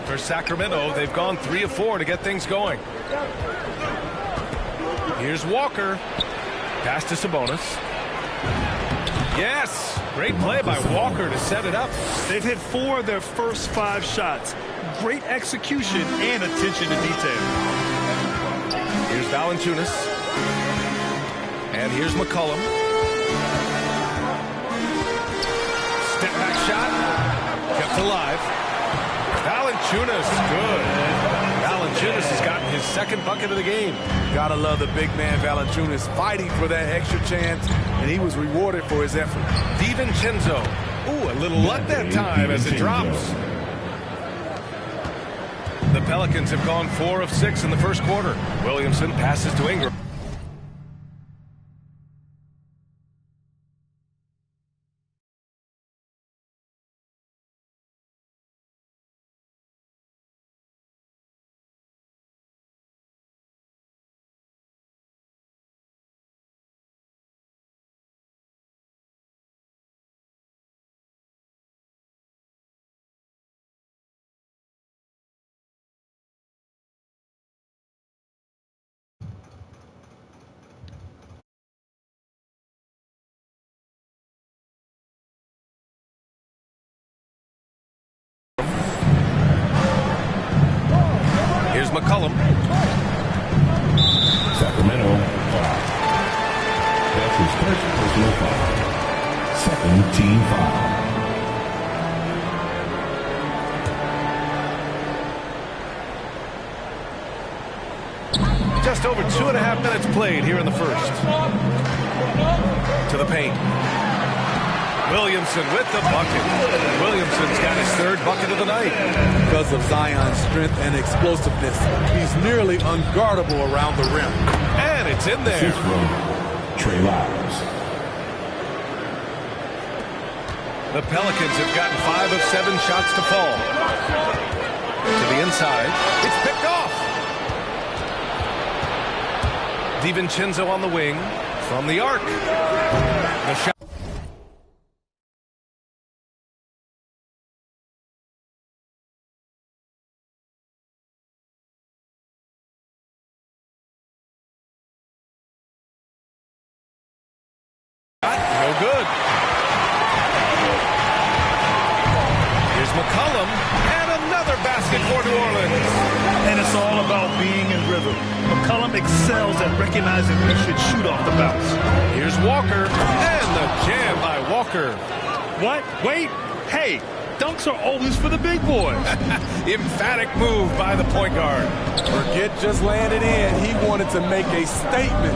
For Sacramento, they've gone 3 of 4 to get things going. Here's Walker. Pass to Sabonis. Yes! Great play by Walker to set it up. They've hit 4 of their first 5 shots. Great execution and attention to detail. Here's Valanciunas. And here's McCollum. Step back shot. Kept alive. Valanciunas, good. Valanciunas has gotten his 2nd bucket of the game. Gotta love the big man Valanciunas fighting for that extra chance, and he was rewarded for his effort. DiVincenzo. Ooh, a little luck that time as it drops. The Pelicans have gone 4 of 6 in the first quarter. Williamson passes to Ingram. Here's McCollum. Sacramento foul. That's his first personal foul. 2nd team foul. Just over 2.5 minutes played here in the first. To the paint. Williamson with the bucket. Williamson's got his 3rd bucket of the night. Because of Zion's strength and explosiveness, he's nearly unguardable around the rim. And it's in there. Assist from Trey Lyles. The Pelicans have gotten 5 of 7 shots to fall. To the inside. It's picked off. DiVincenzo on the wing. From the arc. The shot. No good. Here's McCollum. And another basket for New Orleans. And it's all about being in rhythm. McCollum excels at recognizing he should shoot off the bounce. Here's Walker. And the jam by Walker. What? Wait. Hey, dunks are always for the big boys. Emphatic move by the point guard. Forget just laying it in. He wanted to make a statement.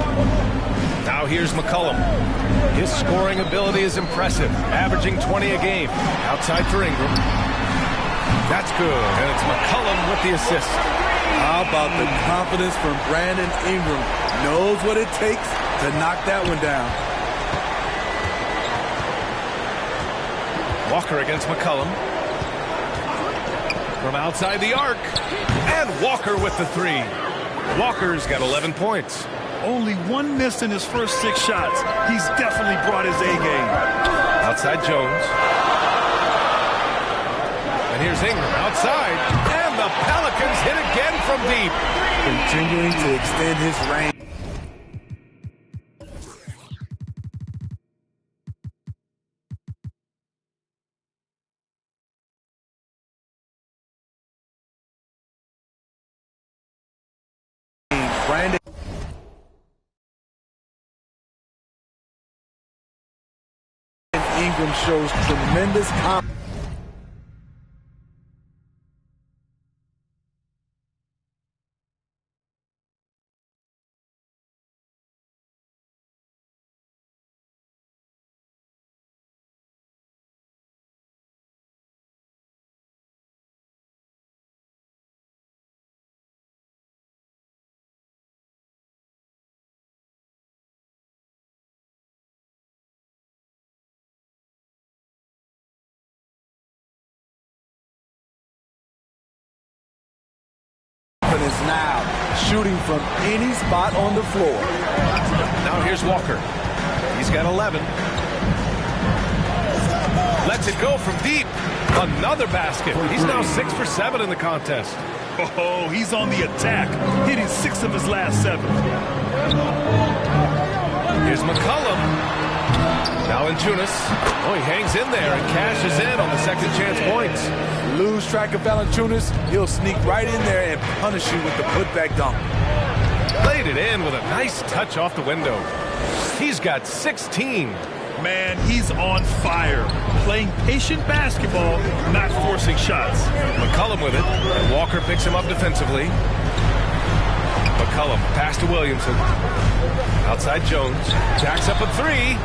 Now here's McCollum. His scoring ability is impressive, averaging 20 a game. Outside for Ingram. That's good, and it's McCollum with the assist. How about the confidence from Brandon Ingram? Knows what it takes to knock that one down. Walker against McCollum. From outside the arc. And Walker with the 3. Walker's got 11 points. Only 1 miss in his first 6 shots. He's definitely brought his A game. Outside Jones. And here's Ingram outside. And the Pelicans hit again from deep. Continuing to extend his range. Brandon Ingram shows tremendous confidence. Is now shooting from any spot on the floor. Now here's Walker. He's got 11. Lets it go from deep. Another basket. He's now 6 for 7 in the contest. Oh, he's on the attack, hitting 6 of his last 7. Here's McCollum. Valanciunas. Oh, he hangs in there and cashes in on the second chance points. Lose track of Valanciunas, he'll sneak right in there and punish you with the putback dunk. Laid it in with a nice touch off the window. He's got 16. Man, he's on fire. Playing patient basketball, not forcing shots. McCollum with it, and Walker picks him up defensively. McCollum, pass to Williamson. Outside Jones. Jacks up a 3.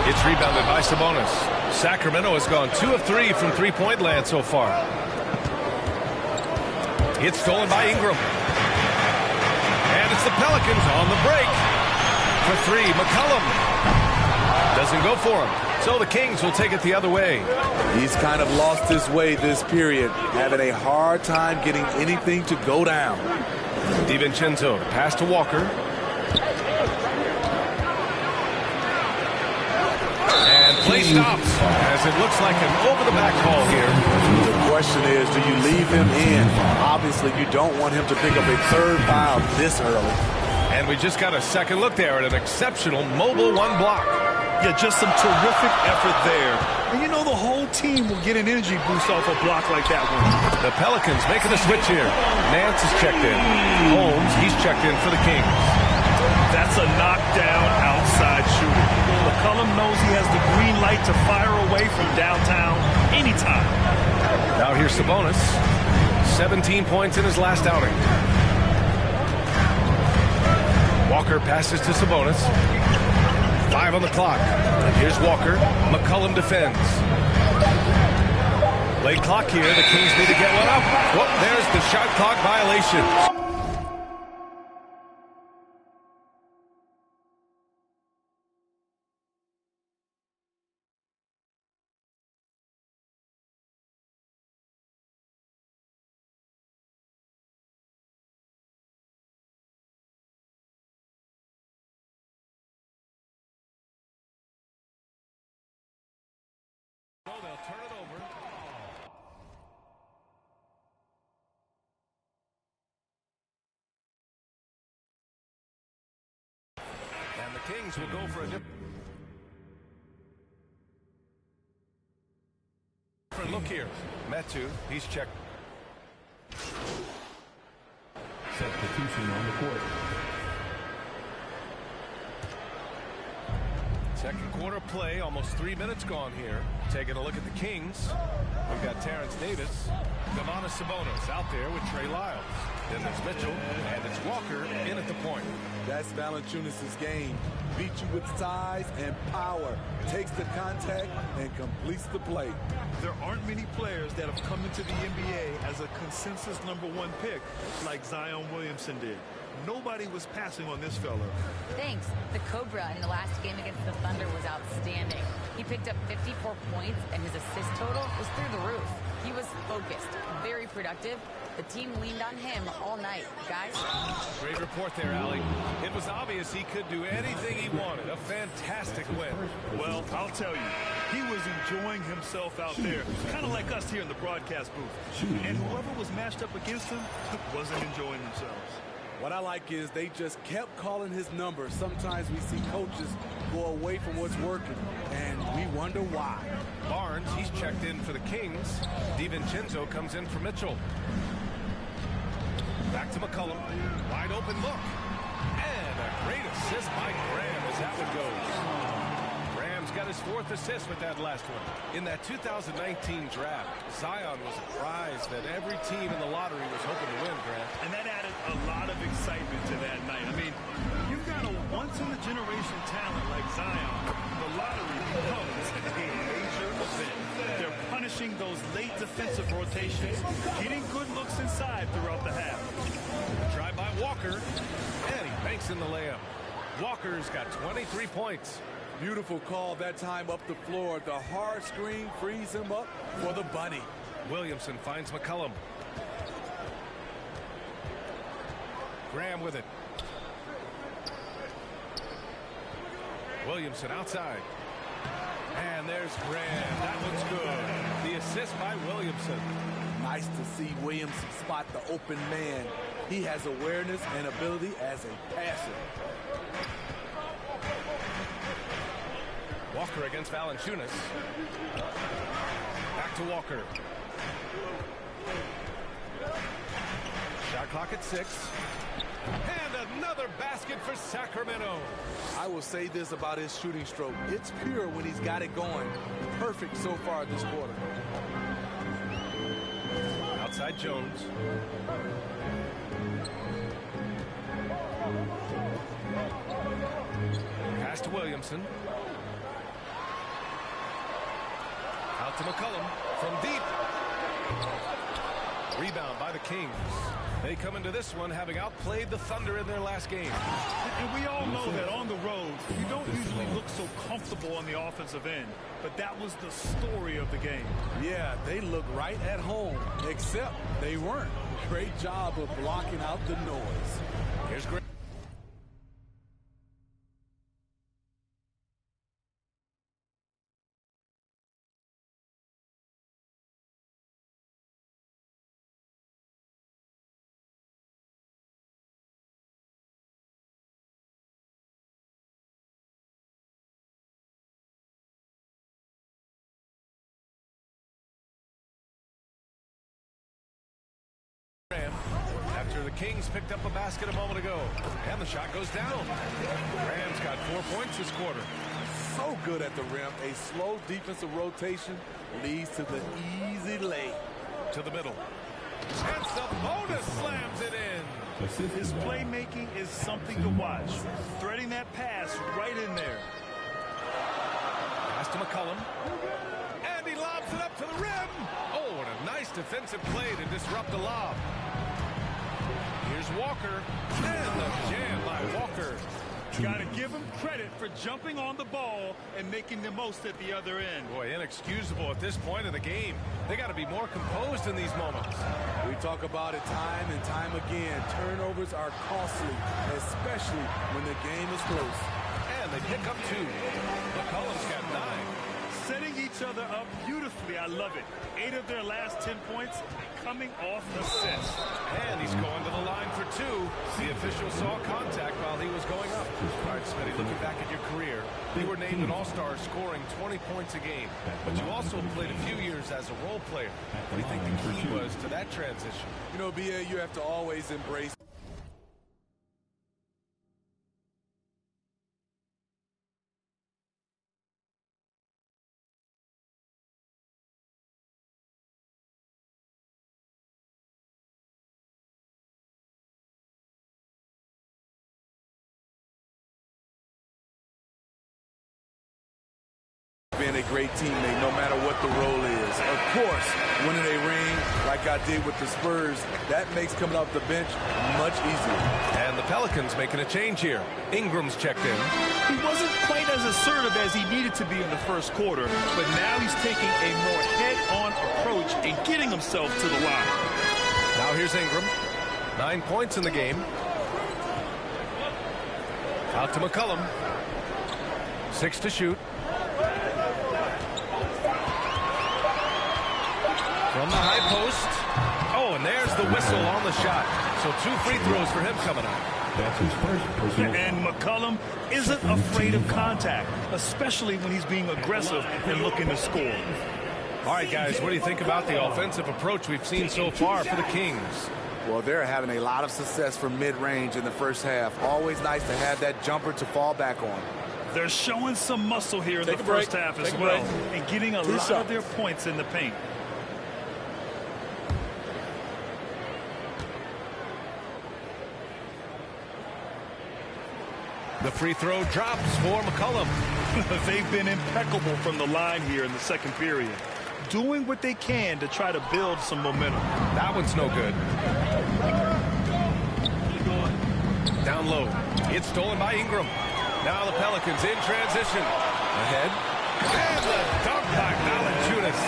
It's rebounded by Sabonis. Sacramento has gone 2 of 3 from three-point land so far. It's stolen by Ingram. And it's the Pelicans on the break. For 3, McCollum. Doesn't go for him. So the Kings will take it the other way. He's kind of lost his way this period, having a hard time getting anything to go down. DiVincenzo, pass to Walker. And play stops as it looks like an over-the-back call here. The question is, do you leave him in? Obviously, you don't want him to pick up a third foul this early. And we just got a second look there at an exceptional mobile 1 block. Yeah, just some terrific effort there. And you know the whole team will get an energy boost off a block like that one. The Pelicans making a switch here. Nance is checked in. Holmes, he's checked in for the Kings. That's a knockdown outside shooter. McCollum knows he has the green light to fire away from downtown anytime. Now here's Sabonis. 17 points in his last outing. Walker passes to Sabonis. 5 on the clock. Here's Walker. McCollum defends. Late clock here. The Kings need to get one up. Whoop, there's the shot clock violation. They'll turn it over. And the Kings will go for a different look here. Metu, he's checked. Substitution on the court. Second quarter play, almost 3 minutes gone here. Taking a look at the Kings. We've got Terrence Davis, Domantas Sabonis out there with Trey Lyles. Then there's Mitchell, and it's Walker in at the point. That's Valanciunas' game. Beat you with size and power. Takes the contact and completes the play. There aren't many players that have come into the NBA as a consensus #1 pick like Zion Williamson did. Nobody was passing on this fella. Thanks. The Cobra in the last game against the Thunder was outstanding. He picked up 54 points, and his assist total was through the roof. He was focused, very productive. The team leaned on him all night. Guys? Great report there, Allie. It was obvious he could do anything he wanted. A fantastic win. Well, I'll tell you, he was enjoying himself out there, kind of like us here in the broadcast booth. And whoever was matched up against him wasn't enjoying themselves. What I like is they just kept calling his number. Sometimes we see coaches go away from what's working, and we wonder why. Barnes, he's checked in for the Kings. DiVincenzo comes in for Mitchell. Back to McCollum. Wide open look. And a great assist by Graham as that one goes. Graham's got his 4th assist with that last one. In that 2019 draft, Zion was a prize that every team in the lottery was hoping to win, Graham. And that added a lot of excitement to that night. I mean, you've got a once-in-a-generation talent like Zion. The lottery becomes a major event. They're punishing those late defensive rotations, getting good looks inside throughout the half. Drive by Walker, and he banks in the layup. Walker's got 23 points. Beautiful call that time up the floor. The hard screen frees him up for the bunny. Williamson finds McCollum. Graham with it. Williamson outside. And there's Graham. That one's good. The assist by Williamson. Nice to see Williamson spot the open man. He has awareness and ability as a passer. Walker against Valanciunas. Back to Walker. Shot clock at 6. And another basket for Sacramento. I will say this about his shooting stroke. It's pure when he's got it going. Perfect so far this quarter. Outside Jones. Pass to Williamson. Out to McCollum from deep. Rebound by the Kings. They come into this one having outplayed the Thunder in their last game. And we all know that on the road, you don't usually look so comfortable on the offensive end. But that was the story of the game. Yeah, they look right at home, except they weren't. Great job of blocking out the noise. Here's Graham. After the Kings picked up a basket a moment ago. And the shot goes down. Graham's got 4 points this quarter. So good at the rim. A slow defensive rotation leads to the easy lay. To the middle. And Sabonis slams it in. His playmaking is something to watch. Threading that pass right in there. Pass to McCollum. And he lobs it up to the rim. Oh, what a nice defensive play to disrupt the lob. Here's Walker. And the jam by Walker. Got to give him credit for jumping on the ball and making the most at the other end. Boy, inexcusable at this point of the game. They got to be more composed in these moments. We talk about it time and time again. Turnovers are costly, especially when the game is close. And they pick up 2. McCollum's got 9. Setting each other up beautifully. I love it. 8 of their last 10 points coming off assists. And he's going to the line for 2. The official saw contact while he was going up. All right, Smitty, looking back at your career, you were named an all-star scoring 20 points a game. But you also played a few years as a role player. What do you think the key was to that transition? You know, B.A., you have to always embrace being a great teammate, no matter what the role is. Of course, winning a ring like I did with the Spurs, that makes coming off the bench much easier. And the Pelicans making a change here. Ingram's checked in. He wasn't quite as assertive as he needed to be in the first quarter, but now he's taking a more head-on approach and getting himself to the line. Now here's Ingram. 9 points in the game. Out to McCollum. 6 to shoot. From the high post. Oh, and there's the whistle on the shot. So 2 free throws for him coming up. That's his first personal. And McCollum isn't afraid of contact, especially when he's being aggressive and looking to score. All right, guys, what do you think about the offensive approach we've seen so far for the Kings? Well, they're having a lot of success from mid-range in the first half. Always nice to have that jumper to fall back on. They're showing some muscle here in the first half as well, and getting a lot of their points in the paint. The free throw drops for McCollum. They've been impeccable from the line here in the second period, doing what they can to try to build some momentum. That one's no good. Down low. It's stolen by Ingram. Now the Pelicans in transition. Ahead. And the dunk by Valanciunas.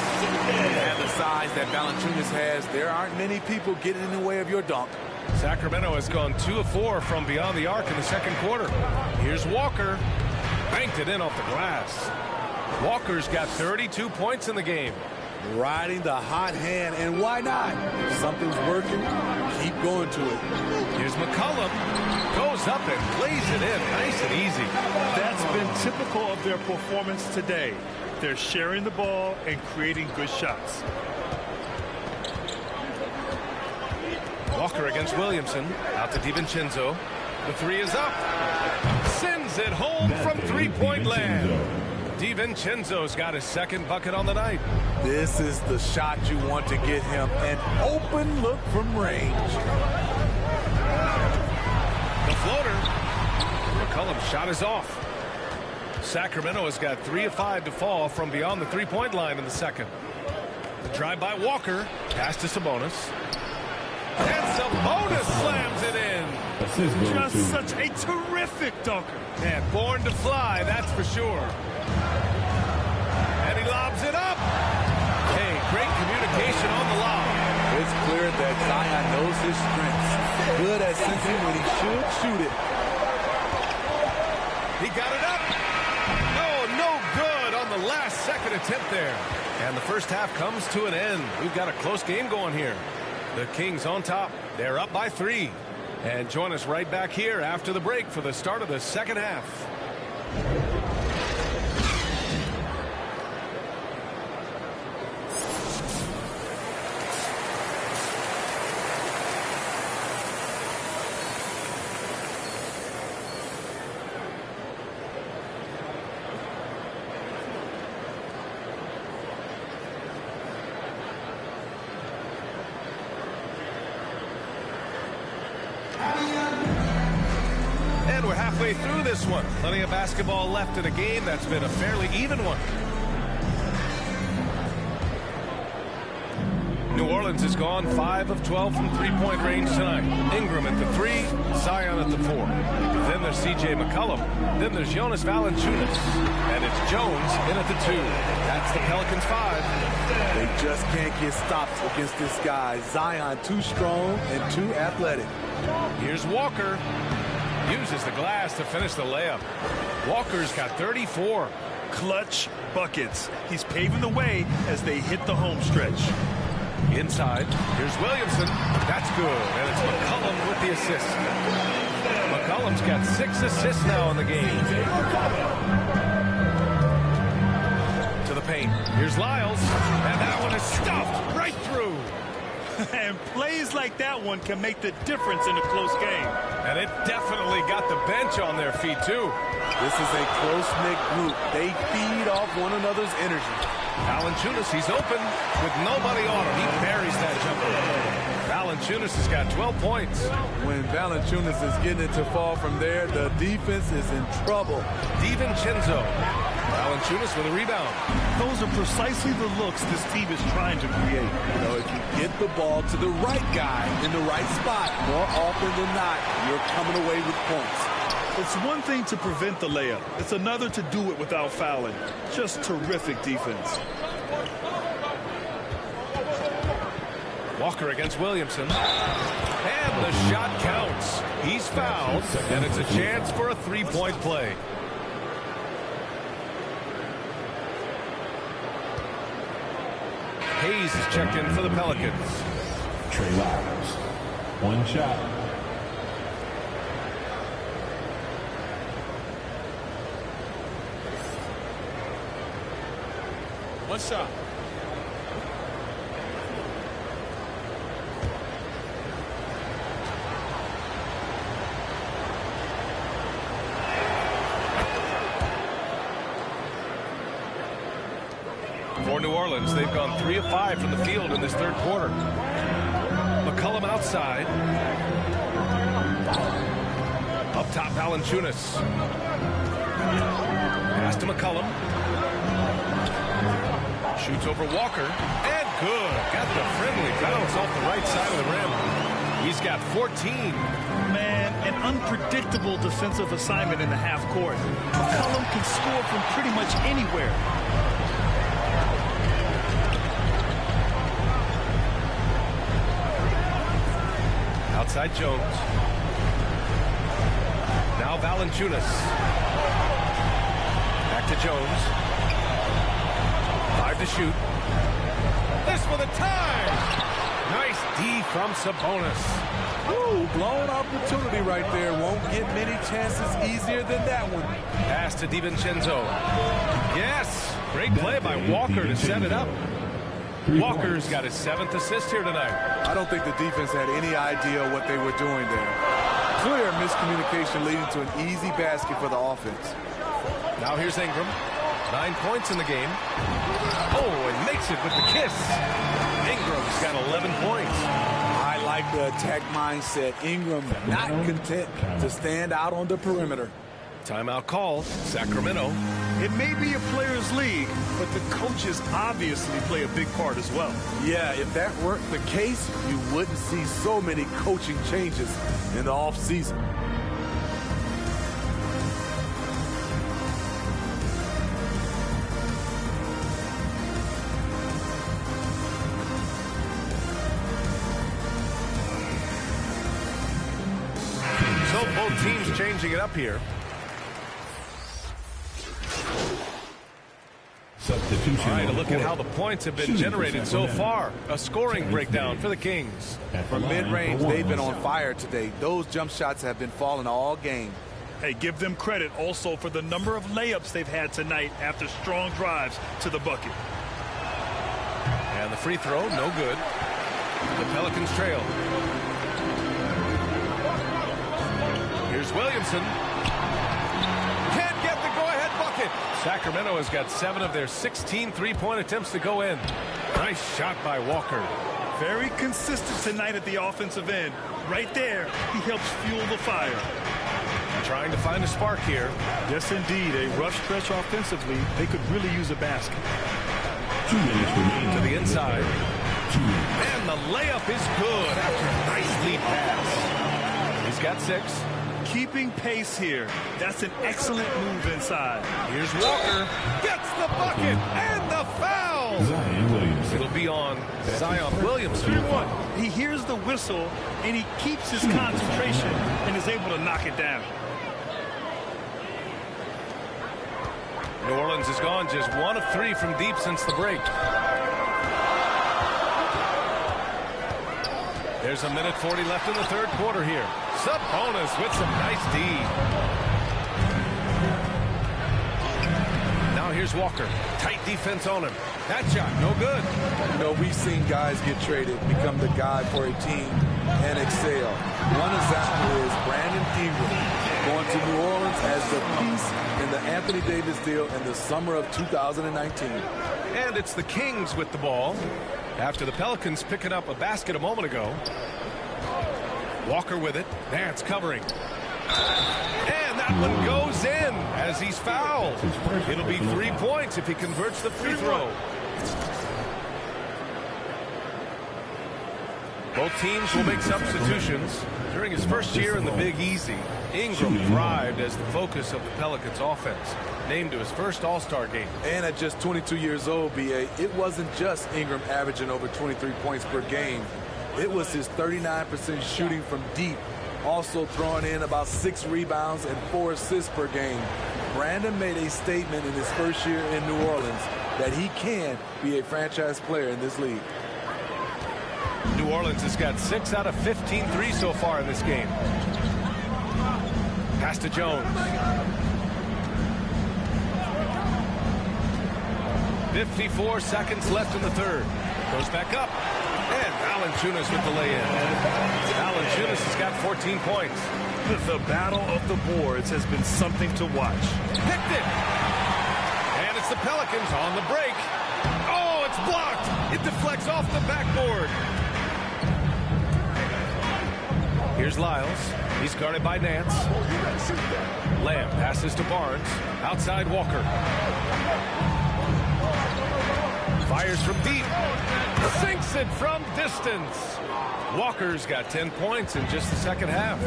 And the size that Valanciunas has, there aren't many people getting in the way of your dunk. Sacramento has gone 2 of 4 from beyond the arc in the second quarter. Here's Walker. Banked it in off the glass. Walker's got 32 points in the game. Riding the hot hand, and why not? If something's working, keep going to it. Here's McCollum. Goes up and plays it in. Nice and easy. That's been typical of their performance today. They're sharing the ball and creating good shots. Walker against Williamson. Out to DiVincenzo. The three is up. Sends it home from three-point land. DiVincenzo's got his second bucket on the night. This is the shot you want to get him. An open look from range. The floater. McCollum's shot is off. Sacramento has got 3 of 5 to fall from beyond the three-point line in the second. The drive by Walker. Pass to Sabonis. And Sabonis slams it in. Just such a terrific dunker. And born to fly, that's for sure. And he lobs it up. Hey, great communication on the lob. It's clear that Zion knows his strengths. Good at sensing when he should shoot it. He got it up. No good on the last second attempt there. And the first half comes to an end. We've got a close game going here. The Kings on top. They're up by 3. And join us right back here after the break for the start of the second half. And we're halfway through this one. Plenty of basketball left in a game that's been a fairly even one. New Orleans has gone 5 of 12 from three-point range tonight. Ingram at the 3, Zion at the 4. Then there's C.J. McCollum. Then there's Jonas Valanciunas. And it's Jones in at the 2. That's the Pelicans 5. They just can't get stopped against this guy. Zion too strong and too athletic. Here's Walker. Uses the glass to finish the layup. Walker's got 34. Clutch buckets. He's paving the way as they hit the home stretch. Inside, here's Williamson. That's good, and it's McCollum with the assist. McCollum's got 6 assists now in the game. To the paint. Here's Lyles, and that one is stuffed right through. And plays like that one can make the difference in a close game. And it definitely got the bench on their feet, too. This is a close-knit group. They feed off one another's energy. Valanciunas, he's open with nobody on him. He buries that jumper. Valanciunas has got 12 points. When Valanciunas is getting it to fall from there, the defense is in trouble. DiVincenzo. Valanciunas with a rebound. Those are precisely the looks this team is trying to create. You know, if you get the ball to the right guy in the right spot, more often than not, you're coming away with points. It's one thing to prevent the layup. It's another to do it without fouling. Just terrific defense. Walker against Williamson. And the shot counts. He's fouled, and it's a chance for a three-point play. Hayes is checked in for the Pelicans. Trey Lyles. One shot. One shot. For New Orleans, they've gone 3 of 5 from the field in this third quarter. McCollum outside. Up top, Valanciunas. Pass to McCollum. Shoots over Walker. And good. Got the friendly bounce off the right side of the rim. He's got 14. Man, an unpredictable defensive assignment in the half court. McCollum can score from pretty much anywhere. Outside Jones. Now Valanciunas. Back to Jones. Hard to shoot. This for the tie. Nice D from Sabonis. Ooh, blown opportunity right there. Won't get many chances easier than that one. Pass to DiVincenzo. Yes. Great play by Walker to set it up. Walker's got his 7th assist here tonight. I don't think the defense had any idea what they were doing there. Clear miscommunication leading to an easy basket for the offense. Now here's Ingram. 9 points in the game. Oh, and makes it with the kiss. Ingram's got 11 points. I like the attack mindset. Ingram not content to stand out on the perimeter. Timeout call, Sacramento. It may be a players' league, but the coaches obviously play a big part as well. Yeah, if that weren't the case, you wouldn't see so many coaching changes in the offseason. So both teams changing it up here. Substitution. All right, look at how the points have been generated so far. A scoring breakdown for the Kings. From mid-range, they've been on fire today. Those jump shots have been falling all game. Hey, give them credit also for the number of layups they've had tonight after strong drives to the bucket. And the free throw, no good. The Pelicans trail. Here's Williamson. Can't get the go-ahead bucket. Sacramento has got 7 of their 16 three-point attempts to go in. Nice shot by Walker. Very consistent tonight at the offensive end. Right there, he helps fuel the fire. Trying to find a spark here. Yes, indeed. A rough stretch offensively. They could really use a basket. 2 minutes remaining. To the inside. And the layup is good after a nice lead pass. He's got 6. Keeping pace here. That's an excellent move inside. Here's Walker. Gets the bucket and the foul. Zion Williamson. It'll be on Zion Williamson. He hears the whistle, and he keeps his concentration and is able to knock it down. New Orleans has gone just 1 of 3 from deep since the break. There's a minute 40 left in the third quarter here. Sabonis with some nice D. Now here's Walker. Tight defense on him. That shot, no good. You know, we've seen guys get traded, become the guy for a team, and excel. One example is Brandon Ingram going to New Orleans as the piece in the Anthony Davis deal in the summer of 2019. And it's the Kings with the ball after the Pelicans picking up a basket a moment ago. Walker with it. Nance covering. And that one goes in as he's fouled. It'll be 3 points if he converts the free throw. Both teams will make substitutions. During his first year in the Big Easy, Ingram thrived as the focus of the Pelicans offense. Named to his first All-Star game. And at just 22 years old, B.A., it wasn't just Ingram averaging over 23 points per game. It was his 39% shooting from deep, also throwing in about 6 rebounds and 4 assists per game. Brandon made a statement in his first year in New Orleans that he can be a franchise player in this league. New Orleans has got 6 out of 15 threes so far in this game. Pass to Jones. 54 seconds left in the third. Goes back up. And Valanciunas with the lay-in. Valanciunas has got 14 points. The battle of the boards has been something to watch. Picked it. And it's the Pelicans on the break. Oh, it's blocked. It deflects off the backboard. Here's Lyles. He's guarded by Nance. Lamb passes to Barnes. Outside Walker. Fires from deep. Sinks it from distance. Walker's got 10 points in just the second half.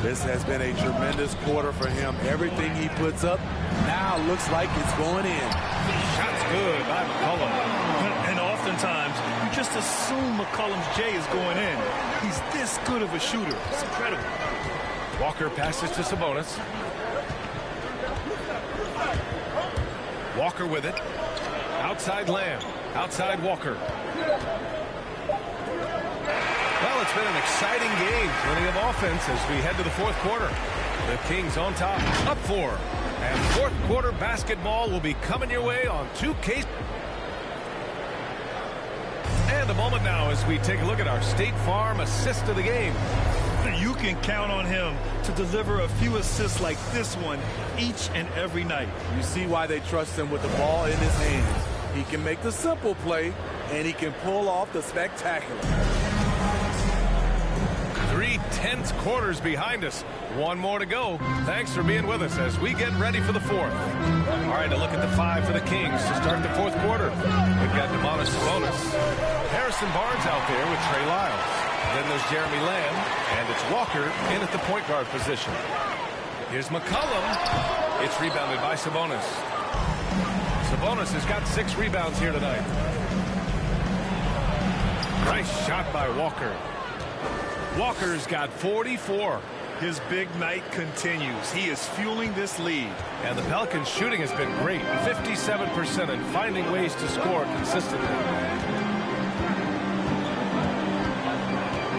This has been a tremendous quarter for him. Everything he puts up now looks like it's going in. Shot's good by McCollum. And oftentimes, you just assume McCollum's J is going in. He's this good of a shooter. It's incredible. Walker passes to Sabonis. Walker with it. Outside Lamb. Outside Walker. Well, it's been an exciting game. Plenty of offense as we head to the fourth quarter. The Kings on top, up 4. And fourth quarter basketball will be coming your way on 2K. And a moment now as we take a look at our State Farm assist of the game. You can count on him to deliver a few assists like this one each and every night. You see why they trust him with the ball in his hands. He can make the simple play, and he can pull off the spectacular. 3/10 quarters behind us. One more to go. Thanks for being with us as we get ready for the fourth. All right, a look at the 5 for the Kings to start the fourth quarter. We've got Domantas Sabonis. Harrison Barnes out there with Trey Lyles. Then there's Jeremy Lamb, and it's Walker in at the point guard position. Here's McCollum. It's rebounded by Sabonis. Sabonis has got 6 rebounds here tonight. Nice shot by Walker. Walker's got 44. His big night continues. He is fueling this lead. And the Pelicans' shooting has been great. 57% and finding ways to score consistently.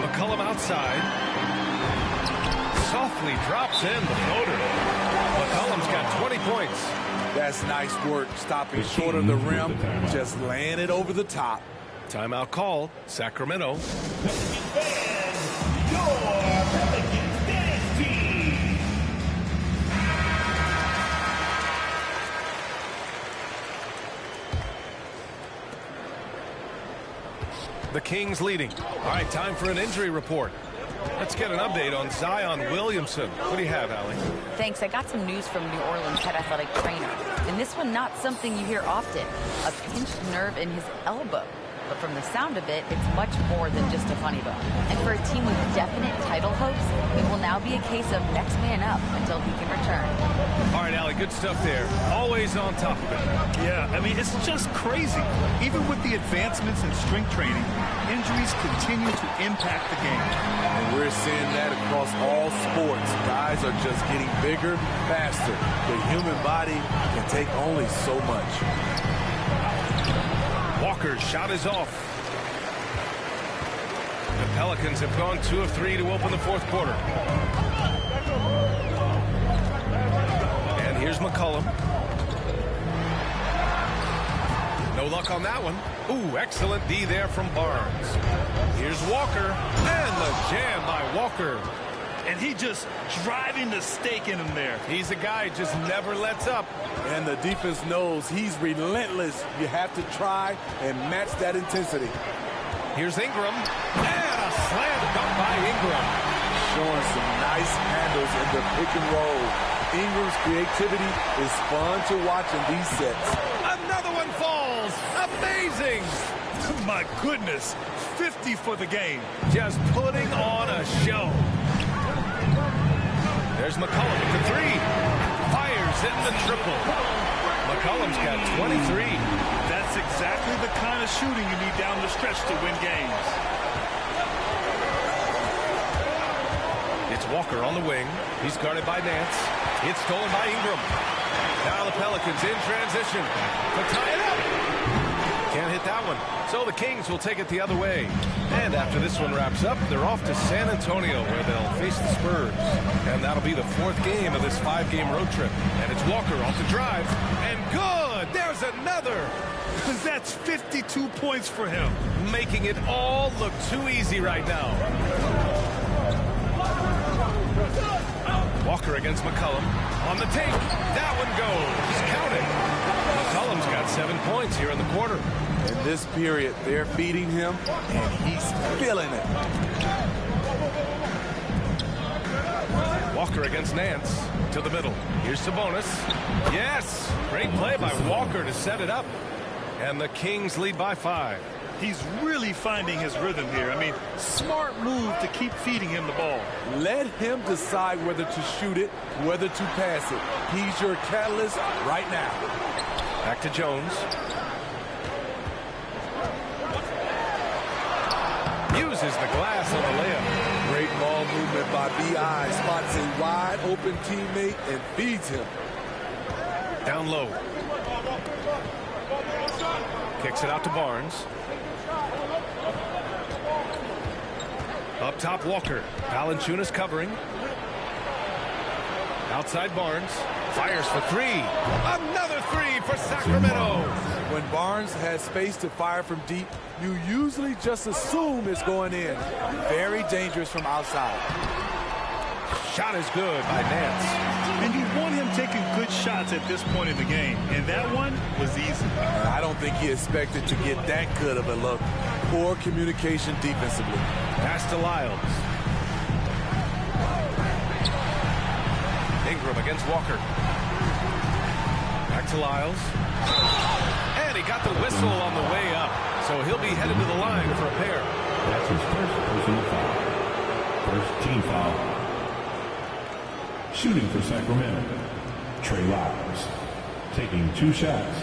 McCollum outside. Softly drops in the floater. McCollum's got 20 points. That's nice work, stopping short of the rim, just laying it over the top. Timeout call, Sacramento. The Kings leading. All right, time for an injury report. Let's get an update on Zion Williamson. What do you have, Allie? Thanks. I got some news from New Orleans head athletic trainer. And this one, not something you hear often. A pinched nerve in his elbow. But from the sound of it, it's much more than just a funny bone. And for a team with definite title hopes, it will now be a case of next man up until he can return. All right, Allie, good stuff there. Always on top of it. Yeah, I mean, it's just crazy. Even with the advancements in strength training, injuries continue to impact the game. And we're seeing that across all sports. Guys are just getting bigger, faster. The human body can take only so much. Walker's shot is off. The Pelicans have gone 2 of 3 to open the fourth quarter. And here's McCollum. No luck on that one. Ooh, excellent D there from Barnes. Here's Walker. And the jam by Walker. And he just driving the stake in him there. He's a guy who just never lets up. And the defense knows he's relentless. You have to try and match that intensity. Here's Ingram. And a slam dunk by Ingram. Showing some nice handles in the pick and roll. Ingram's creativity is fun to watch in these sets. Another one falls. Amazing. My goodness. 50 for the game. Just putting on a show. There's McCollum with the 3. Fires in the triple. McCollum's got 23. That's exactly the kind of shooting you need down the stretch to win games. It's Walker on the wing. He's guarded by Nance. It's stolen by Ingram. Now the Pelicans in transition to tie it up. Can't hit that one. So the Kings will take it the other way. And after this one wraps up, they're off to San Antonio where they'll face the Spurs. And that'll be the 4th game of this 5-game road trip. And it's Walker off the drive. And good! There's another! That's 52 points for him. Making it all look too easy right now. Walker against McCollum. On the take. That one goes. Count it. McCollum's got 7 points here in the quarter. In this period, they're feeding him, and he's feeling it. Walker against Nance. To the middle. Here's Sabonis. Yes! Great play by Walker to set it up. And the Kings lead by 5. He's really finding his rhythm here. I mean, smart move to keep feeding him the ball. Let him decide whether to shoot it, whether to pass it. He's your catalyst right now. Back to Jones. Uses the glass on the layup. Great ball movement by B.I. Spots a wide open teammate and feeds him. Down low. Kicks it out to Barnes. Up top, Walker. Valanciunas covering. Outside Barnes. Fires for three. Another three for Sacramento. When Barnes has space to fire from deep, you usually just assume it's going in. Very dangerous from outside. Shot is good by Nance. And you want him taking good shots at this point in the game. And that one was easy. I don't think he expected to get that good of a look. Poor communication defensively. Pass to Lyles. Ingram against Walker. Back to Lyles. And he got the whistle on the way up. So he'll be headed to the line for a pair. That's his first personal foul. First team foul. Shooting for Sacramento, Trey Lyles, taking 2 shots.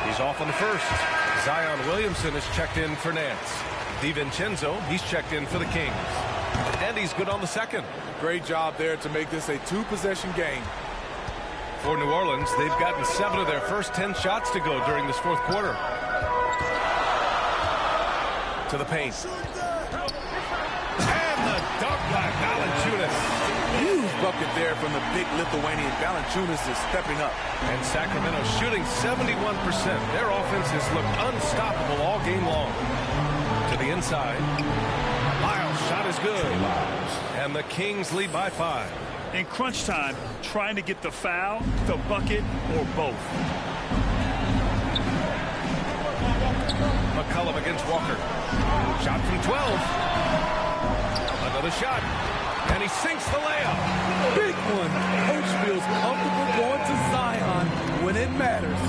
He's off on the first. Zion Williamson is checked in for Nance. DiVincenzo, he's checked in for the Kings. And he's good on the second. Great job there to make this a 2-possession game. For New Orleans, they've gotten 7 of their first 10 shots to go during this fourth quarter. To the paint. And the dunk by Valanciunas. Huge bucket there from the big Lithuanian. Valanciunas is stepping up. And Sacramento shooting 71%. Their offense has looked unstoppable all game long. To the inside. Lyles' shot is good. And the Kings lead by 5. In crunch time, trying to get the foul, the bucket, or both. McCollum against Walker. Shot from 12. Another shot. And he sinks the layup. Big one. Coach feels comfortable going to Zion when it matters.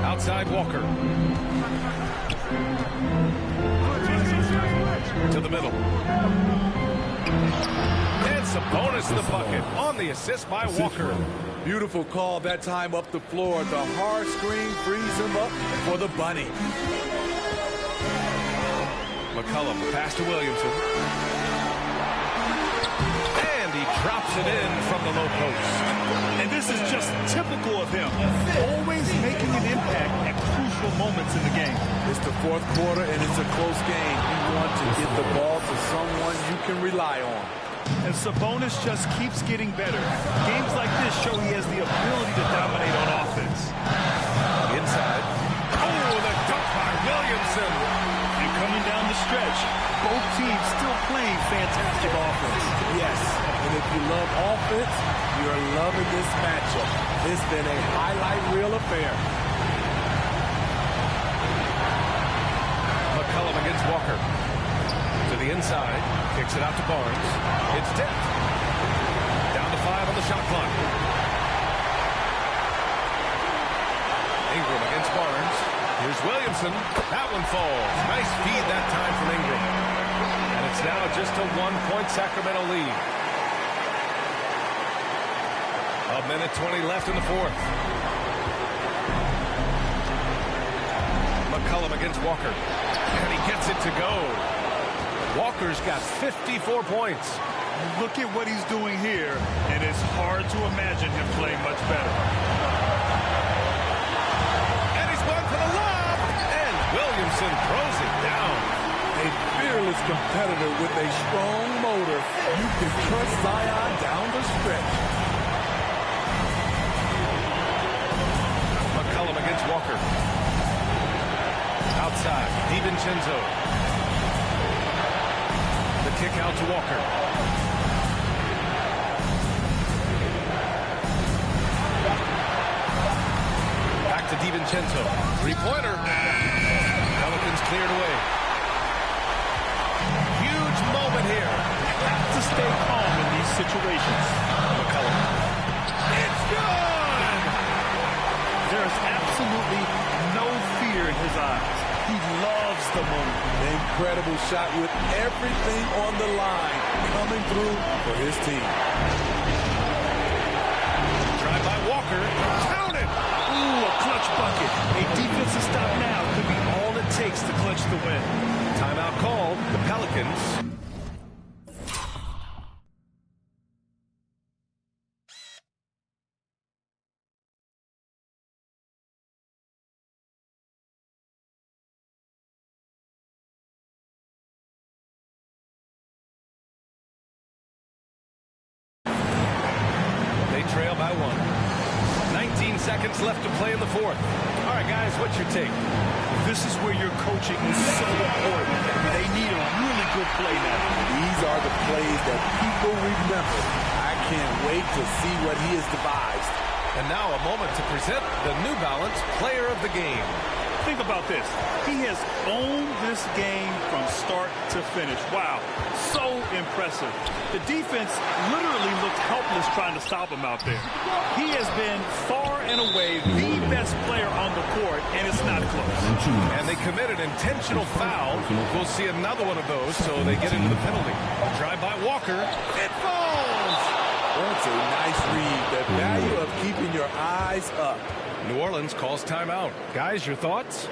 Outside Walker. To the middle. And Sabonis the bucket on the assist by Walker. Beautiful call that time up the floor. The hard screen frees him up for the bunny. McCollum pass to Williamson. And he drops it in from the low post. And this is just typical of him. Always making an impact at crucial moments in the game. It's the fourth quarter and it's a close game. You want to get the ball to someone you can rely on. And Sabonis just keeps getting better. Games like this show he has the ability to dominate on offense. Inside. Oh, the dunk by Williamson. And coming down the stretch, both teams still playing fantastic offense. Yes, and if you love offense, you're loving this matchup. It's been a highlight reel affair. McCollum against Walker. To the inside. Kicks it out to Barnes. It's tipped. Down to 5 on the shot clock. Ingram against Barnes. Here's Williamson. That one falls. Nice feed that time from Ingram. And it's now just a 1-point Sacramento lead. A minute 20 left in the fourth. McCollum against Walker. And he gets it to go. Walker's got 54 points. Look at what he's doing here, and it's hard to imagine him playing much better. And he's going for the lob. And Williamson throws it down. A fearless competitor with a strong motor. You can trust Zion down the stretch. McCollum against Walker. Outside, DiVincenzo. The kick out to Walker. Back to DiVincenzo. Three-pointer. Pelicans cleared away. Huge moment here. Have to stay calm in these situations. McCollum. It's good! There's absolutely no fear in his eyes. He loves the moment. Incredible shot with everything on the line coming through for his team. Drive by Walker. Count it! Ooh, a clutch bucket. A defensive stop now could be all it takes to clutch the win. Timeout call. by 1. 19 seconds left to play in the fourth. All right, guys, what's your take? This is where your coaching is so important. They need a really good play now. These are the plays that people remember. I can't wait to see what he has devised. And now a moment to present the New Balance Player of the Game. Think about this. He has owned this game from start to finish. Wow, so impressive. The defense literally looked helpless trying to stop him out there. He has been far and away the best player on the court, and it's not close. And they committed intentional foul. We'll see another one of those, so they get into the penalty. Drive by Walker. It falls! That's a nice read. The value of keeping your eyes up. New Orleans calls timeout. Guys, your thoughts?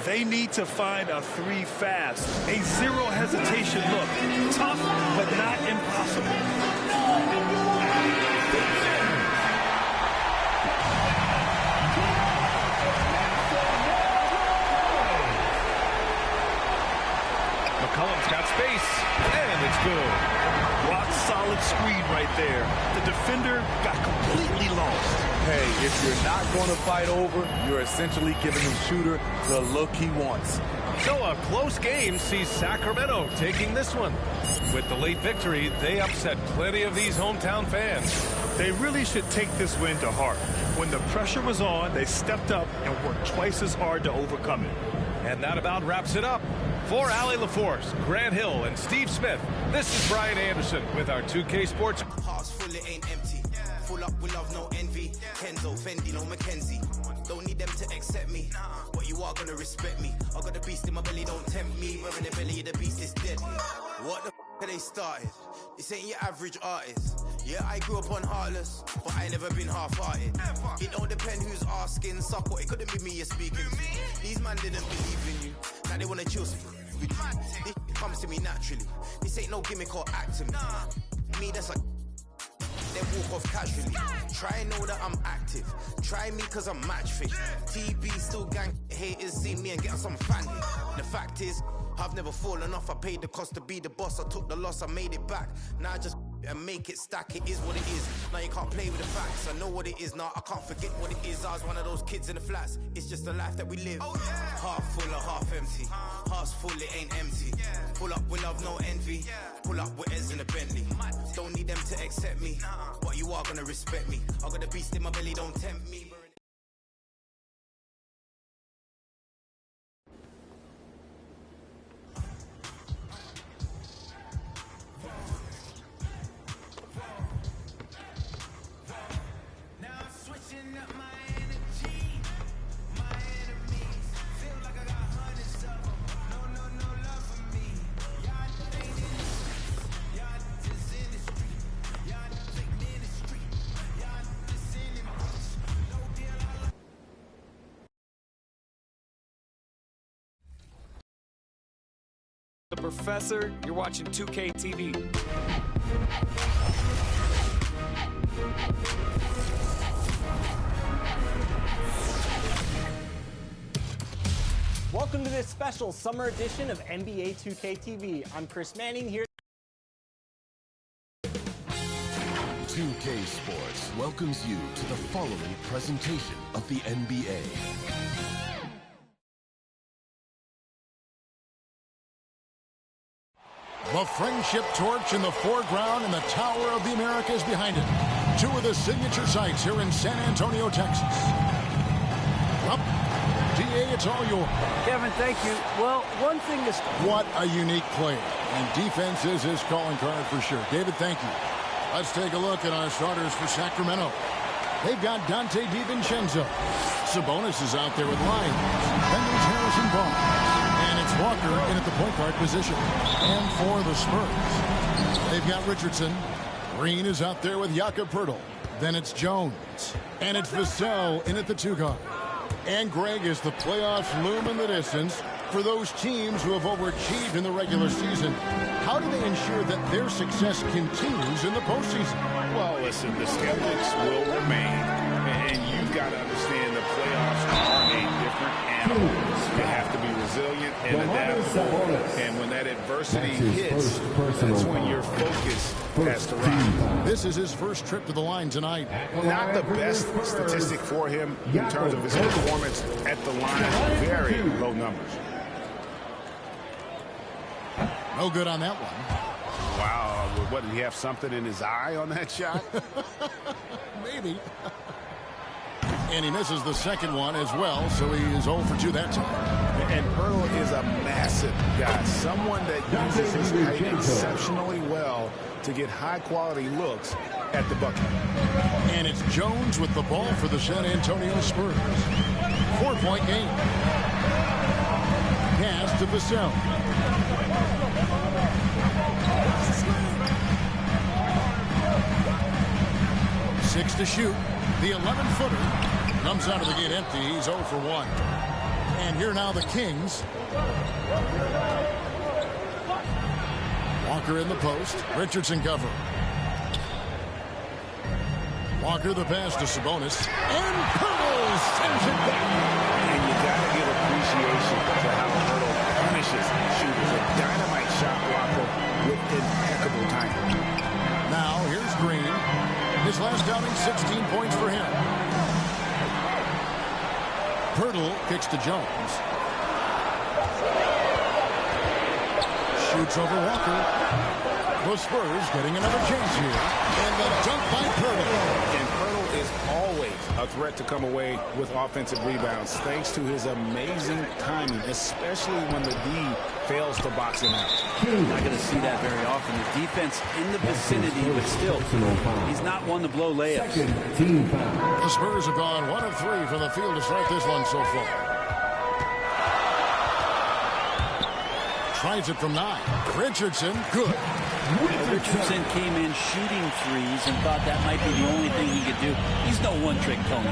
They need to find a three fast. A zero hesitation look. Tough, but not impossible. McCollum's got space, and it's good. Rock solid screen right there. The defender got completely lost. Hey, if you're not going to fight over, you're essentially giving the shooter the look he wants. So a close game sees Sacramento taking this one. With the late victory, they upset plenty of these hometown fans. They really should take this win to heart. When the pressure was on, they stepped up and worked twice as hard to overcome it. And that about wraps it up. For Allie LaForce, Grant Hill, and Steve Smith, this is Brian Anderson with our 2K Sports. Hearts full, it ain't empty. Full up with love, no envy. Kenzo, Fendi, no Mackenzie. Don't need them to accept me, but you are gonna respect me. I got the beast in my belly, don't tempt me. Where in the belly of the beast is deadly. What the f have they started? This ain't your average artist. Yeah, I grew up on Heartless, but I never been half-hearted. It don't depend who's asking, suck what it couldn't be me you're speaking to. These man didn't believe in you, now they wanna chill with you. This comes to me naturally. This ain't no gimmick or act to me. Me, that's like then walk off casually. Try know that I'm active. Try me cause I'm match fit. TB still gang haters see me and get some family. The fact is, I've never fallen off. I paid the cost to be the boss. I took the loss, I made it back. Now I just and make it stack. It is what it is. Now you can't play with the facts. I know what it is now. I can't forget what it is. I was one of those kids in the flats. It's just the life that we live. Half full or half empty. Heart's full, it ain't empty. Pull up with love, no envy. Pull up with Ez in a Bentley. Don't need them to accept me, but you are gonna respect me. I got the beast in my belly, don't tempt me. The Professor, you're watching 2K TV. Welcome to this special summer edition of NBA 2K TV. I'm Chris Manning here. 2K Sports welcomes you to the following presentation of the NBA. The Friendship Torch in the foreground and the Tower of the Americas behind it. Two of the signature sites here in San Antonio, Texas. Up, DA, it's all yours. Kevin, thank you. Well, one thing is... What a unique player. And defense is his calling card for sure. David, thank you. Let's take a look at our starters for Sacramento. They've got Dante DiVincenzo. Sabonis is out there with Lyons. Benders, Harrison Barnes. And it's Walker in at the point guard position. And for the Spurs, they've got Richardson. Green is out there with Jakob Poeltl. Then it's Jones. And it's Vassell in at the 2 guard. And Greg, as the playoffs loom in the distance, for those teams who have overachieved in the regular season, how do they ensure that their success continues in the postseason? Well, listen, the skeptics will remain. And you've got to understand the playoffs are a different animal. You have to be resilient and adaptable. And when that adversity hits, that's when your focus has to rise. This is his first trip to the line tonight. Not the best statistic for him in terms of his performance at the line. Very low numbers. No good on that one. Wow. What, did he have something in his eye on that shot? Maybe. And he misses the second one as well, so he is 0 for 2 that time. And Poeltl is a massive guy, someone that uses his height exceptionally well to get high-quality looks at the bucket. And it's Jones with the ball for the San Antonio Spurs. 4-point game. Pass to Vassell. 6 to shoot. The 11-footer comes out of the gate empty. He's 0 for 1. And here now the Kings. Walker in the post. Richardson cover. Walker the pass to Sabonis. And Poeltl sends it back. And you got to give appreciation for how Poeltl punishes shooters. A dynamite shot blocker with impeccable timing. Now here's Green. His last outing, 16 points for him. Poeltl kicks to Jones. Shoots over Walker. The Spurs getting another chance here. And the dunk by Poeltl. And Poeltl is always a threat to come away with offensive rebounds thanks to his amazing timing, especially when the D fails to box him out. Not going to see that very often. The defense in the vicinity, but still, he's not one to blow layups. The Spurs have gone 1 of 3 from the field to start this one so far. Tries it from 9. Richardson, good. Richardson came in shooting threes and thought that might be the only thing he could do. He's no one-trick pony.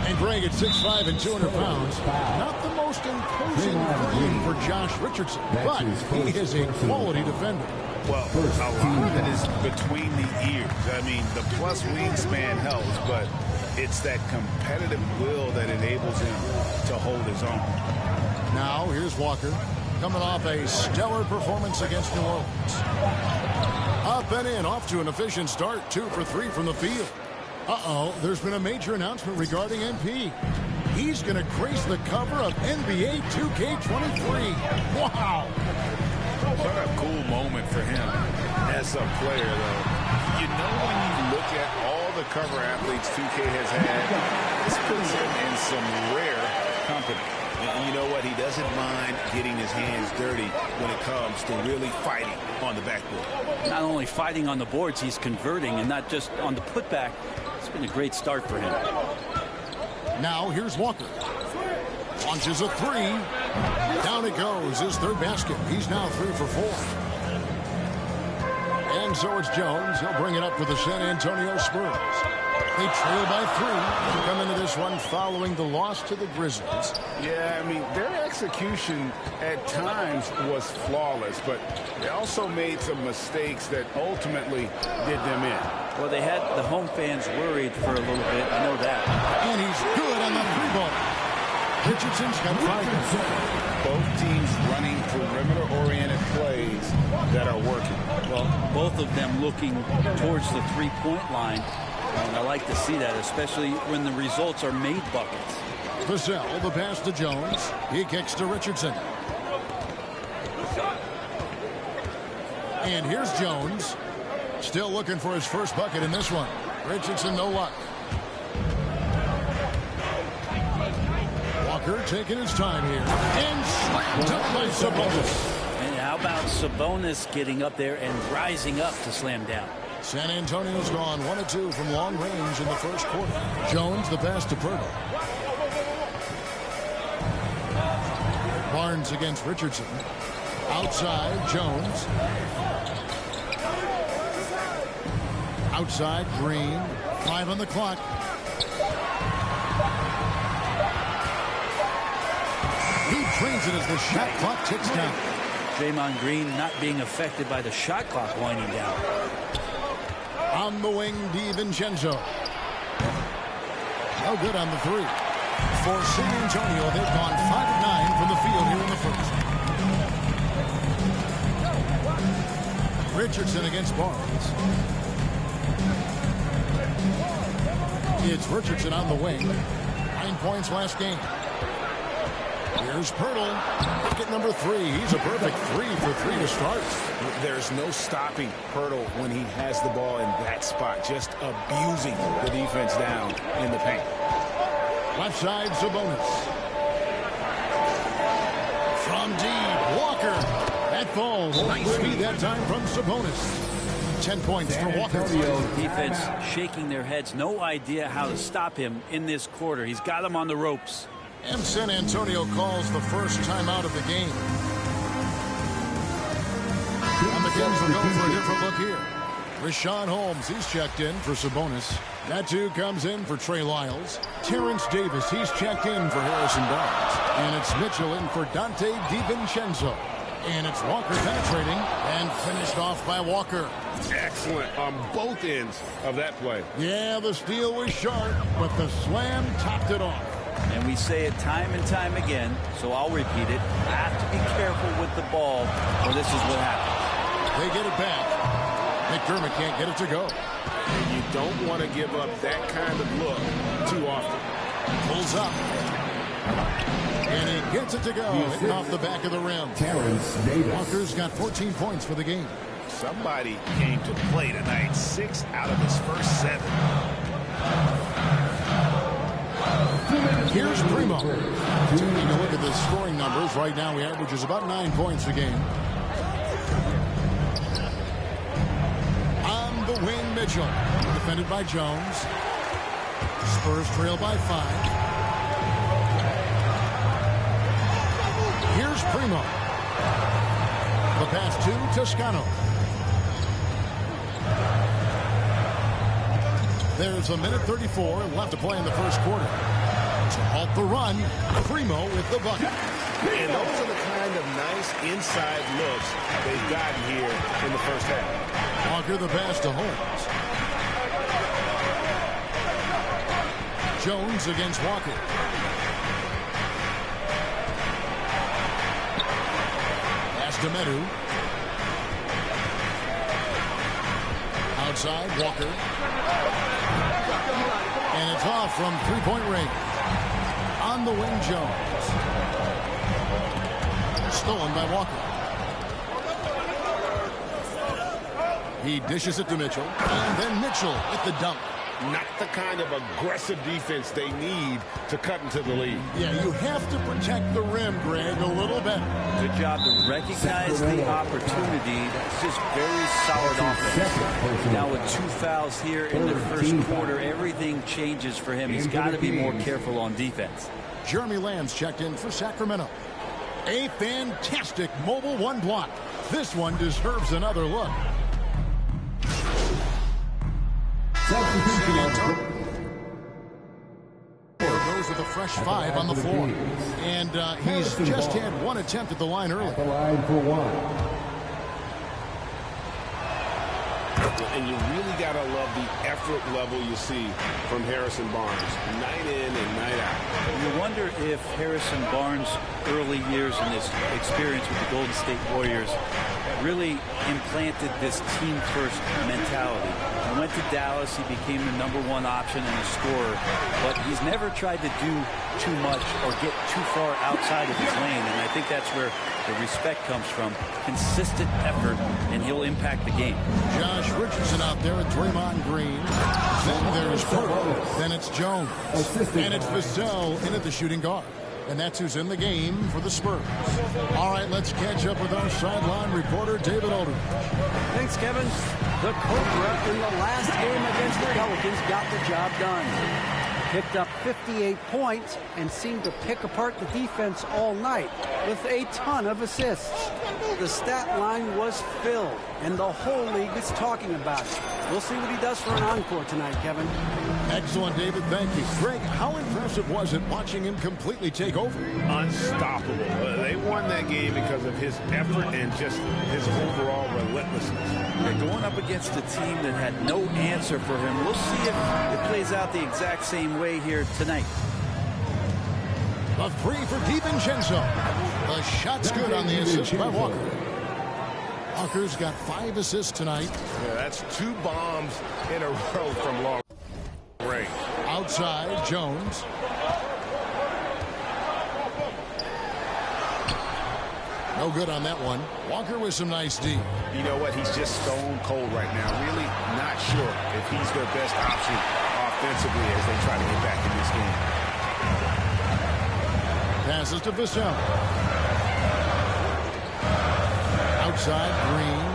And Greg at 6'5" and 200 pounds. Not the most imposing frame for Josh Richardson, but he is a quality defender. Well, a lot of it is between the ears. I mean, the plus wingspan helps, but it's that competitive will that enables him to hold his own. Now, here's Walker. Coming off a stellar performance against New Orleans. Up and in, off to an efficient start. 2 for 3 from the field. Uh-oh, there's been a major announcement regarding MP. He's going to grace the cover of NBA 2K23. Wow. What a cool moment for him as a player, though. You know, when you look at all the cover athletes 2K has had, this puts him in some rare company. And you know what? He doesn't mind getting his hands dirty when it comes to really fighting on the backboard. Not only fighting on the boards, he's converting, and not just on the putback. It's been a great start for him. Now here's Walker. Launches a 3. Down it goes. His third basket. He's now 3 for 4. And so it's Jones. He'll bring it up for the San Antonio Spurs. They trail by 3 to come into this one following the loss to the Grizzlies. Yeah, I mean, their execution at times was flawless, but they also made some mistakes that ultimately did them in. Well, they had the home fans worried for a little bit. I know that. And he's good on the 3-ball. Richardson's got 5. Both teams running perimeter-oriented plays that are working. Well, both of them looking towards the 3-point line. And I like to see that, especially when the results are made buckets. Vassell, the pass to Jones. He kicks to Richardson. And here's Jones. Still looking for his first bucket in this one. Richardson, no luck. Walker taking his time here. And slammed up by Sabonis. And how about Sabonis getting up there and rising up to slam down? San Antonio's gone 1 of 2 from long range in the first quarter. Jones the pass to Poeltl. Barnes against Richardson. Outside, Jones. Outside, Green. 5 on the clock. He trains it as the shot clock ticks down. Draymond Green not being affected by the shot clock winding down. On the wing, DiVincenzo. No good on the 3. For San Antonio, they've gone 5 of 9 from the field here in the first. Richardson against Barnes. It's Richardson on the wing. 9 points last game. Here's Pirtle. Bucket number 3. He's a perfect 3 for 3 to start. There's no stopping Pirtle when he has the ball in that spot. Just abusing the defense down in the paint. Left side, Sabonis. From deep, Walker. That falls. Nice speed that time from Sabonis. 10 points for Walker. Defense shaking their heads. No idea how to stop him in this quarter. He's got him on the ropes. And San Antonio calls the first timeout of the game. And the Kings will go for a different look here. Richaun Holmes, he's checked in for Sabonis. That too comes in for Trey Lyles. Terrence Davis, he's checked in for Harrison Barnes. And it's Mitchell in for Dante DiVincenzo. And it's Walker penetrating and finished off by Walker. Excellent on both ends of that play. Yeah, the steal was sharp, but the slam topped it off. And we say it time and time again, so I'll repeat it. Have to be careful with the ball, or this is what happens. They get it back. McDermott can't get it to go. You don't want to give up that kind of look too often. Pulls up. And he gets it to go. Hitting off the back of the rim. Walker's got 14 points for the game. Somebody came to play tonight. 6 out of his first 7. Here's Primo. Taking a look at the scoring numbers. Right now, he averages about 9 points a game. On the wing, Mitchell. Defended by Jones. Spurs trail by 5. Here's Primo. The pass to Toscano. There's a minute 34 left to play in the first quarter. To halt the run, Primo with the bucket. And those are the kind of nice inside looks they've gotten here in the first half. Walker the pass to Holmes. Jones against Walker. Pass to Medu. Outside, Walker. And it's off from three-point range. On the wing, Jones. Stolen by Walker. He dishes it to Mitchell. And then Mitchell with the dunk. Not the kind of aggressive defense they need to cut into the lead. Yeah, you have to protect the rim, Greg, a little better. Good job to recognize the opportunity. That's just very solid offense. Now with 2 fouls here in the first quarter, everything changes for him. He's got to be more careful on defense. Jeremy Lamb's checked in for Sacramento. A fantastic mobile 1 block. This one deserves another look. Goes with a fresh 5 on the floor. And he's just had 1 attempt at the line early. And you really got to love the effort level you see from Harrison Barnes. Night in and night out. You wonder if Harrison Barnes' early years in his experience with the Golden State Warriors really implanted this team-first mentality. He went to Dallas, he became the #1 option and a scorer, but he's never tried to do too much or get too far outside of his lane, and I think that's where the respect comes from. Consistent effort, and he'll impact the game. Josh Richardson out there with Draymond Green. Then there's Pirtle. Then it's Jones. And it's Vassell in at the shooting guard. And that's who's in the game for the Spurs. All right, let's catch up with our sideline reporter, David Aldridge. Thanks, Kevin. The Cobra in the last game against the Pelicans got the job done. Picked up 58 points and seemed to pick apart the defense all night with a ton of assists. The stat line was filled, and the whole league is talking about it. We'll see what he does for an encore tonight, Kevin. Excellent, David. Thank you. Greg, how impressive was it watching him completely take over? Unstoppable. They won that game because of his effort and just his overall relentlessness. They're going up against a team that had no answer for him. We'll see if it plays out the exact same way here tonight. The three for DiVincenzo. The shot's good on the assist by Walker. Walker's got 5 assists tonight. Yeah, that's 2 bombs in a row from long range. Outside, Jones. No good on that one. Walker with some nice D. You know what? He's just stone cold right now. Really not sure if he's their best option offensively as they try to get back in this game. Passes to Vassell. Outside, Green.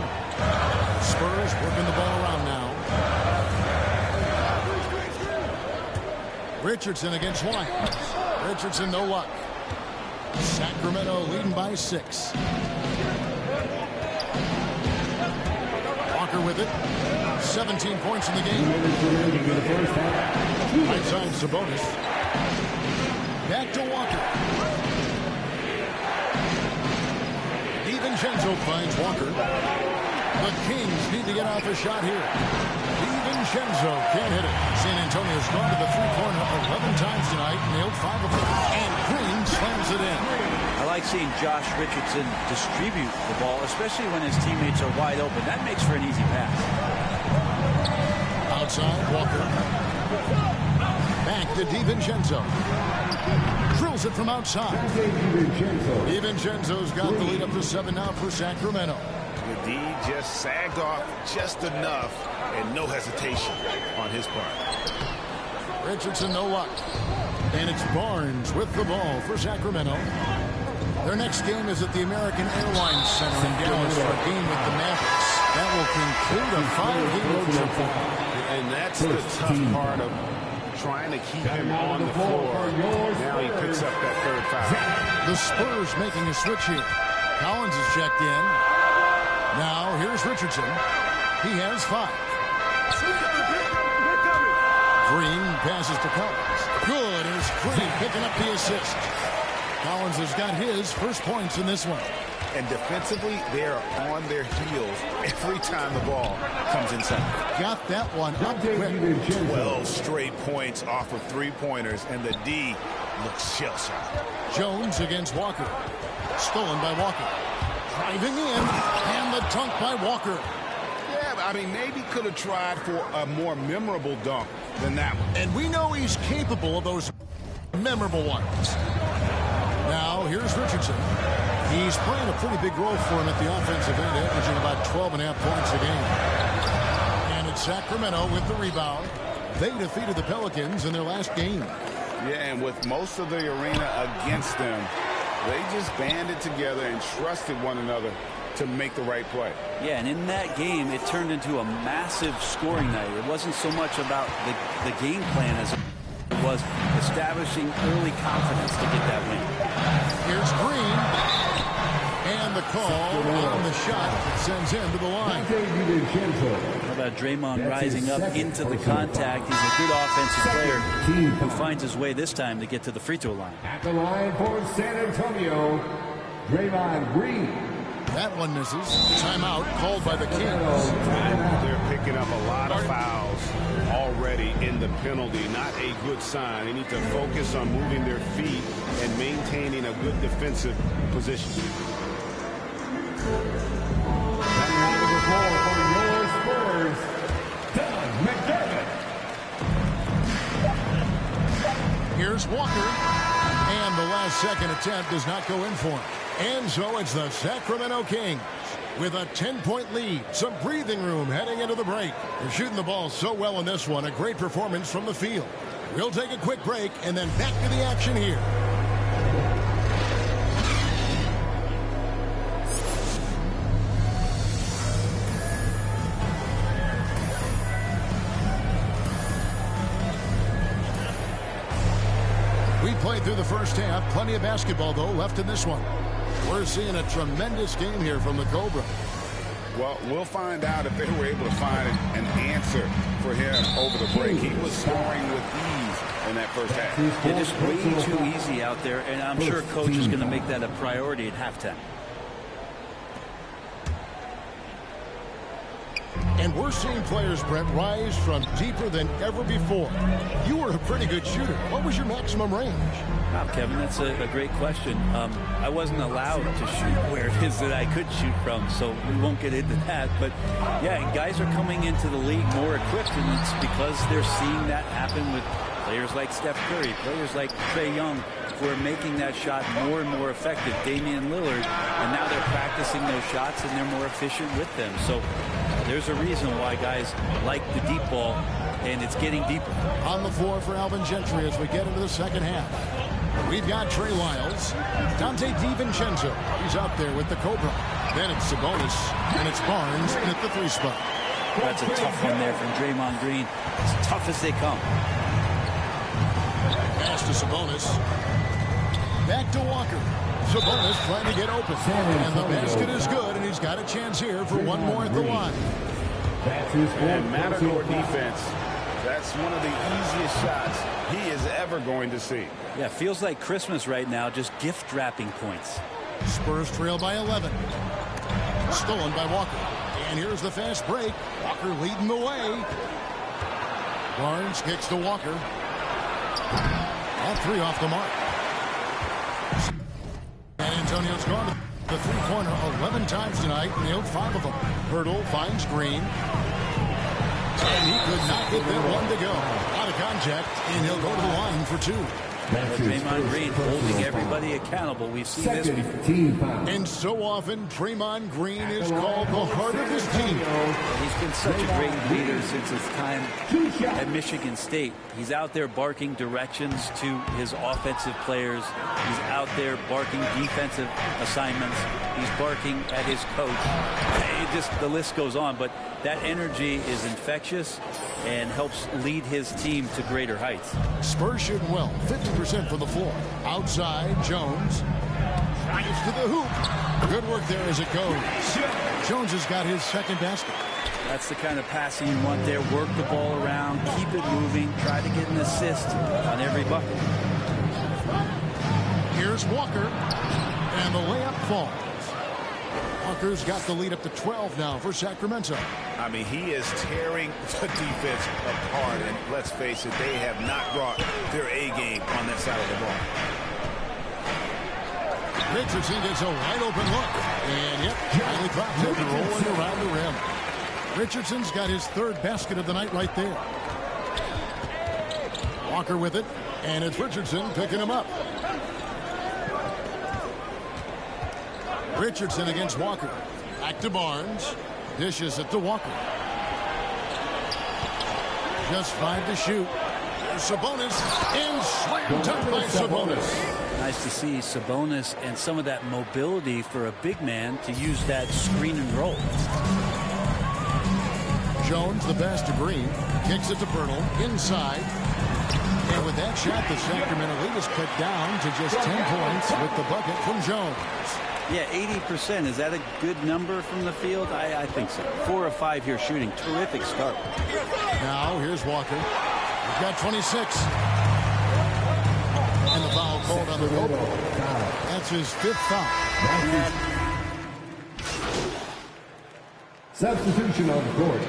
Spurs working the ball around now. Richardson against White. Richardson, no luck. Sacramento leading by 6. Walker with it. 17 points in the game. Right side, Sabonis. Back to Walker. DiVincenzo finds Walker. The Kings need to get off a shot here. DiVincenzo can't hit it. San Antonio's gone to the three-pointer 11 times tonight, nailed 5 of them. And Green slams it in. I like seeing Josh Richardson distribute the ball, especially when his teammates are wide open. That makes for an easy pass. Outside, Walker. Back to DiVincenzo. Drills it from outside. DiVincenzo's got the lead up to 7 now for Sacramento. The D just sagged off just enough and no hesitation on his part. Richardson, no luck. And it's Barnes with the ball for Sacramento. Their next game is at the American Airlines Center in Dallas for a game with the Mavericks. That will conclude a 5-game road trip. And that's the tough part of trying to keep him on the floor. Now he picks up that 3rd foul. The Spurs making a switch here. Collins is checked in. Now here's Richardson. He has 5. Green passes to Collins. Good as Green picking up the assist. Collins has got his first points in this one. And defensively, they are on their heels every time the ball comes inside. Got that one up quick. 12 straight points off of 3-pointers, and the D looks shell-shocked. Jones against Walker. Stolen by Walker. Driving in, and the dunk by Walker. Yeah, I mean, maybe could have tried for a more memorable dunk than that one. And we know he's capable of those memorable ones. Now, here's Richardson. He's playing a pretty big role for him at the offensive end, averaging about 12.5 points a game. And it's Sacramento with the rebound. They defeated the Pelicans in their last game. Yeah, and with most of the arena against them, they just banded together and trusted one another to make the right play. Yeah, and in that game, it turned into a massive scoring night. It wasn't so much about the game plan as it was establishing early confidence to get that win. Here's Green. And the call on the shot that sends him to the line. How about Draymond rising up into the contact? He's a good offensive player who finds his way this time to get to the free throw line. At the line for San Antonio, Draymond Green. That one misses. Timeout called by the Kings. They're picking up a lot of fouls already in the penalty. Not a good sign. They need to focus on moving their feet and maintaining a good defensive position. Here's Walker. And the last second attempt does not go in for him. And so it's the Sacramento Kings with a 10-point lead. Some breathing room heading into the break. They're shooting the ball so well in this one. A great performance from the field. We'll take a quick break and then back to the action here. We played through the first half. Plenty of basketball, though, left in this one. We're seeing a tremendous game here from the Cobra. Well, we'll find out if they were able to find an answer for him over the break. He was scoring with ease in that first half. It is way too easy out there, and I'm sure Coach is going to make that a priority at halftime. And we're seeing players, Brett, rise from deeper than ever before. You were a pretty good shooter. What was your maximum range? Wow, Kevin, that's a great question. I wasn't allowed to shoot where it is that I could shoot from, so we won't get into that. But, yeah, guys are coming into the league more equipped, and it's because they're seeing that happen with players like Steph Curry, players like Trae Young, who are making that shot more and more effective, Damian Lillard, and now they're practicing those shots, and they're more efficient with them. So there's a reason why guys like the deep ball, and it's getting deeper. On the floor for Alvin Gentry as we get into the second half. We've got Trey Lyles, Dante DiVincenzo. He's out there with the Cobra. Then it's Sabonis, and it's Barnes in at the 3 spot. That's a tough one there from Draymond Green. As tough as they come. Pass to Sabonis. Back to Walker. Sabonis trying to get open. And the basket is good, and he's got a chance here for one more at the line. And Matador defense, that's one of the easiest shots he is ever going to see. Yeah, feels like Christmas right now, just gift wrapping points. Spurs trail by 11. Stolen by Walker. And here's the fast break. Walker leading the way. Barnes kicks to Walker. All 3 off the mark. And Antonio's gone to the 3-pointer 11 times tonight, nailed 5 of them. Hurdle finds Green. And he could not get that one to go. Out of contact, and he'll go to the line for 2. Draymond Green holding everybody accountable. We've seen this before. And so often, Draymond Green is called the heart of his team. He's been such a great leader since his time at Michigan State. He's out there barking directions to his offensive players. He's out there barking defensive assignments. He's barking at his coach. The list goes on, but that energy is infectious and helps lead his team to greater heights. Spurs shooting well, 50% from the floor. Outside, Jones drives to the hoop. Good work there as it goes. Jones has got his second basket. That's the kind of passing you want there. Work the ball around, keep it moving, try to get an assist on every bucket. Here's Walker, and the layup falls. Walker's got the lead up to 12 now for Sacramento. I mean, he is tearing the defense apart, and let's face it, they have not brought their A game on that side of the ball. Richardson gets a wide open look, and yep, finally dropped it, rolling around the rim. Richardson's got his 3rd basket of the night right there. Walker with it, and it's Richardson picking him up. Richardson against Walker. Back to Barnes. Dishes it to Walker. Just 5 to shoot. There's Sabonis. And slam dunk by Sabonis. Nice to see Sabonis and some of that mobility for a big man to use that screen and roll. Jones, the pass to Green. Kicks it to Pirtle. Inside. And with that shot, the Sacramento lead is cut down to just 10 points with the bucket from Jones. Yeah, 80%. Is that a good number from the field? I think so. 4 of 5 here shooting. Terrific start. Now, here's Walker. He's got 26. And the foul called on the Cobra. That's his 5th foul. Substitution on the court.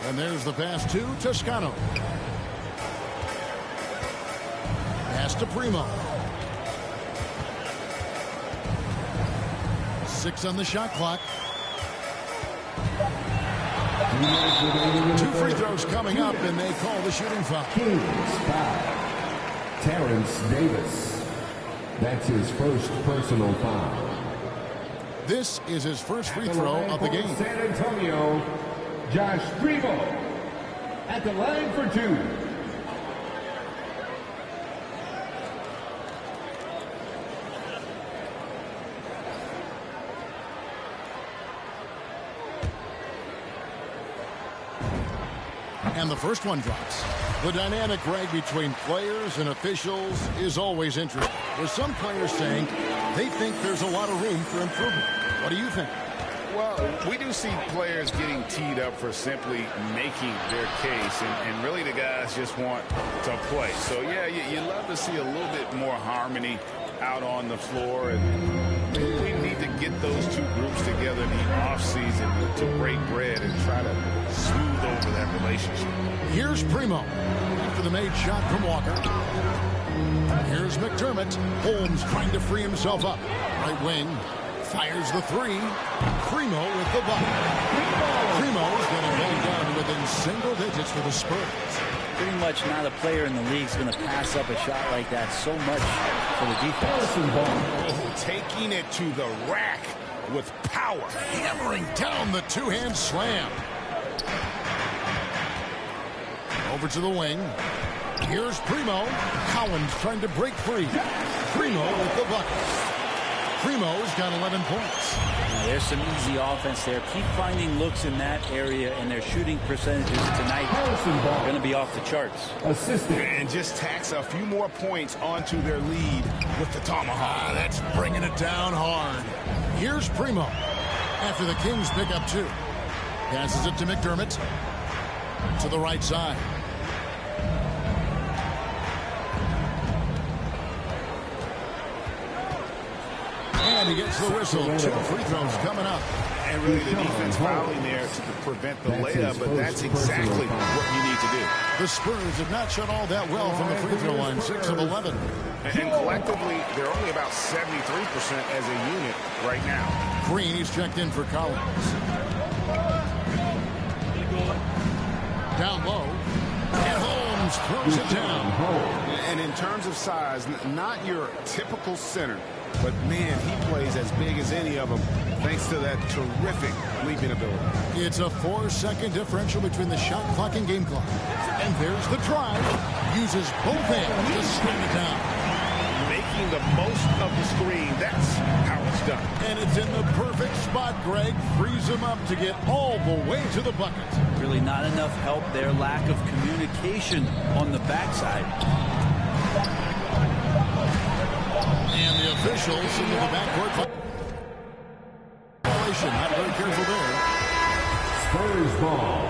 And there's the pass to Toscano. Pass to Primo. 6 on the shot clock. 2 free throws coming up, and they call the shooting foul. Kings foul. Terrence Davis. That's his first personal foul. This is his first free throw of the game. San Antonio, Josh Primo at the line for 2. And the first one drops. The dynamic, Greg, between players and officials is always interesting. With some players saying they think there's a lot of room for improvement. What do you think? Well, we do see players getting teed up for simply making their case, and really the guys just want to play. So, yeah, you love to see a little bit more harmony out on the floor, and we need to get those two groups together in the offseason to break bread and try to smooth over that relationship. Here's Primo after the made shot from Walker. Here's McDermott. Holmes trying to free himself up. Right wing. Fires the three. Primo with the bucket. Primo's getting going down to within single digits for the Spurs. Pretty much not a player in the league is going to pass up a shot like that so much for the defense. Oh, taking it to the rack with power. Hammering down the two-hand slam. Over to the wing. Here's Primo. Collins trying to break free. Primo with the bucket. Primo's got 11 points. There's some easy offense there. Keep finding looks in that area, and their shooting percentages tonight are going to be off the charts. And just tax a few more points onto their lead with the tomahawk. That's bringing it down hard. Here's Primo after the Kings pick up two. Passes it to McDermott. To the right side. And he gets the whistle. 2 free throws coming up. And really the defense fouling there to prevent the layup, but that's exactly what you need to do. The Spurs have not shot all that well from the free throw line, 6 of 11. And collectively, they're only about 73% as a unit right now. Green is checked in for Collins. Down low. And Holmes throws it down. And in terms of size, not your typical center. But, man, he plays as big as any of them thanks to that terrific leaping ability. It's a 4-second differential between the shot clock and game clock. And there's the drive. Uses both hands to slam it down. Making the most of the screen. That's how it's done. And it's in the perfect spot, Greg. Frees him up to get all the way to the bucket. Really not enough help there. Lack of communication on the backside. And the officials into the backcourt. Violation. Not very careful there. Spurs ball.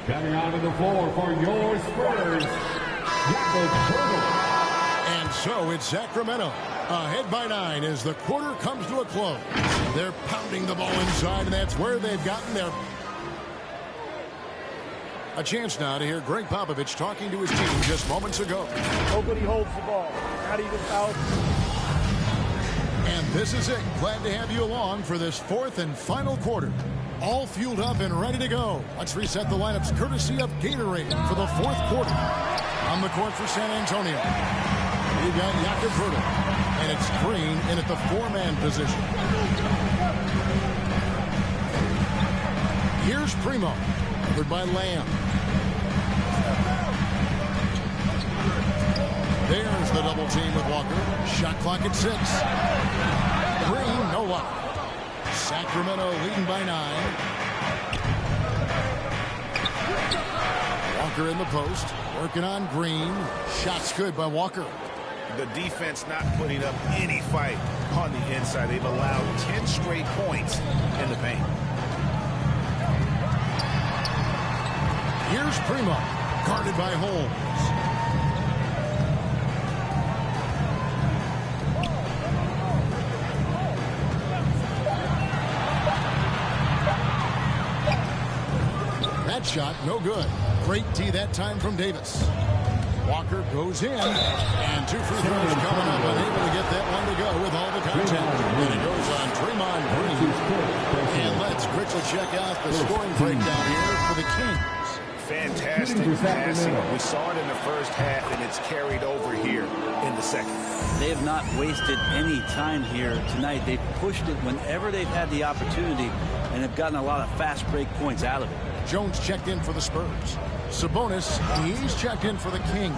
Coming out of the floor for your Spurs, Jakob Poeltl. And so it's Sacramento. Ahead by 9 as the quarter comes to a close. They're pounding the ball inside, and that's where they've gotten their... A chance now to hear Greg Popovich talking to his team just moments ago. Nobody holds the ball. Not even foul. And this is it. Glad to have you along for this 4th and final quarter. All fueled up and ready to go. Let's reset the lineups courtesy of Gatorade for the 4th quarter. On the court for San Antonio, we've got Jakob Poeltl. And it's Green in at the 4-man position. Here's Primo. Covered by Lamb. There's the double team with Walker. Shot clock at 6. Green, no luck. Sacramento leading by 9. Walker in the post. Working on Green. Shots good by Walker. The defense not putting up any fight on the inside. They've allowed 10 straight points in the paint. Here's Primo. Guarded by Holmes. That shot, no good. Great D that time from Davis. Walker goes in, and 2 free throws coming up, unable to get that one to go with all the contact. And it goes on Draymond Green. And let's quickly check out the scoring breakdown here for the Kings. Fantastic passing. We saw it in the first half, and it's carried over here in the second. They have not wasted any time here tonight. They've pushed it whenever they've had the opportunity and have gotten a lot of fast break points out of it. Jones checked in for the Spurs. Sabonis, he's checked in for the Kings.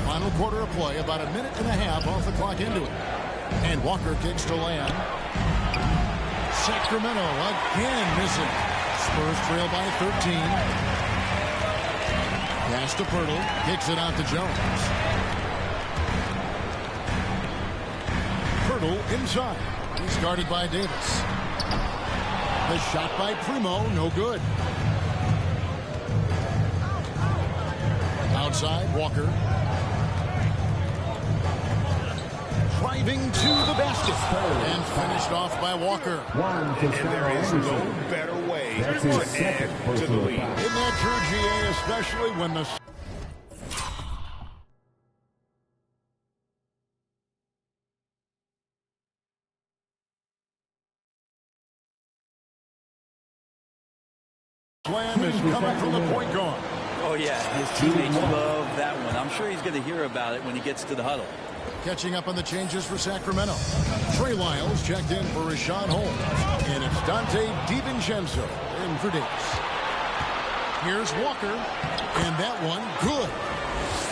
Final quarter of play, about a minute and a half off the clock into it. And Walker kicks to Lamb. Sacramento again missing. Spurs trail by 13. Pass to Poeltl. Kicks it out to Jones. Hurdle inside. He's guarded by Davis. The shot by Primo, no good. Outside, Walker. Driving to the basket. And finished off by Walker. And there is no better way to add to the lead. Isn't that true, GA, especially when the... Slam is coming from the point guard. Oh, yeah, his teammates love that one. I'm sure he's going to hear about it when he gets to the huddle. Catching up on the changes for Sacramento. Trey Lyles checked in for Rashawn Holmes. And it's Dante DiVincenzo in for Davis. Here's Walker. And that one, good.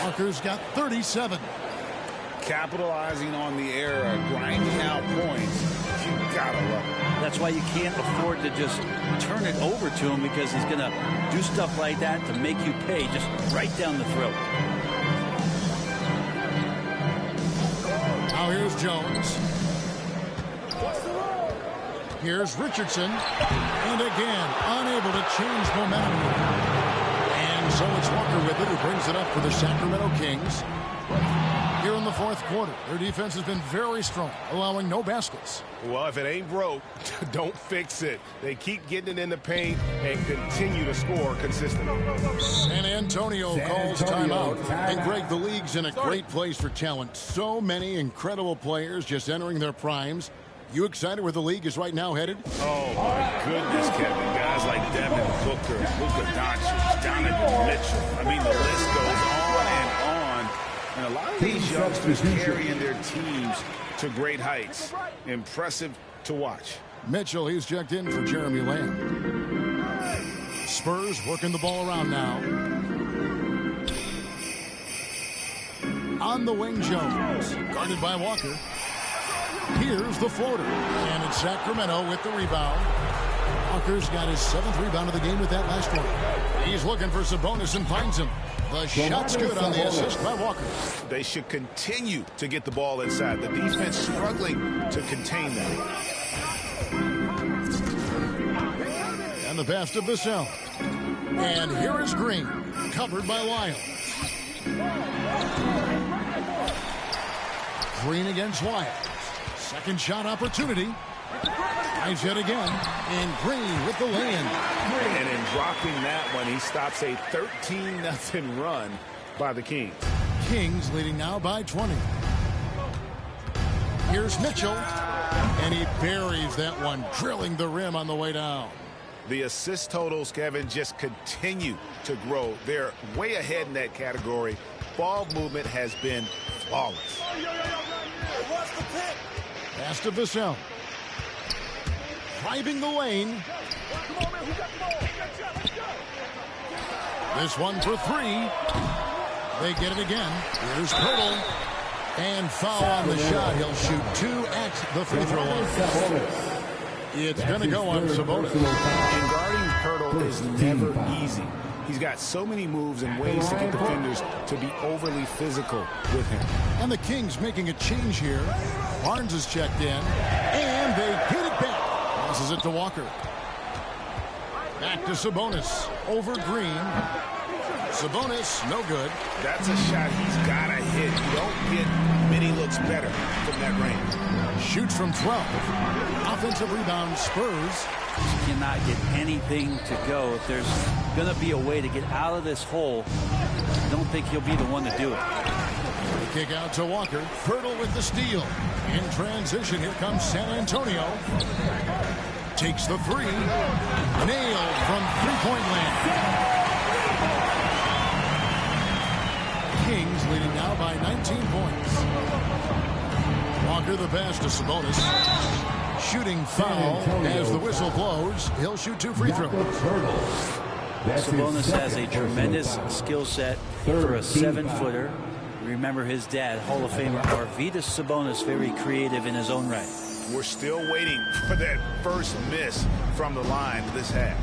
Walker's got 37. Capitalizing on the error, grinding out points. You gotta love it. That's why you can't afford to just turn it over to him, because he's going to do stuff like that to make you pay just right down the throat. Now here's Jones. Here's Richardson. And again, unable to change momentum. And so it's Walker with it, who brings it up for the Sacramento Kings. Here in the fourth quarter, their defense has been very strong, allowing no baskets. Well, if it ain't broke, don't fix it. They keep getting it in the paint and continue to score consistently. San Antonio calls timeout. And Greg, the league's in a great place for talent. So many incredible players just entering their primes. You excited where the league is right now headed? Oh, my goodness, Kevin. Guys like Devin Booker, Luka Doncic, Donovan Mitchell. I mean, the list goes on and on. And a lot of these youngsters carrying their teams to great heights. Impressive to watch. Mitchell, he's checked in for Jeremy Lamb. Spurs working the ball around now. On the wing, Jones. Guarded by Walker. Here's the floater. And it's Sacramento with the rebound. Walker's got his 7th rebound of the game with that last one. He's looking for Sabonis and finds him. The shot's good on the assist by Walker. They should continue to get the ball inside. The defense struggling to contain them. And the pass to Bissell. And here is Green, covered by Lyles. Green against Lyles. Second shot opportunity. Tries yet again. And Green with the lay-in. And in dropping that one, he stops a 13-0 run by the Kings. Kings leading now by 20. Here's Mitchell. And he buries that one, drilling the rim on the way down. The assist totals, Kevin, just continue to grow. They're way ahead in that category. Ball movement has been flawless. Pass to Bissell. Driving the lane. This one for 3. They get it again. Here's Hurdle. And foul on the shot. He'll shoot 2 at the free throw line. It's going to go on Sabonis. And guarding Hurdle is never easy. He's got so many moves and ways to get defenders to be overly physical with him. And the Kings making a change here. Barnes is checked in. And they get it back. Passes it to Walker. Back to Sabonis. Over Green. Sabonis, no good. That's a shot he's got to hit. You don't get many looks better from that range. Shoots from 12. Offensive rebound, Spurs. You cannot get anything to go. If there's going to be a way to get out of this hole, I don't think he'll be the one to do it. The kick out to Walker. Hurdle with the steal. In transition, here comes San Antonio. Takes the 3. Nailed from three-point land. Kings leading now by 19 points. Walker the pass to Sabonis. Shooting foul as the whistle blows. He'll shoot 2 free throws. Sabonis has a tremendous skill set for a 7-footer. Remember his dad, Hall of Famer Arvydas Sabonis, very creative in his own right. We're still waiting for that first miss from the line this half.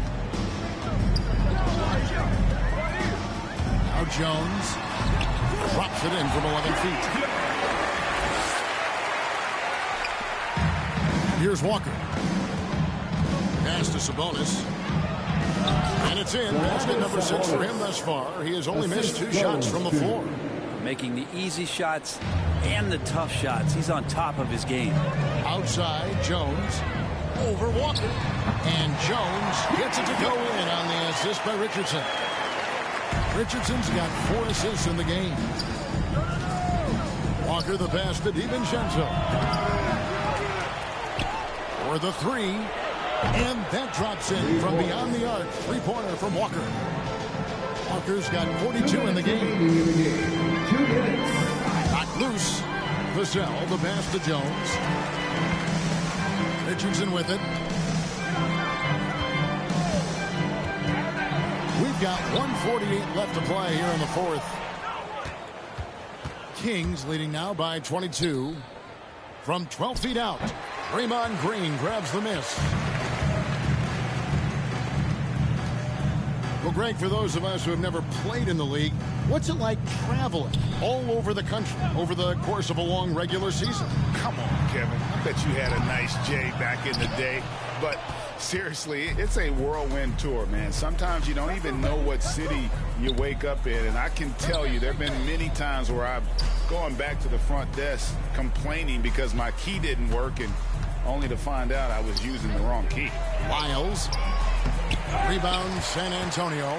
Now Jones drops it in from 11 feet. Here's Walker. Pass to Sabonis. And it's in. Basket number 6 for him thus far. He has only missed 2 shots from the floor. Making the easy shots and the tough shots. He's on top of his game. Outside, Jones. Over Walker. And Jones gets it to go in on the assist by Richardson. Richardson's got 4 assists in the game. Walker the pass to DiVincenzo. For the 3. And that drops in from beyond the arc. 3-pointer from Walker. Walker's got 42 in the game. Knocked loose. Vassell, the pass to Jones. Richardson with it. We've got 1:48 left to play here in the 4th. Kings leading now by 22. From 12 feet out, Draymond Green grabs the miss. Well, Greg, for those of us who have never played in the league, what's it like traveling all over the country over the course of a long regular season? Come on, Kevin. I bet you had a nice J back in the day. But seriously, it's a whirlwind tour, man. Sometimes you don't even know what city you wake up in. And I can tell you there have been many times where I've gone back to the front desk complaining because my key didn't work, and only to find out I was using the wrong key. Lyles. Rebound, San Antonio.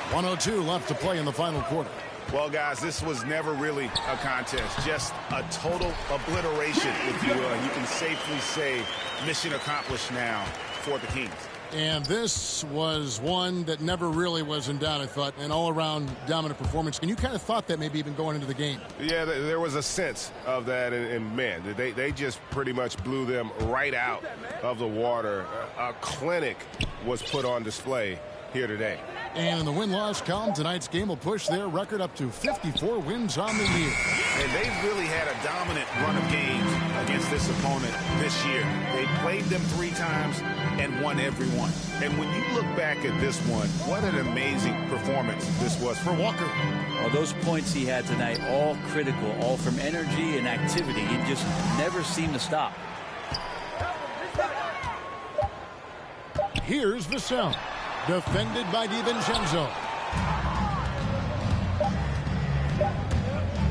1:02 left to play in the final quarter. Well, guys, this was never really a contest. Just a total obliteration, if you will. You can safely say mission accomplished now for the Kings. And this was one that never really was in doubt, I thought, an all-around dominant performance. And you kind of thought that maybe even going into the game. Yeah, there was a sense of that, and man, they just pretty much blew them right out of the water. A clinic was put on display here today. And in the win-loss column, tonight's game will push their record up to 54 wins on the year. And they've really had a dominant run of games against this opponent this year. They played them 3 times and won every one. And when you look back at this one, what an amazing performance this was for Walker. Well, those points he had tonight, all critical, all from energy and activity. He just never seemed to stop. Here's Vassell. Defended by DiVincenzo.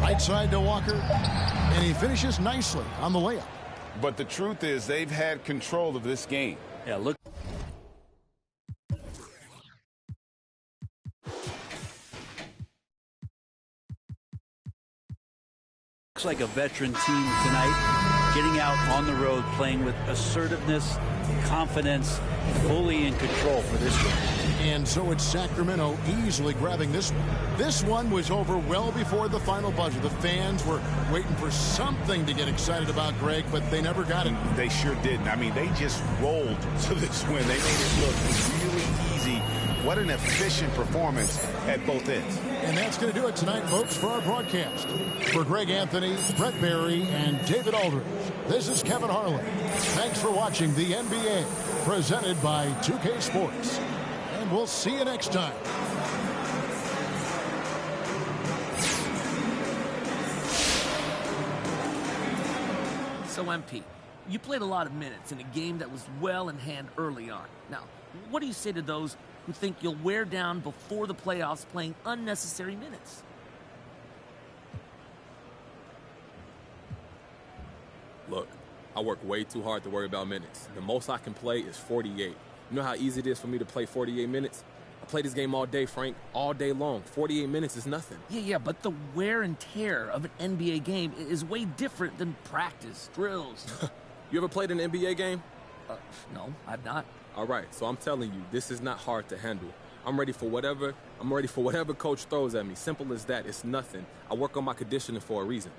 Right side to Walker. And he finishes nicely on the layup. But the truth is they've had control of this game. Yeah, look. Looks like a veteran team tonight, getting out on the road, playing with assertiveness, confidence, fully in control for this one. And so it's Sacramento easily grabbing this one. This one was over well before the final buzzer. The fans were waiting for something to get excited about, Greg, but they never got it. They sure didn't. I mean, they just rolled to this win. They made it look really easy. What an efficient performance at both ends. And that's going to do it tonight, folks, for our broadcast. For Greg Anthony, Brett Barry, and David Aldridge, this is Kevin Harlan. Thanks for watching the NBA, presented by 2K Sports. And we'll see you next time. So, MP, you played a lot of minutes in a game that was well in hand early on. Now, what do you say to those who think you'll wear down before the playoffs playing unnecessary minutes? Look, I work way too hard to worry about minutes. The most I can play is 48. You know how easy it is for me to play 48 minutes? I play this game all day, Frank, all day long. 48 minutes is nothing. Yeah, but the wear and tear of an NBA game is way different than practice, drills. You ever played an NBA game? No, I've not. All right, so I'm telling you, this is not hard to handle. I'm ready for whatever coach throws at me. Simple as that. It's nothing. I work on my conditioning for a reason.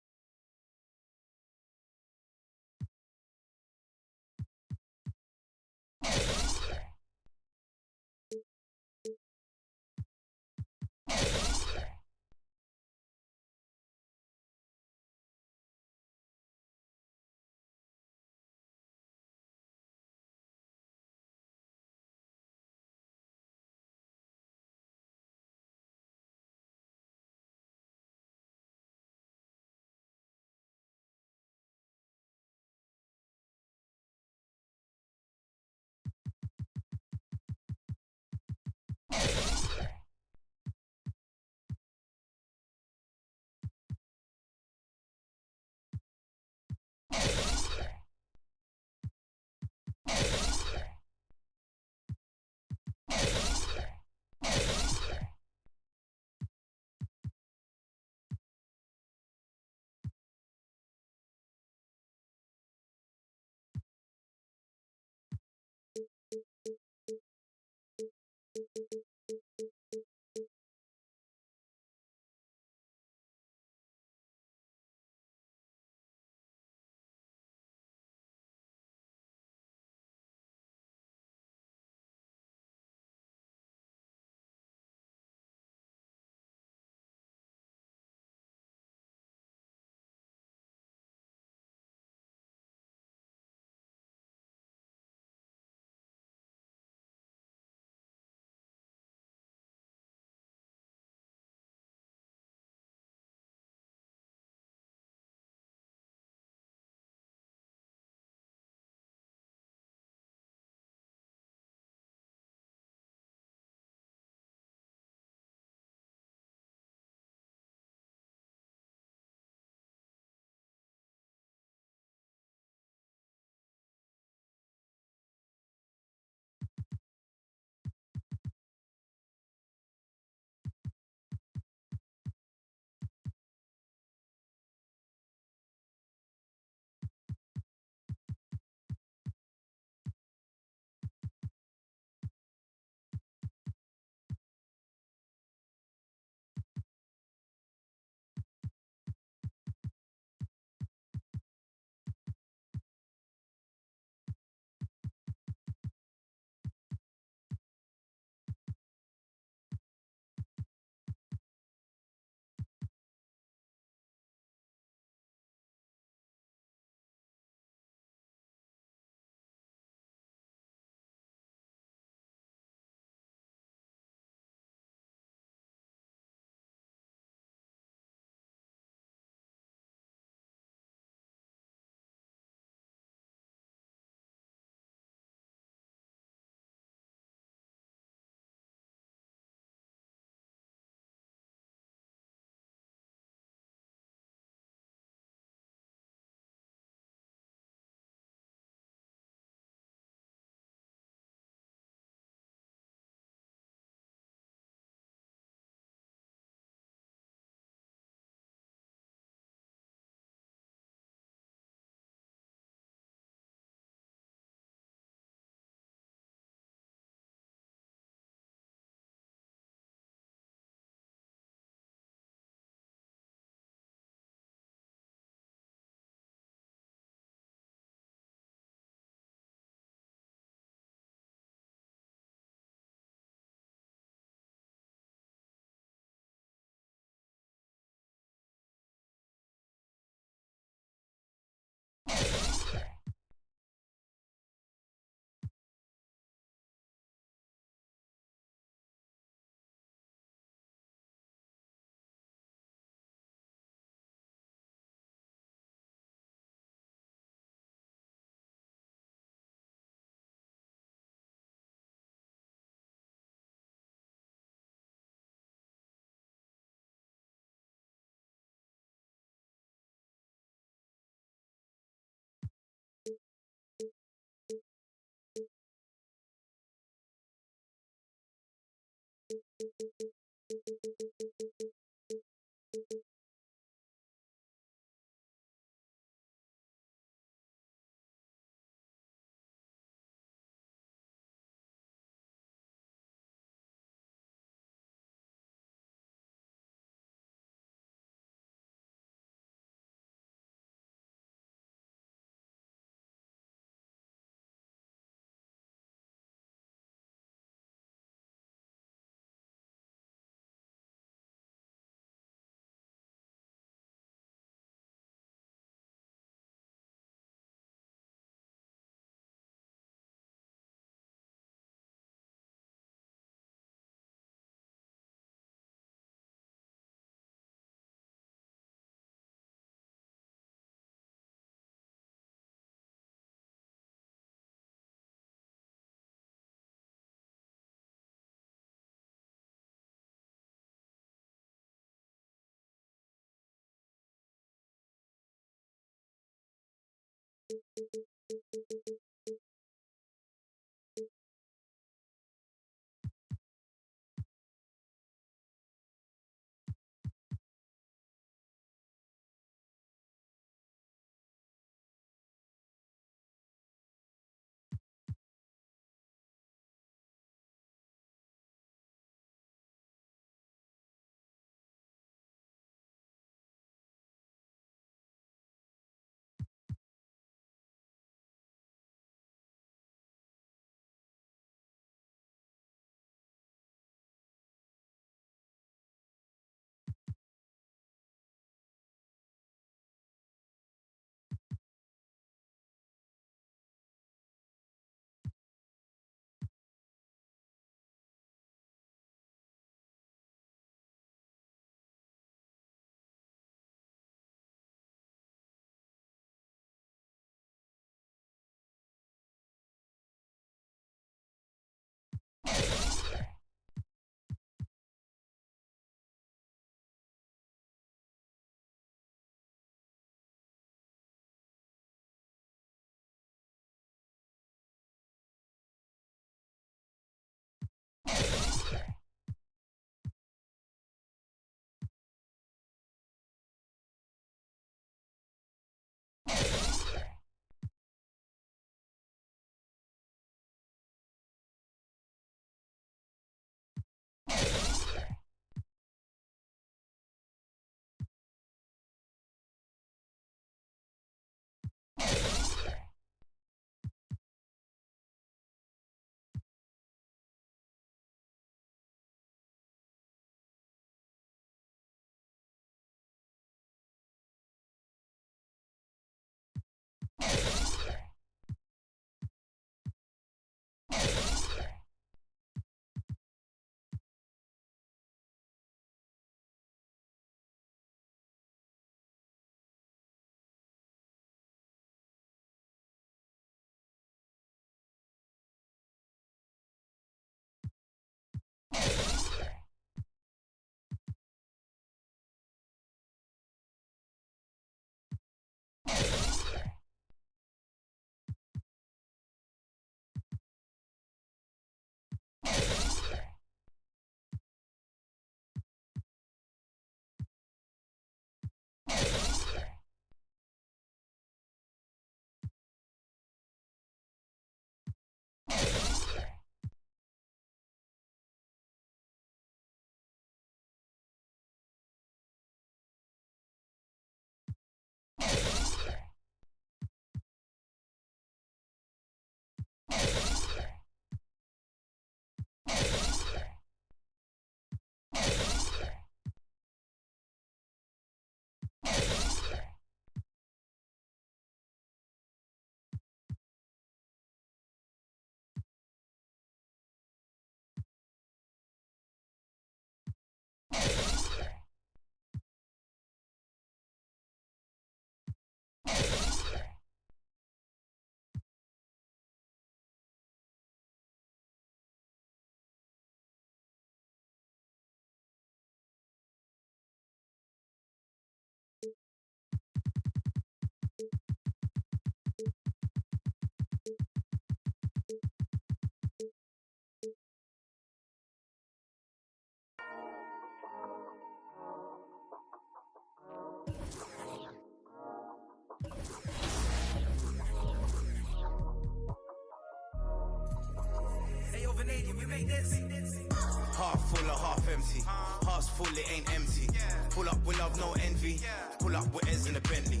Half full or half empty. Heart's full, it ain't empty. Pull up with love, no envy. Pull up with Ez in a Bentley.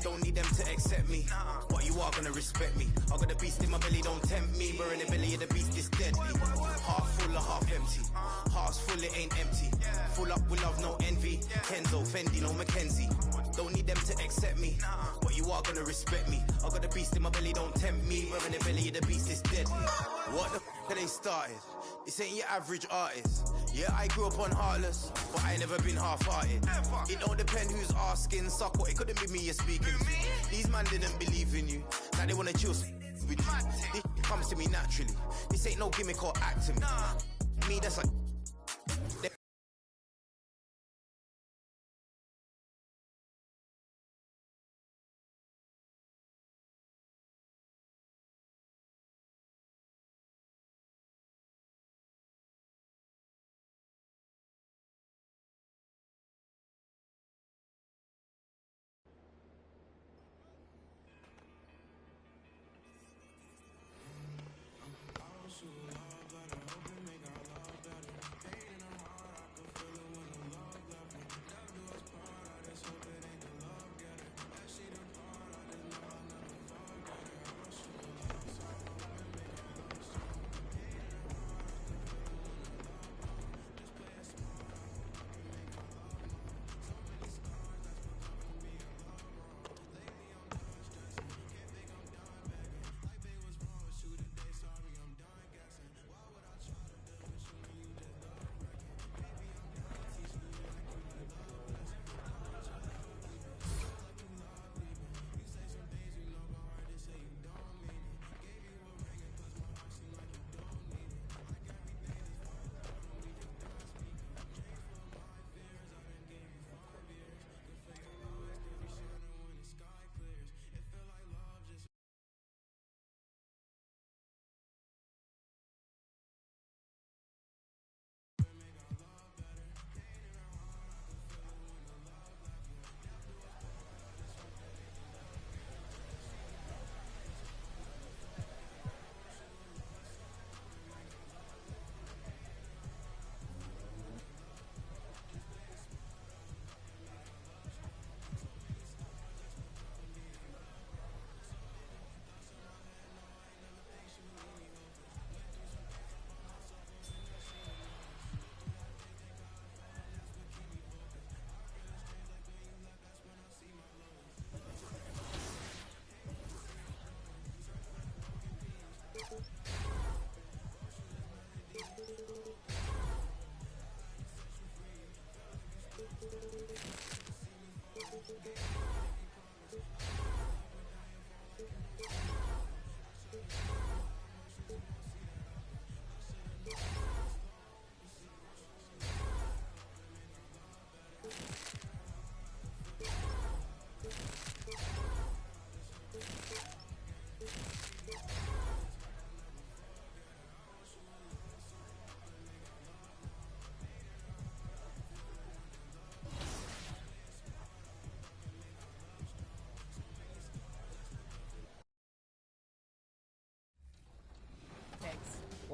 Don't need them to accept me, but you are gonna respect me. I got a beast in my belly, don't tempt me. We're in the belly of the beast, it's deadly. Half full or half empty. Heart's full, it ain't empty. Full up with love, no envy. Kenzo, Fendi, no Mackenzie. Don't need them to accept me, but you are gonna respect me. I got a beast in my belly, don't tempt me. We're in the belly of the beast, it's deadly. What the f*** have they started? This ain't your average artist. Yeah, I grew up on Heartless, but I ain't never been half-hearted. It don't depend who's asking, suck what, it couldn't be me you're speaking to. These man didn't believe in you, now they wanna chill with you. This comes to me naturally. This ain't no gimmick or act to me. Me, that's like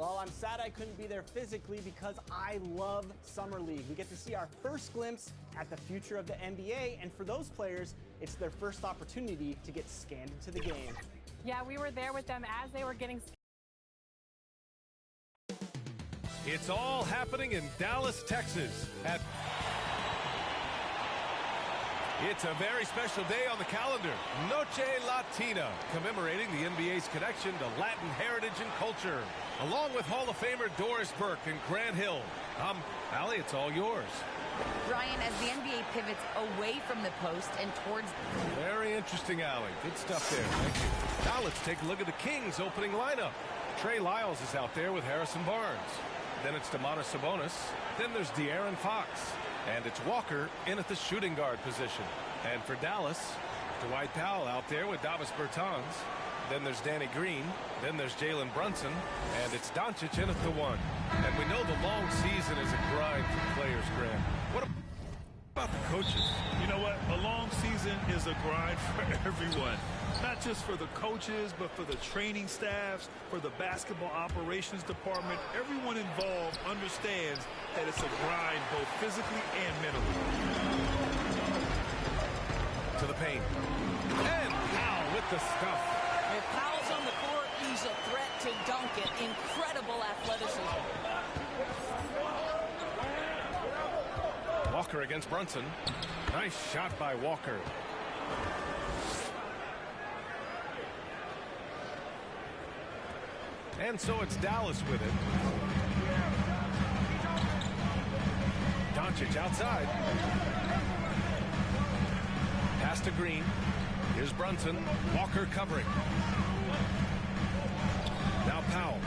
Well, I'm sad I couldn't be there physically because I love Summer League. We get to see our first glimpse at the future of the NBA, and for those players, it's their first opportunity to get scanned into the game. Yeah, we were there with them as they were getting scanned. It's all happening in Dallas, Texas. It's a very special day on the calendar, Noche Latina, commemorating the NBA's connection to Latin heritage and culture, along with Hall of Famer Doris Burke and Grant Hill. Allie, it's all yours. Brian, as the NBA pivots away from the post and towards... Very interesting, Allie. Good stuff there. Thank you. Now let's take a look at the Kings' opening lineup. Trey Lyles is out there with Harrison Barnes. Then it's Domantas Sabonis. Then there's De'Aaron Fox. And it's Walker in at the shooting guard position. And for Dallas, Dwight Powell out there with Davis Bertans. Then there's Danny Green. Then there's Jalen Brunson. And it's Doncic in at the 1. And we know the long season is a grind for players, Graham. What about the coaches? You know what? A long season is a grind for everyone. Not just for the coaches, but for the training staffs, for the basketball operations department. Everyone involved understands that it's a grind both physically and mentally. To the paint. And Powell with the stuff. If Powell's on the court, he's a threat to dunk it. Incredible athleticism. Walker against Brunson. Nice shot by Walker. And so it's Dallas with it. Doncic outside. Pass to Green. Here's Brunson. Walker covering. Now Powell.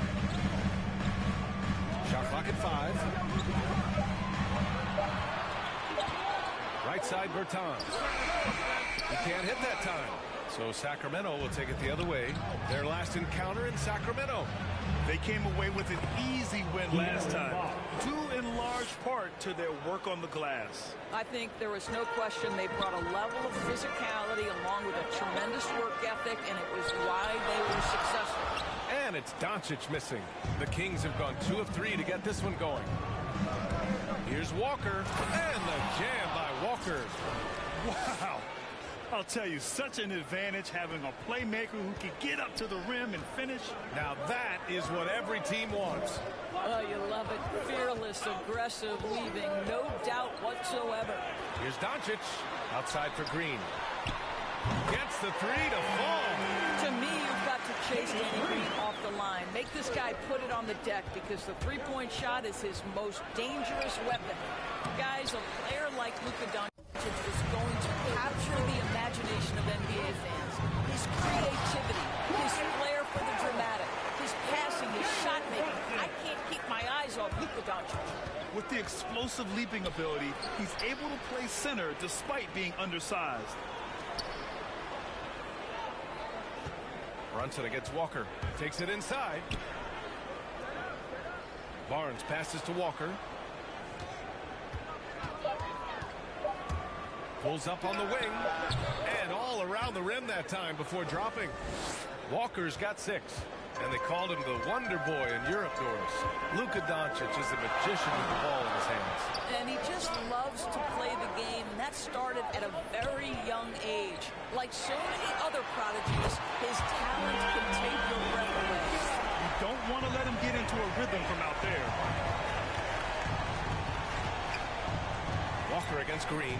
Shot clock at 5. Right side Bertans. He can't hit that time. So Sacramento will take it the other way. Their last encounter in Sacramento. They came away with an easy win last time, due in large part to their work on the glass. I think there was no question they brought a level of physicality along with a tremendous work ethic, and it was why they were successful. And it's Doncic missing. The Kings have gone 2 of 3 to get this one going. Here's Walker, and the jam by Walker. Wow. I'll tell you, such an advantage having a playmaker who can get up to the rim and finish. Now that is what every team wants. Oh, you love it. Fearless, aggressive, leaving no doubt whatsoever. Here's Doncic outside for Green. Gets the 3 to fall. To me, you've got to chase Danny Green off the line. Make this guy put it on the deck because the three-point shot is his most dangerous weapon. Guys, a player like Luka Doncic is going to capture the imagination of NBA fans. His creativity, his flair for the dramatic, his passing, his shot making. I can't keep my eyes off Luka Doncic. With the explosive leaping ability, he's able to play center despite being undersized. Brunson against Walker. Takes it inside. Barnes passes to Walker. Pulls up on the wing. And all around the rim that time before dropping. Walker's got 6. And they called him the Wonder Boy in Europe, Doris. Luka Doncic is a magician with the ball in his hands. And he just loves to play the game, and that started at a very young age. Like so many other prodigies, his talent can take your breath away. You don't want to let him get into a rhythm from out there. Walker against Green.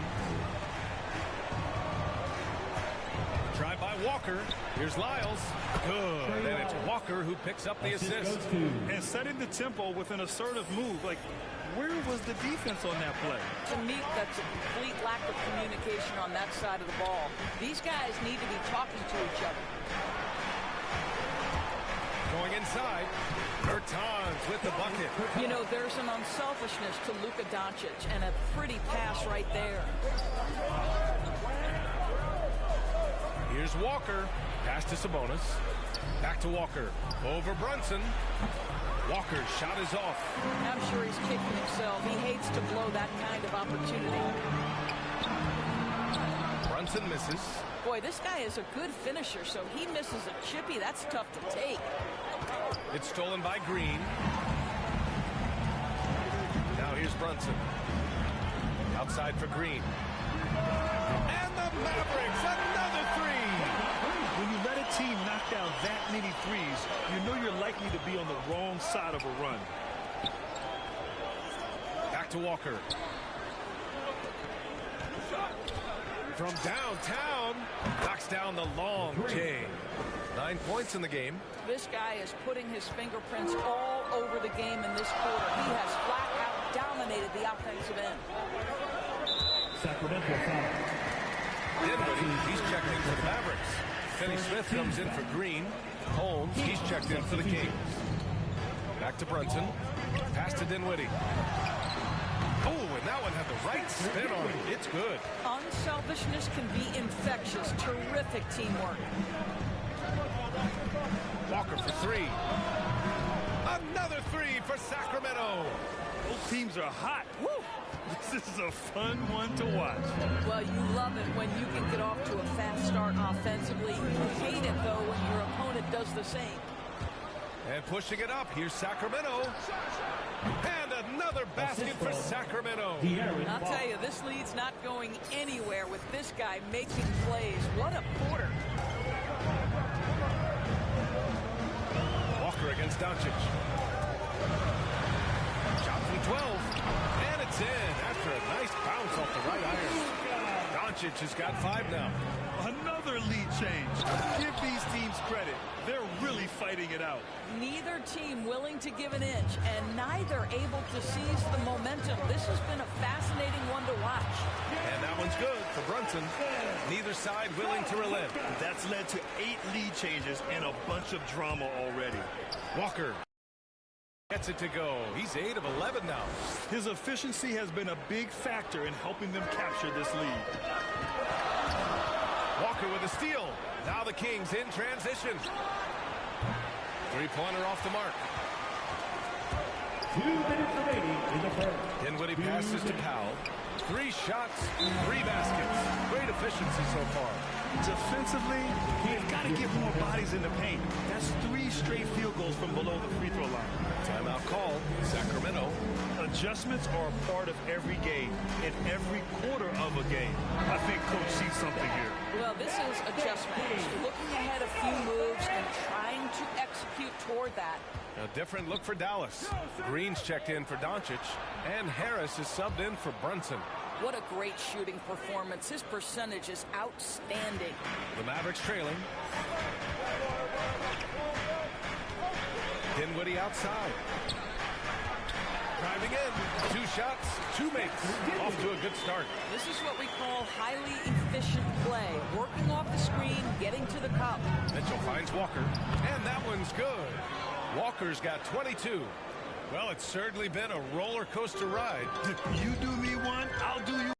Try by Walker. Here's Lyles. Good. And it's Walker who picks up the assist. And setting the tempo with an assertive move. Like, where was the defense on that play? To me, that's a complete lack of communication on that side of the ball. These guys need to be talking to each other. Going inside. Bertans with the bucket. You know, there's an unselfishness to Luka Doncic and a pretty pass right there. Here's Walker. Pass to Sabonis. Back to Walker. Over Brunson. Walker's shot is off. I'm sure he's kicking himself. He hates to blow that kind of opportunity. Brunson misses. Boy, this guy is a good finisher, so he misses a chippy. That's tough to take. It's stolen by Green. Now here's Brunson. Outside for Green. And the Mavericks, another three! When you let a team knock down that many threes, you know you're likely to be on the wrong side of a run. Back to Walker. From downtown, knocks down the long J. 9 points in the game. This guy is putting his fingerprints all over the game in this quarter. He has flat out dominated the offensive end. Sacramento foul. Dinwiddie, he's checked in for the Mavericks. Finney Smith comes in for Green. Holmes, he's checked in for the Kings. Back to Brunson. Pass to Dinwiddie. Oh, and that one had the right spin on it. It's good. Unselfishness can be infectious. Terrific teamwork. Walker for three. Another three for Sacramento. Both teams are hot. Woo! This is a fun one to watch. Well, you love it when you can get off to a fast start offensively. You hate it, though, when your opponent does the same. And pushing it up, here's Sacramento. And another basket for Sacramento. I'll tell you, this lead's not going anywhere with this guy making plays. What a quarter. Walker against Doncic. Shot from 12. And it's in after a nice bounce off the right iron. Doncic has got 5 now. Another lead change. Give these teams credit. They're really fighting it out. Neither team willing to give an inch, and neither able to seize the momentum. This has been a fascinating one to watch. And that one's good for Brunson. Neither side willing to relent. That's led to 8 lead changes and a bunch of drama already. Walker gets it to go. He's 8 of 11 now. His efficiency has been a big factor in helping them capture this lead. Walker with a steal. Now the Kings in transition. Three-pointer off the mark. 2 minutes remaining in the first. Dinwiddie passes to Powell. 3 shots, 3 baskets. Great efficiency so far. Defensively, they've got to get more bodies in the paint. That's 3 straight field goals from below the free throw line. Timeout called. Sacramento. Adjustments are a part of every game, in every quarter of a game. I think Coach sees something here. Well, this is adjustment. Looking ahead a few moves and trying to execute toward that. A different look for Dallas. Green's checked in for Doncic, and Harris is subbed in for Brunson. What a great shooting performance. His percentage is outstanding. The Mavericks trailing. Dinwiddie outside. Driving in. 2 shots, 2 makes. Off to a good start. This is what we call highly efficient play. Working off the screen, getting to the cup. Mitchell finds Walker, and that one's good. Walker's got 22. Well, it's certainly been a roller coaster ride. You do me one, I'll do you.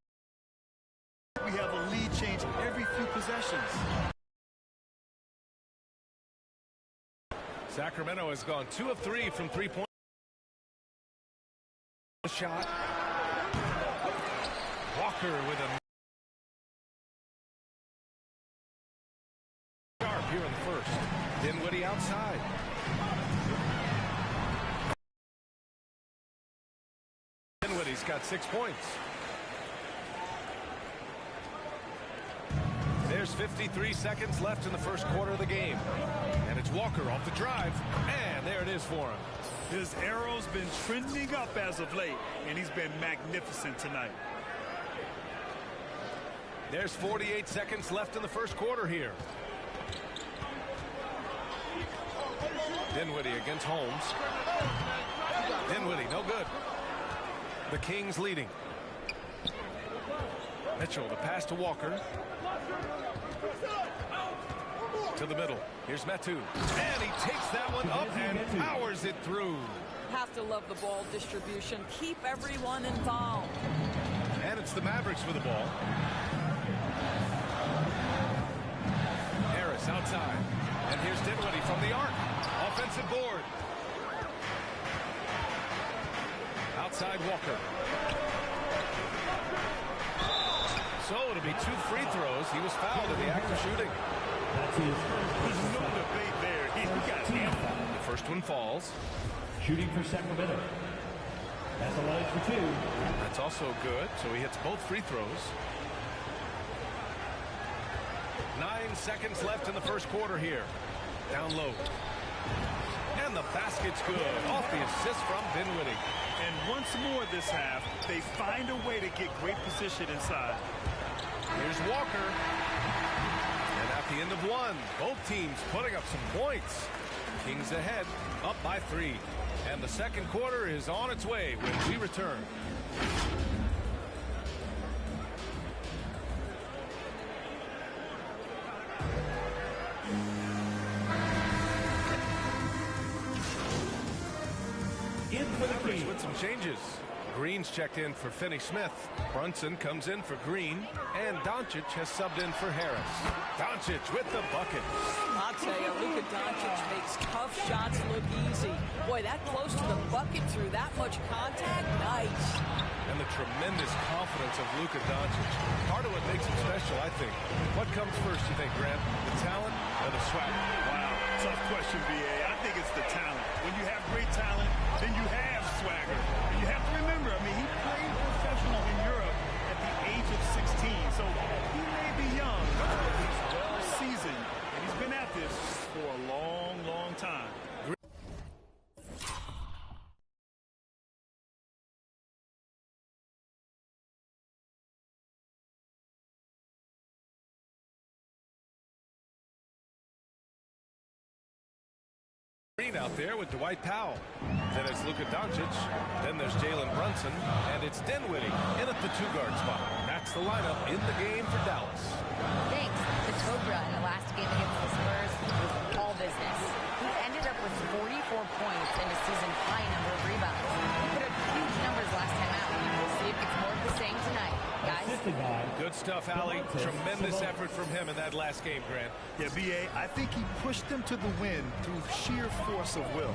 We have a lead change every few possessions. Sacramento has gone 2 of 3 from 3-point. Shot. Walker with a sharp here in the first. Dinwiddie outside. Dinwiddie's got 6 points. There's 53 seconds left in the first quarter of the game. And it's Walker off the drive. And there it is for him. His arrow's been trending up as of late, and he's been magnificent tonight. There's 48 seconds left in the first quarter here. Dinwiddie against Holmes. Dinwiddie, no good. The Kings leading. Mitchell, the pass to Walker. To the middle. Here's Metu. And he takes that one up and powers it through. Have to love the ball distribution. Keep everyone involved. And it's the Mavericks with the ball. Harris outside. And here's Dinwiddie from the arc. Offensive board. Outside Walker. So it'll be 2 free throws. He was fouled in the act of shooting. There's no debate there. He got hammered. First one falls. Shooting for Sacramento. That's a line for 2. That's also good, so he hits both free throws. 9 seconds left in the first quarter here. Down low. And the basket's good. Off the assist from Dinwiddie. And once more this half, they find a way to get great position inside. Here's Walker. And at the end of one, both teams putting up some points. Kings ahead, up by 3. And the second quarter is on its way when we return. Mavericks with some changes. Green's checked in for Finney-Smith. Brunson comes in for Green. And Doncic has subbed in for Harris. Doncic with the bucket. I'll tell you, Luka Doncic makes tough shots look easy. Boy, that close to the bucket through that much contact, nice. And the tremendous confidence of Luka Doncic. Part of what makes him special, I think. What comes first, you think, Grant? The talent or the swagger? Wow, tough question, B.A. I think it's the talent. When you have great talent, then you have swagger. And you have to remember, I mean, he played professional in Europe at the age of 16, so he may be young, but he's well seasoned, and he's been at this for a long, long time. Green out there with Dwight Powell. Then it's Luka Doncic. Then there's Jalen Brunson. And it's Dinwiddie in at the 2-guard spot. That's the lineup in the game for Dallas. Thanks. The Cobra in the last game against the Spurs was all business. He ended up with 44 points and a season-high number of rebounds. He put up huge numbers last time out. We'll see if it's more of the same tonight. Guys? Good stuff, Allie. Tremendous effort from him in that last game, Grant. Yeah, B.A., I think he pushed them to the win through sheer force of will.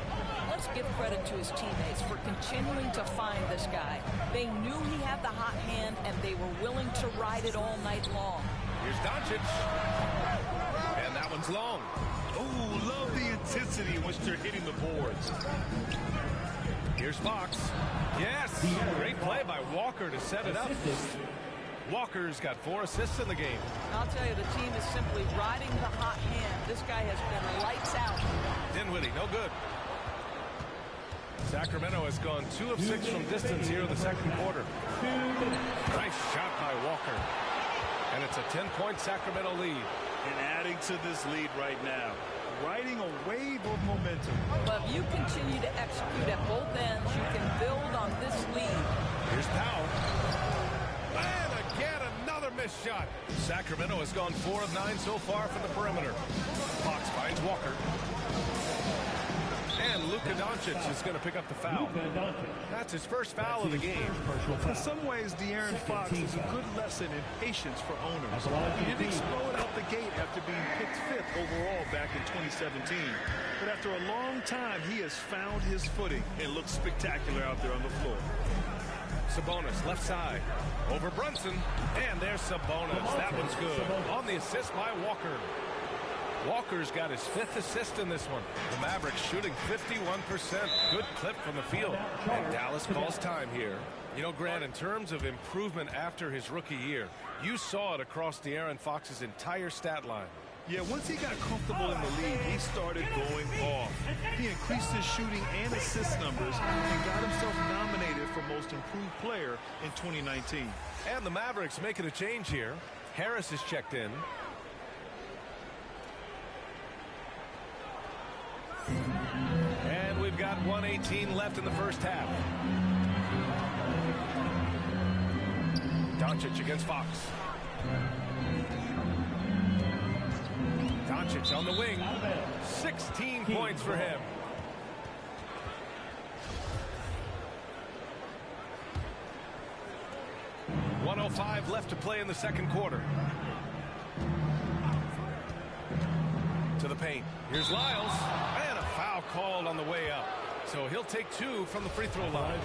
Let's give credit to his teammates for continuing to find this guy. They knew he had the hot hand, and they were willing to ride it all night long. Here's Doncic. And that one's long. Oh, love the intensity in which they're hitting the boards. Here's Fox. Yes, great play by Walker to set it up. Walker's got 4 assists in the game. I'll tell you, the team is simply riding the hot hand. This guy has been lights out. Dinwiddie, no good. Sacramento has gone 2 of 6 from distance here in the second quarter. Nice shot by Walker. And it's a 10-point Sacramento lead. And adding to this lead right now, riding a wave of momentum. But if you continue to execute at both ends, you can build on this lead. Here's Powell. And again, another missed shot. Sacramento has gone 4 of 9 so far from the perimeter. Fox finds Walker. And Luka Doncic is going to pick up the foul. That's his first foul of the game. In some ways, De'Aaron Fox is a good lesson in patience for owners. He didn't explode out the gate after being picked 5th overall back in 2017. But after a long time, he has found his footing and looks spectacular out there on the floor. Sabonis, left side, over Brunson, and there's Sabonis. That one's good. On the assist by Walker. Walker's got his 5th assist in this one. The Mavericks shooting 51%. Good clip from the field. And Dallas calls time here. You know, Grant, in terms of improvement after his rookie year, you saw it across De'Aaron Fox's entire stat line. Yeah, once he got comfortable in the league, he started going off. He increased his shooting and assist numbers and got himself nominated for Most Improved Player in 2019. And the Mavericks making a change here. Harris is checked in. And we've got 1:18 left in the first half. Doncic against Fox. Doncic on the wing. 16 points for him. .105 left to play in the second quarter. To the paint. Here's Lyles. And a foul called on the way up. So he'll take 2 from the free throw line.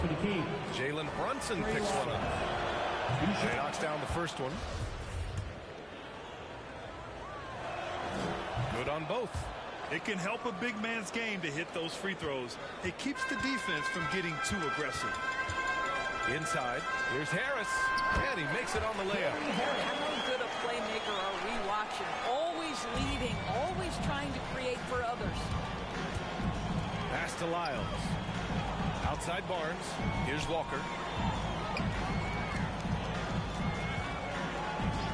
Jalen Brunson picks one up. He knocks down the first one. Good on both. It can help a big man's game to hit those free throws. It keeps the defense from getting too aggressive. Inside, here's Harris, and he makes it on the layup. How good a playmaker are we watching? Always leading, always trying to create for others. Pass to Lyles. Outside Barnes. Here's Walker.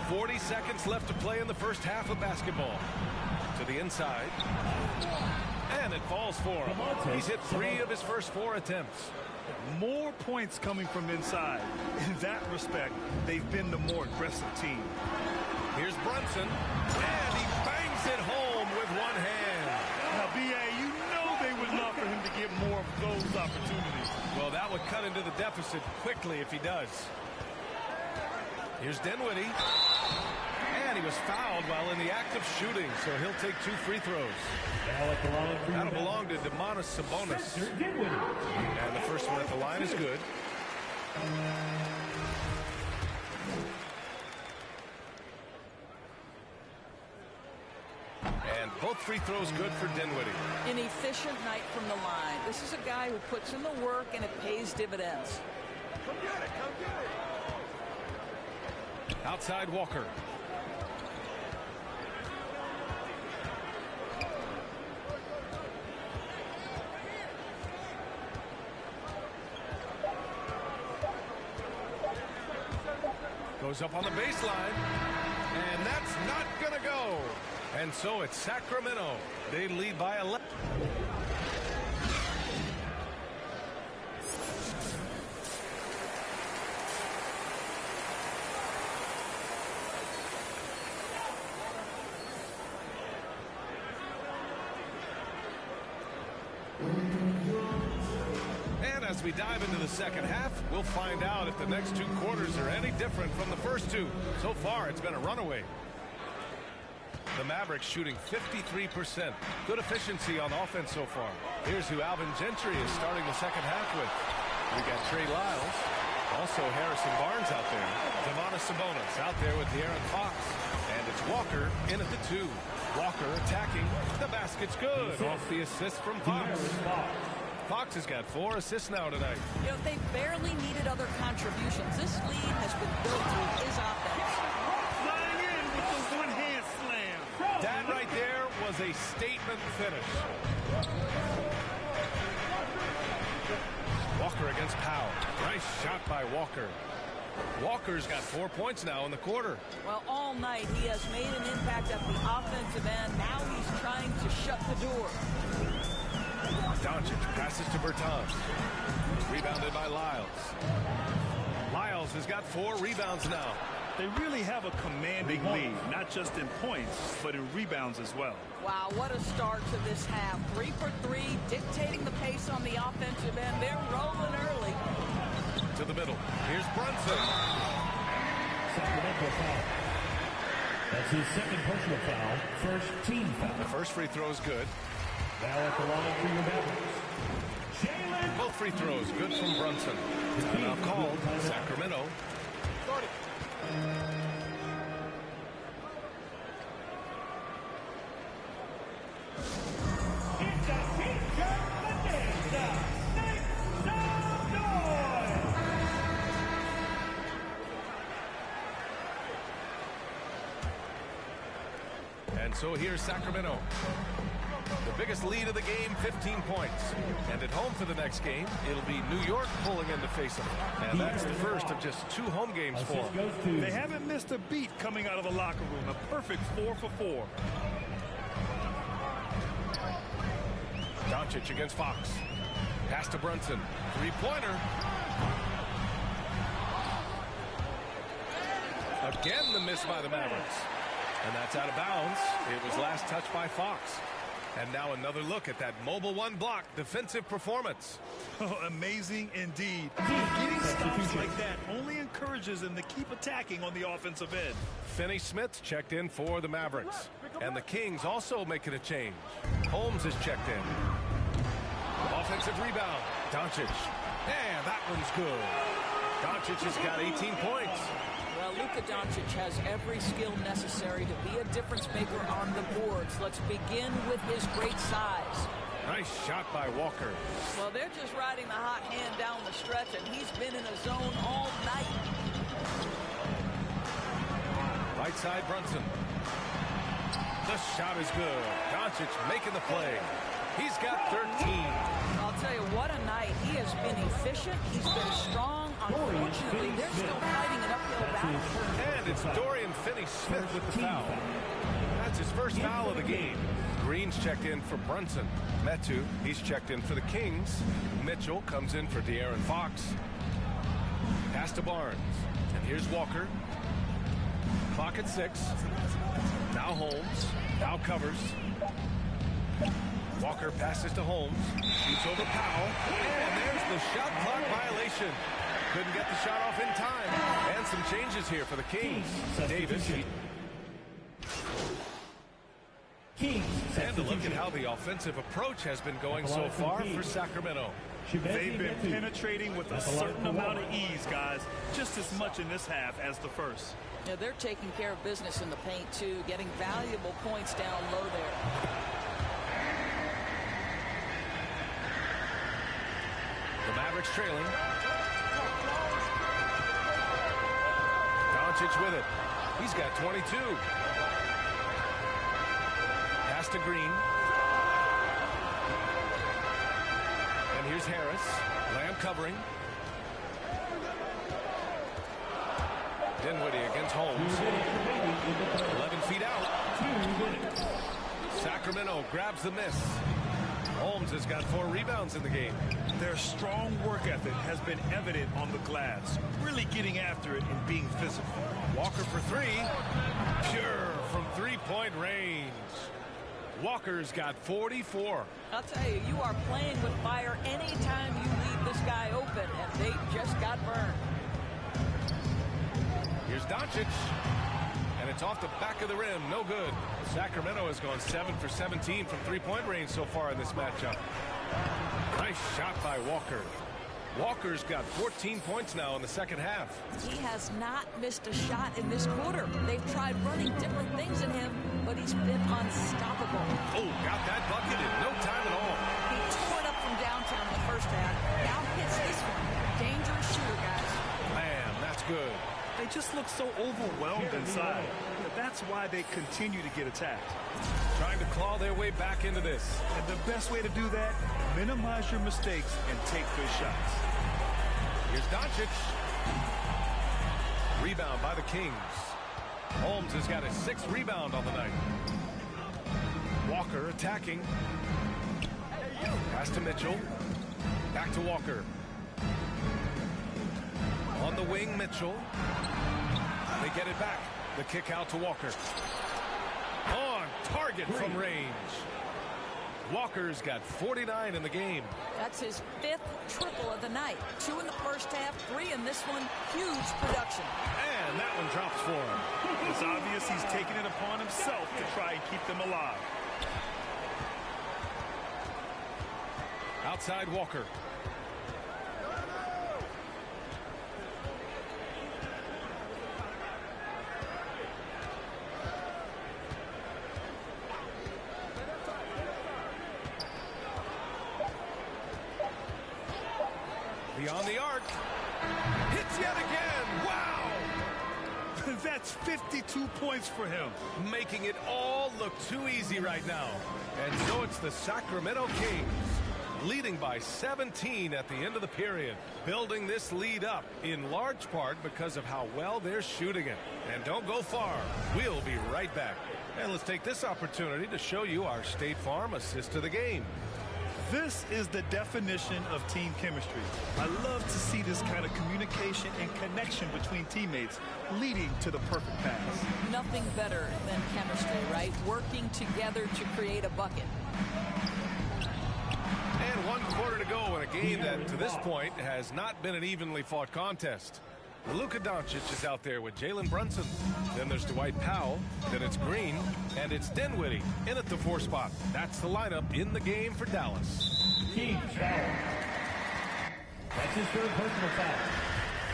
40 seconds left to play in the first half of basketball. To the inside. And it falls for him. He's hit 3 of his first 4 attempts. More points coming from inside. In that respect, they've been the more aggressive team. Here's Brunson. And he bangs it home with one hand. Now, B.A., you know they would love for him to get more of those opportunities. Well, that would cut into the deficit quickly if he does. Here's Dinwiddie. And he was fouled while in the act of shooting, so he'll take 2 free throws. That'll belong to Domantas Sabonis. And the first one at the line is good. And both free throws good for Dinwiddie. An efficient night from the line. This is a guy who puts in the work and it pays dividends. Come get it, come get it. Outside Walker. Goes up on the baseline, and that's not going to go. And so it's Sacramento. They lead by 11. And as we dive into the second half, we'll find out if the next 2 quarters are any different from the first 2. So far, it's been a runaway. The Mavericks shooting 53%. Good efficiency on offense so far. Here's who Alvin Gentry is starting the second half with. We got Trey Lyles. Also Harrison Barnes out there. Domantas Sabonis out there with De'Aaron Fox. And it's Walker in at the 2. Walker attacking. The basket's good. Off the assist from Fox. Fox has got 4 assists now tonight. You know, they barely needed other contributions. This lead has been built through his offense. Flying in with the one-hand slam. That right there was a statement finish. Walker against Powell. Nice shot by Walker. Walker's got 4 points now in the quarter. Well, all night he has made an impact at the offensive end. Now he's trying to shut the door. Doncic passes to Bertans. Rebounded by Lyles. Lyles has got 4 rebounds now. They really have a commanding lead, not just in points, but in rebounds as well. Wow, what a start to this half. 3 for 3, dictating the pace on the offensive end. They're rolling early. To the middle. Here's Brunson. Sacramento foul. That's his second personal foul. First team foul. The first free throw is good. Now at the line for your Mavericks. Both free throws good from Brunson. Now called Sacramento. And so here's Sacramento. The biggest lead of the game, 15 points. And at home for the next game, it'll be New York pulling in to face them. And that's the first of just 2 home games for them. They haven't missed a beat coming out of the locker room. A perfect 4 for 4. Doncic against Fox. Pass to Brunson. 3-pointer. Again, the miss by the Mavericks. And that's out of bounds. It was last touched by Fox. And now another look at that mobile 1 block defensive performance. Oh, amazing indeed. Getting stops like that only encourages them to keep attacking on the offensive end. Finney-Smith checked in for the Mavericks. And the Kings also making a change. Holmes is checked in. Offensive rebound. Doncic. And that one's good. Doncic has got 18 points. Well, Luka Doncic has every skill necessary to be a difference maker on the boards. Let's begin with his great size. Nice shot by Walker. Well, they're just riding the hot hand down the stretch, and he's been in a zone all night. Right side, Brunson. The shot is good. Doncic making the play. He's got 13. I'll tell you, what a night. He has been efficient. He's been strong. Unfortunately, they're still fighting an uphill battle. And it's Dorian Finney-Smith with the foul. That's his first foul of the game. Green's checked in for Brunson. Metu, he's checked in for the Kings. Mitchell comes in for De'Aaron Fox. Pass to Barnes. And here's Walker. Clock at 6. Now Holmes. Now covers. Walker passes to Holmes. Shoots over Powell. And there's the shot clock violation. Couldn't get the shot off in time. And some changes here for the Kings. Davis. And to look at how the offensive approach has been going so far for Sacramento. They've been penetrating with a certain amount of ease, guys. Just as much in this half as the first. Yeah, they're taking care of business in the paint, too, getting valuable points down low there. The Mavericks trailing. Doncic with it. He's got 22. Pass to Green. And here's Harris. Lamb covering. Dinwiddie against Holmes. 11 feet out. Sacramento grabs the miss. Holmes has got 4 rebounds in the game. Their strong work ethic has been evident on the glass, really getting after it and being physical. Walker for 3. Pure from three-point range. Walker's got 44. I'll tell you, you are playing with fire anytime you leave this guy open, and they just got burned. Here's Doncic. And it's off the back of the rim. No good. Sacramento has gone 7 for 17 from three-point range so far in this matchup. Nice shot by Walker. Walker's got 14 points now in the second half. He has not missed a shot in this quarter. They've tried running different things in him, but he's been unstoppable. Oh, got that bucket in no time at all. He tore it up from downtown in the first half. Now hits this one. Dangerous shooter, guys. Man, that's good. They just look so overwhelmed inside. That's why they continue to get attacked. Trying to claw their way back into this. And the best way to do that, minimize your mistakes and take good shots. Here's Doncic. Rebound by the Kings. Holmes has got his 6th rebound on the night. Walker attacking. Pass to Mitchell. Back to Walker. On the wing, Mitchell. They get it back. The kick out to Walker. On target from range. Walker's got 49 in the game. That's his 5th triple of the night. 2 in the first half, 3 in this one. Huge production. And that one drops for him. It's obvious he's taking it upon himself to try and keep them alive. Outside Walker. Beyond the arc. Hits yet again. Wow. That's 52 points for him. Making it all look too easy right now. And so it's the Sacramento Kings leading by 17 at the end of the period. Building this lead up in large part because of how well they're shooting it. And don't go far. We'll be right back. And let's take this opportunity to show you our State Farm assist to the game. This is the definition of team chemistry. I love to see this kind of communication and connection between teammates leading to the perfect pass. Nothing better than chemistry, right? Working together to create a bucket. And 1 quarter to go in a game that to this point has not been an evenly fought contest. Luka Doncic is out there with Jalen Brunson. Then there's Dwight Powell. Then it's Green. And it's Dinwiddie in at the 4 spot. That's the lineup in the game for Dallas. Team foul. That's his 3rd personal foul.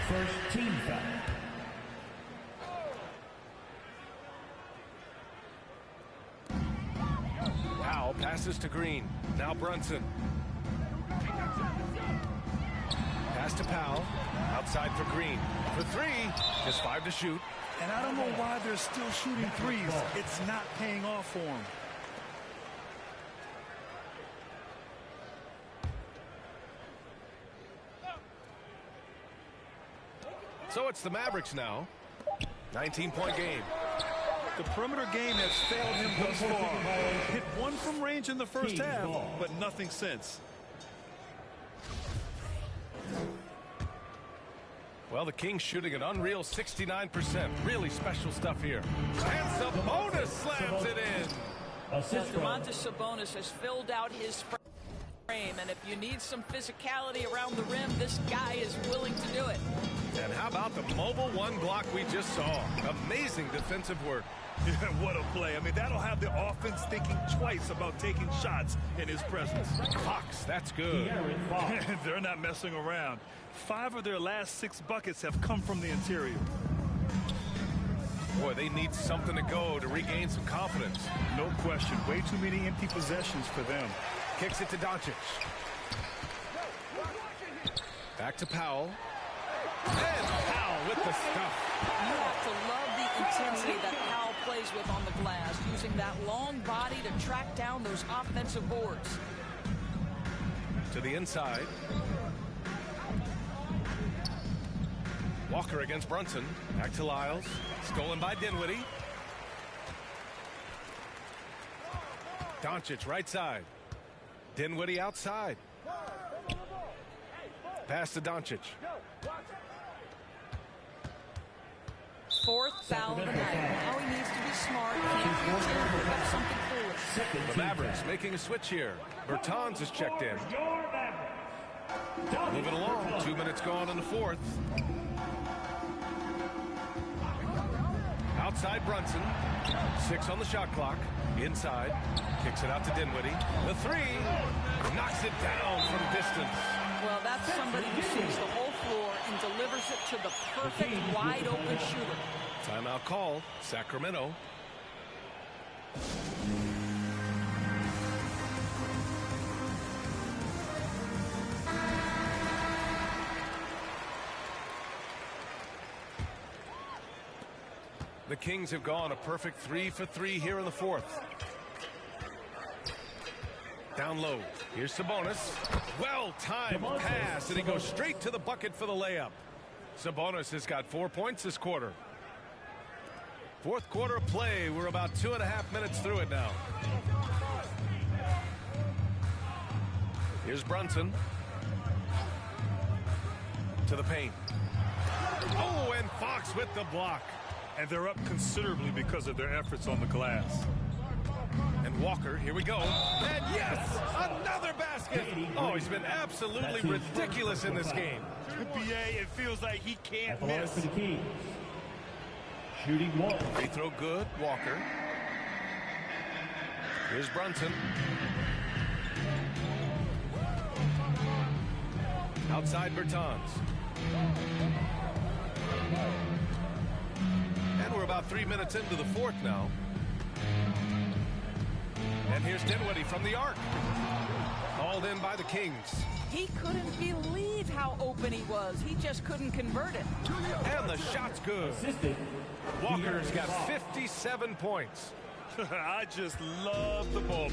First team foul. Powell passes to Green. Now Brunson. Pass to Powell. Outside for Green. For three. Just 5 to shoot. And I don't know why they're still shooting threes. It's not paying off for them. So it's the Mavericks now. 19-point game. The perimeter game has failed him thus far. Hit one from range in the first half, but nothing since. Well, the Kings shooting an unreal 69%. Really special stuff here. And Sabonis slams it in. Domantas Sabonis has filled out his frame, and if you need some physicality around the rim, this guy is willing to do it. And how about the mobile one block we just saw? Amazing defensive work. Yeah, what a play. I mean, that'll have the offense thinking twice about taking shots in his presence. Fox, that's good. They're not messing around. 5 of their last 6 buckets have come from the interior. Boy, they need something to go to regain some confidence. No question. Way too many empty possessions for them. Kicks it to Doncic. Back to Powell. And Powell with the stuff. You have to love the intensity that Powell plays with on the glass, using that long body to track down those offensive boards. To the inside. Walker against Brunson. Back to Lyles. Stolen by Dinwiddie. Doncic right side. Dinwiddie outside. Pass to Doncic. 4th foul of the night. Now he needs to be smart. Can't reach in and pick up something foolish. The Mavericks making a switch here. Bertans is checked in. Moving along. 2 minutes gone in the 4th. Outside Brunson. 6 on the shot clock. Inside. Kicks it out to Dinwiddie. The 3. Knocks it down from distance. Well, that's somebody who sees the whole floor and delivers it to the perfect wide-open shooter. Timeout call. Sacramento. The Kings have gone a perfect 3 for 3 here in the 4th. Down low. Here's Sabonis. Well-timed pass, and he goes straight to the bucket for the layup. Sabonis has got 4 points this quarter. 4th quarter of play. We're about 2.5 minutes through it now. Here's Brunson. To the paint. Oh, and Fox with the block. And they're up considerably because of their efforts on the glass. And Walker, here we go. And yes, another basket. Oh, he's been absolutely ridiculous in this game. BA, it feels like he can't miss. Shooting 1. Free throw good, Walker. Here's Brunson. Outside Bertans. And we're about 3 minutes into the 4th now. And here's Dinwiddie from the arc. Hauled in by the Kings. He couldn't believe how open he was. He just couldn't convert it. And the shot's good. Walker's got 57 points. I just love the ball.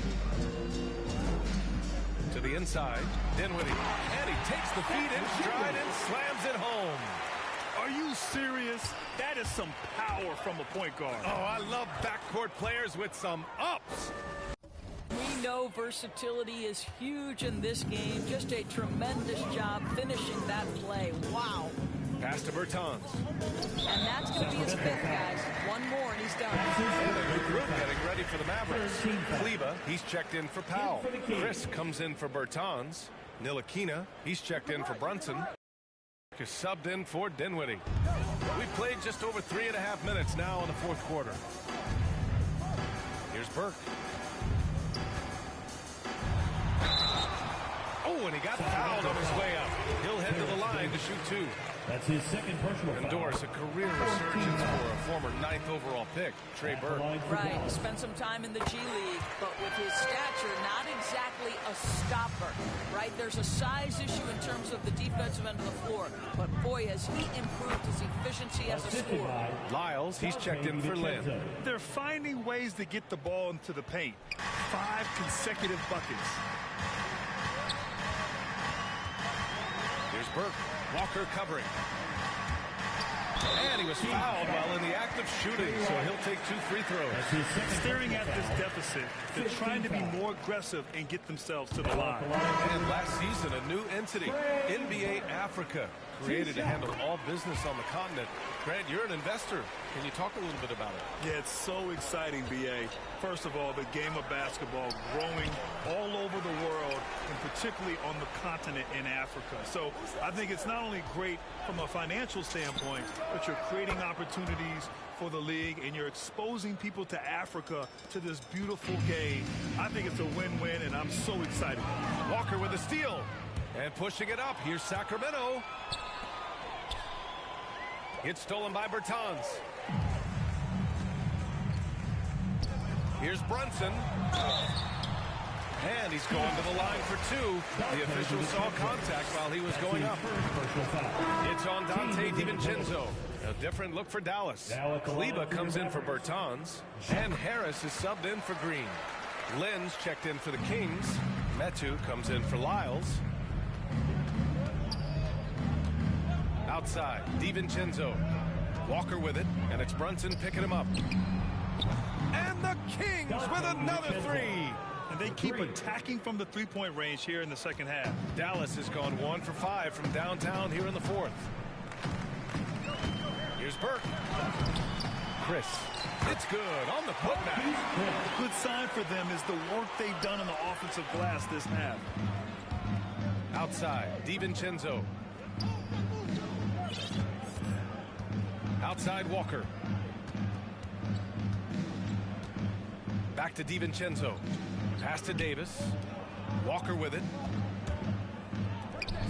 To the inside, Dinwiddie. And he takes the feet in stride and slams it home. Are you serious? That is some power from a point guard. Oh, I love backcourt players with some ups. We know versatility is huge in this game. Just a tremendous job finishing that play. Wow. Pass to Bertans. And that's going to be his 5th, guys. One more and he's done. And a new group getting ready for the Mavericks. Kleba, he's checked in for Powell. Chris comes in for Bertans. Ntilikina, he's checked in for Brunson. Is subbed in for Dinwiddie. We've played just over 3.5 minutes now in the 4th quarter. Here's Burke. Oh, and he got fouled on his way up. He'll head to the line to shoot 2. That's his second personal foul. Endorse a career resurgence for a former 9th overall pick, Trey Burke. Right, spent some time in the G League, but with his stature, not exactly a stopper, right? There's a size issue in terms of the defensive end of the floor, but boy, has he improved his efficiency as a scorer. Lyles, he's checked in for Lynn. They're finding ways to get the ball into the paint. 5 consecutive buckets. Here's Burke. Walker covering. And he was fouled while in the act of shooting, so he'll take 2 free throws. Staring at this deficit, they're trying to be more aggressive and get themselves to the line. And last season, a new entity, NBA Africa, created to handle all business on the continent. Grant, you're an investor. Can you talk a little bit about it? Yeah, it's so exciting, B.A. First of all, the game of basketball growing all over the world, and particularly on the continent in Africa. So I think it's not only great from a financial standpoint, but you're creating opportunities for the league, and you're exposing people to Africa, to this beautiful game. I think it's a win-win, and I'm so excited. Walker with a steal. And pushing it up. Here's Sacramento. It's stolen by Bertans. Here's Brunson. And he's going to the line for 2. The official saw contact while he was going up. It's on Dante DiVincenzo. A different look for Dallas. Kleber comes in for Bertans. And Harris is subbed in for Green. Lynn's checked in for the Kings. Metu comes in for Lyles. Outside, DiVincenzo. Walker with it, and it's Brunson picking him up. And the Kings with another 3. And they keep attacking from the three-point range here in the second half. Dallas has gone 1 for 5 from downtown here in the 4th. Here's Burke. Chris. It's good on the putback. A good sign for them is the work they've done on the offensive glass this half. Outside, DiVincenzo. Outside, Walker. Back to DiVincenzo. Pass to Davis. Walker with it.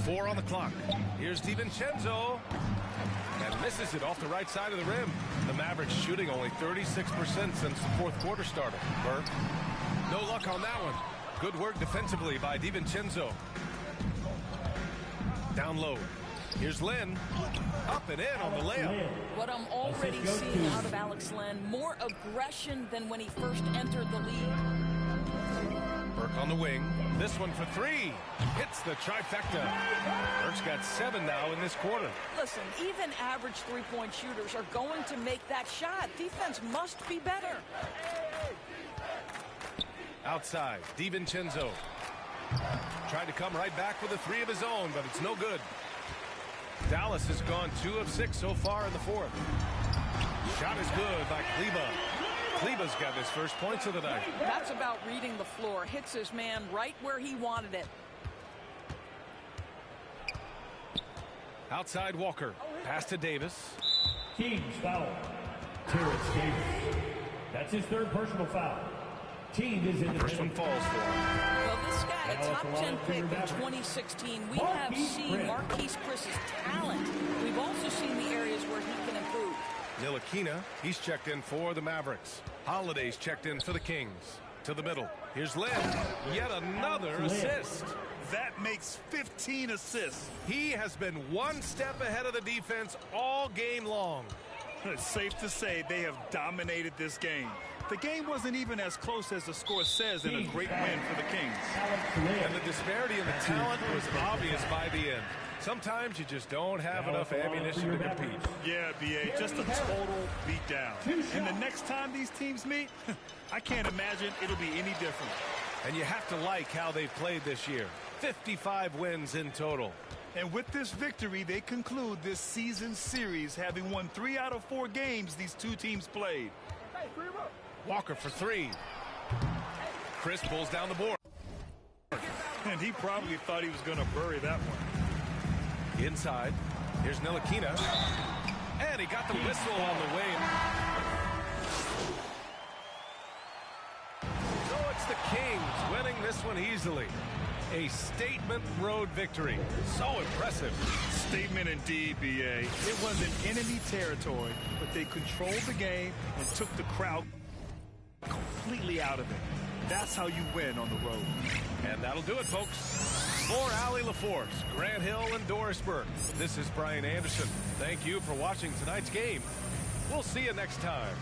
4 on the clock. Here's DiVincenzo. And misses it off the right side of the rim. The Mavericks shooting only 36% since the 4th quarter started. Burke. No luck on that one. Good work defensively by DiVincenzo. Down low. Here's Lynn. Up and in on the layup. What I'm already seeing out of Alex Len, more aggression than when he first entered the league. Burke on the wing. This one for 3. Hits the trifecta. Burke's got 7 now in this quarter. Listen, even average three-point shooters are going to make that shot. Defense must be better. Outside, DiVincenzo. Tried to come right back with a 3 of his own, but it's no good. Dallas has gone 2 of 6 so far in the 4th. Shot is good by Kleber. Kleber's got his first points of the night. That's about reading the floor. Hits his man right where he wanted it. Outside, Walker. Pass to Davis. Kings foul. Terrence Davis. That's his 3rd personal foul. Team is in the first one falls for him. Well, this guy, a top 10 pick in 2016. We have seen Marquise Chris's talent. We've also seen the areas where he can improve. Ntilikina, he's checked in for the Mavericks. Holiday's checked in for the Kings. To the middle. Here's Lynn. Yet another assist. That makes 15 assists. He has been 1 step ahead of the defense all game long. It's safe to say they have dominated this game. The game wasn't even as close as the score says in a great win for the Kings. And the disparity in the talent was obvious by the end. Sometimes you just don't have enough ammunition to compete. Yeah, B.A., just a total beatdown. And the next time these teams meet, I can't imagine it'll be any different. And you have to like how they've played this year. 55 wins in total. And with this victory, they conclude this season series, having won 3 out of 4 games these 2 teams played. Walker for 3. Chris pulls down the board. And he probably thought he was going to bury that one. Inside. Here's Ntilikina. And he got the whistle on the way. So it's the Kings winning this one easily. A statement road victory. So impressive. Statement indeed, BA. It wasn't enemy territory, but they controlled the game and took the crowd completely out of it. That's how you win on the road. And that'll do it, folks. For Allie LaForce, Grant Hill, and Doris Burke, this is Brian Anderson. Thank you for watching tonight's game. We'll see you next time.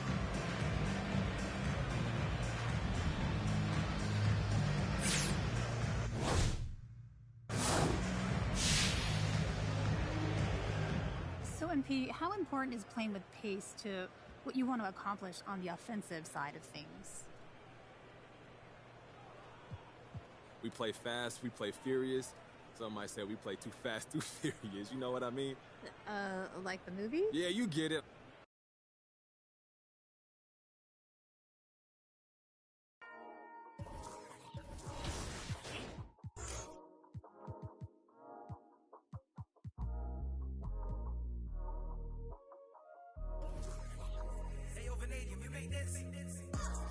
So, MP, how important is playing with pace to what you want to accomplish on the offensive side of things? We play fast, we play furious. Some might say we play too fast, too furious. You know what I mean? Like the movie? Yeah, you get it.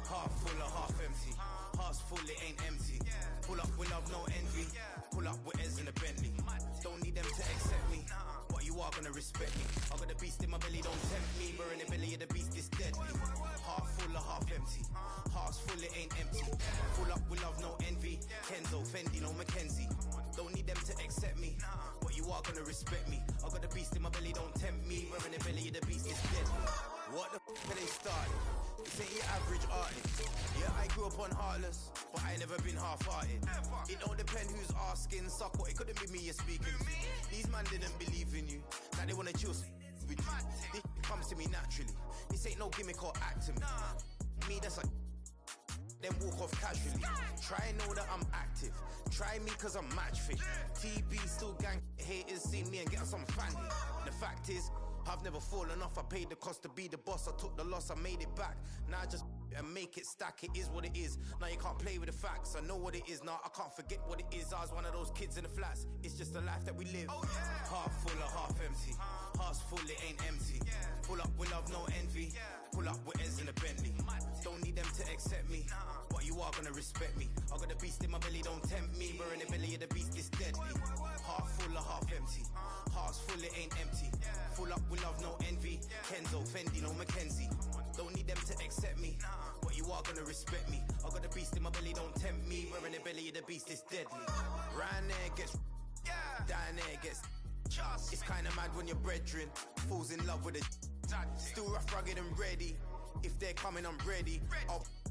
Half full or half empty. Hearts full, it ain't empty. Pull up with love, no envy. Pull up with Ez in a Bentley. Don't need them to accept me, but you are gonna respect me. I got the beast in my belly, don't tempt me. Burn the belly of the beast is deadly. Half full or half empty. Hearts full, it ain't empty. Pull up with love, no envy. Kenzo, Fendi, no Mackenzie. Don't need them to accept me, but you are gonna respect me. I got the beast in my belly, don't tempt me. Burn the belly of the beast is deadly. What the f*** are they started? This ain't your average artist. Yeah, I grew up on Heartless, but I never been half-hearted. It don't depend who's asking, suck what, it couldn't be me you're speaking to. These man didn't believe in you, now they wanna chill with you. This comes to me naturally, this ain't no gimmick or acting. Me, that's like then walk off casually. Try and know that I'm active. Try me cause I'm match fit. TB still gang haters see me and get some fanny. The fact is, I've never fallen off. I paid the cost to be the boss. I took the loss, I made it back. Now I just and make it stack. It is what it is. Now you can't play with the facts. I know what it is. Now I can't forget what it is. I was one of those kids in the flats. It's just the life that we live. Half full or half empty. Heart's full, it ain't empty. Pull up with love, no envy. Pull up with Ez in a Bentley. Don't need them to accept me, but you are gonna respect me. I got the beast in my belly, don't tempt me. Burn the belly of the beast is deadly. Half full or half empty. Heart's full, it ain't empty. Full up with love, no envy. Kenzo, Fendi, no Mackenzie. Don't need them to accept me, but you are gonna respect me. I got the beast in my belly, don't tempt me. Burn the belly of the beast is deadly. Round there gets, down there gets. It's kinda mad when your brethren falls in love with it. Still rough, rugged and ready. If they're coming, I'm ready.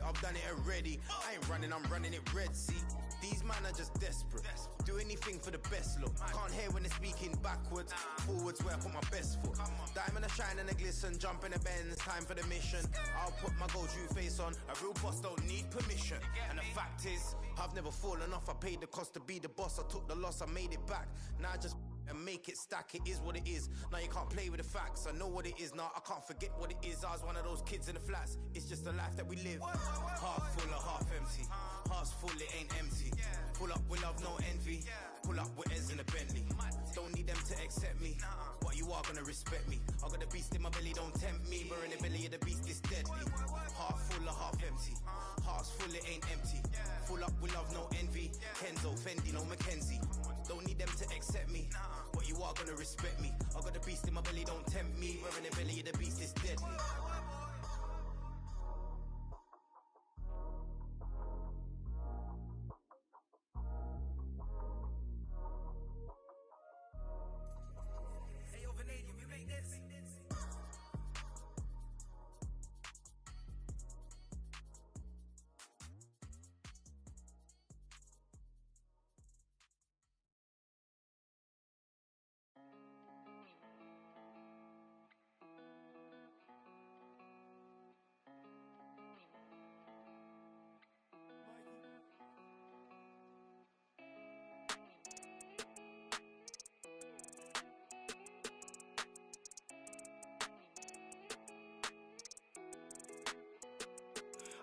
I've done it already. I ain't running, I'm running it red, see. These man are just desperate. Do anything for the best look. Can't hear when they're speaking backwards. Forwards where I put my best foot. Diamond a shine and a glisten. Jump in the Benz, time for the mission. I'll put my gold true face on. A real boss don't need permission. And the fact is, I've never fallen off. I paid the cost to be the boss. I took the loss, I made it back. Now I just and make it stack. It is what it is. Now you can't play with the facts. I know what it is. Now I can't forget what it is. I was one of those kids in the flats. It's just the life that we live. Half full or half empty. Heart's full, it ain't empty. Pull up with love, no envy. Pull up with Ez in a Bentley. Don't need them to accept me, but you are gonna respect me. I got the beast in my belly, don't tempt me. Burn the belly of the beast is deadly. Half full or half empty. Heart's full, it ain't empty. Full up with love, no envy. Kenzo, Fendi, no Mackenzie. Don't need them to accept me, but you are gonna respect me. I got the beast in my belly, don't tempt me. Burn the belly of the beast is deadly.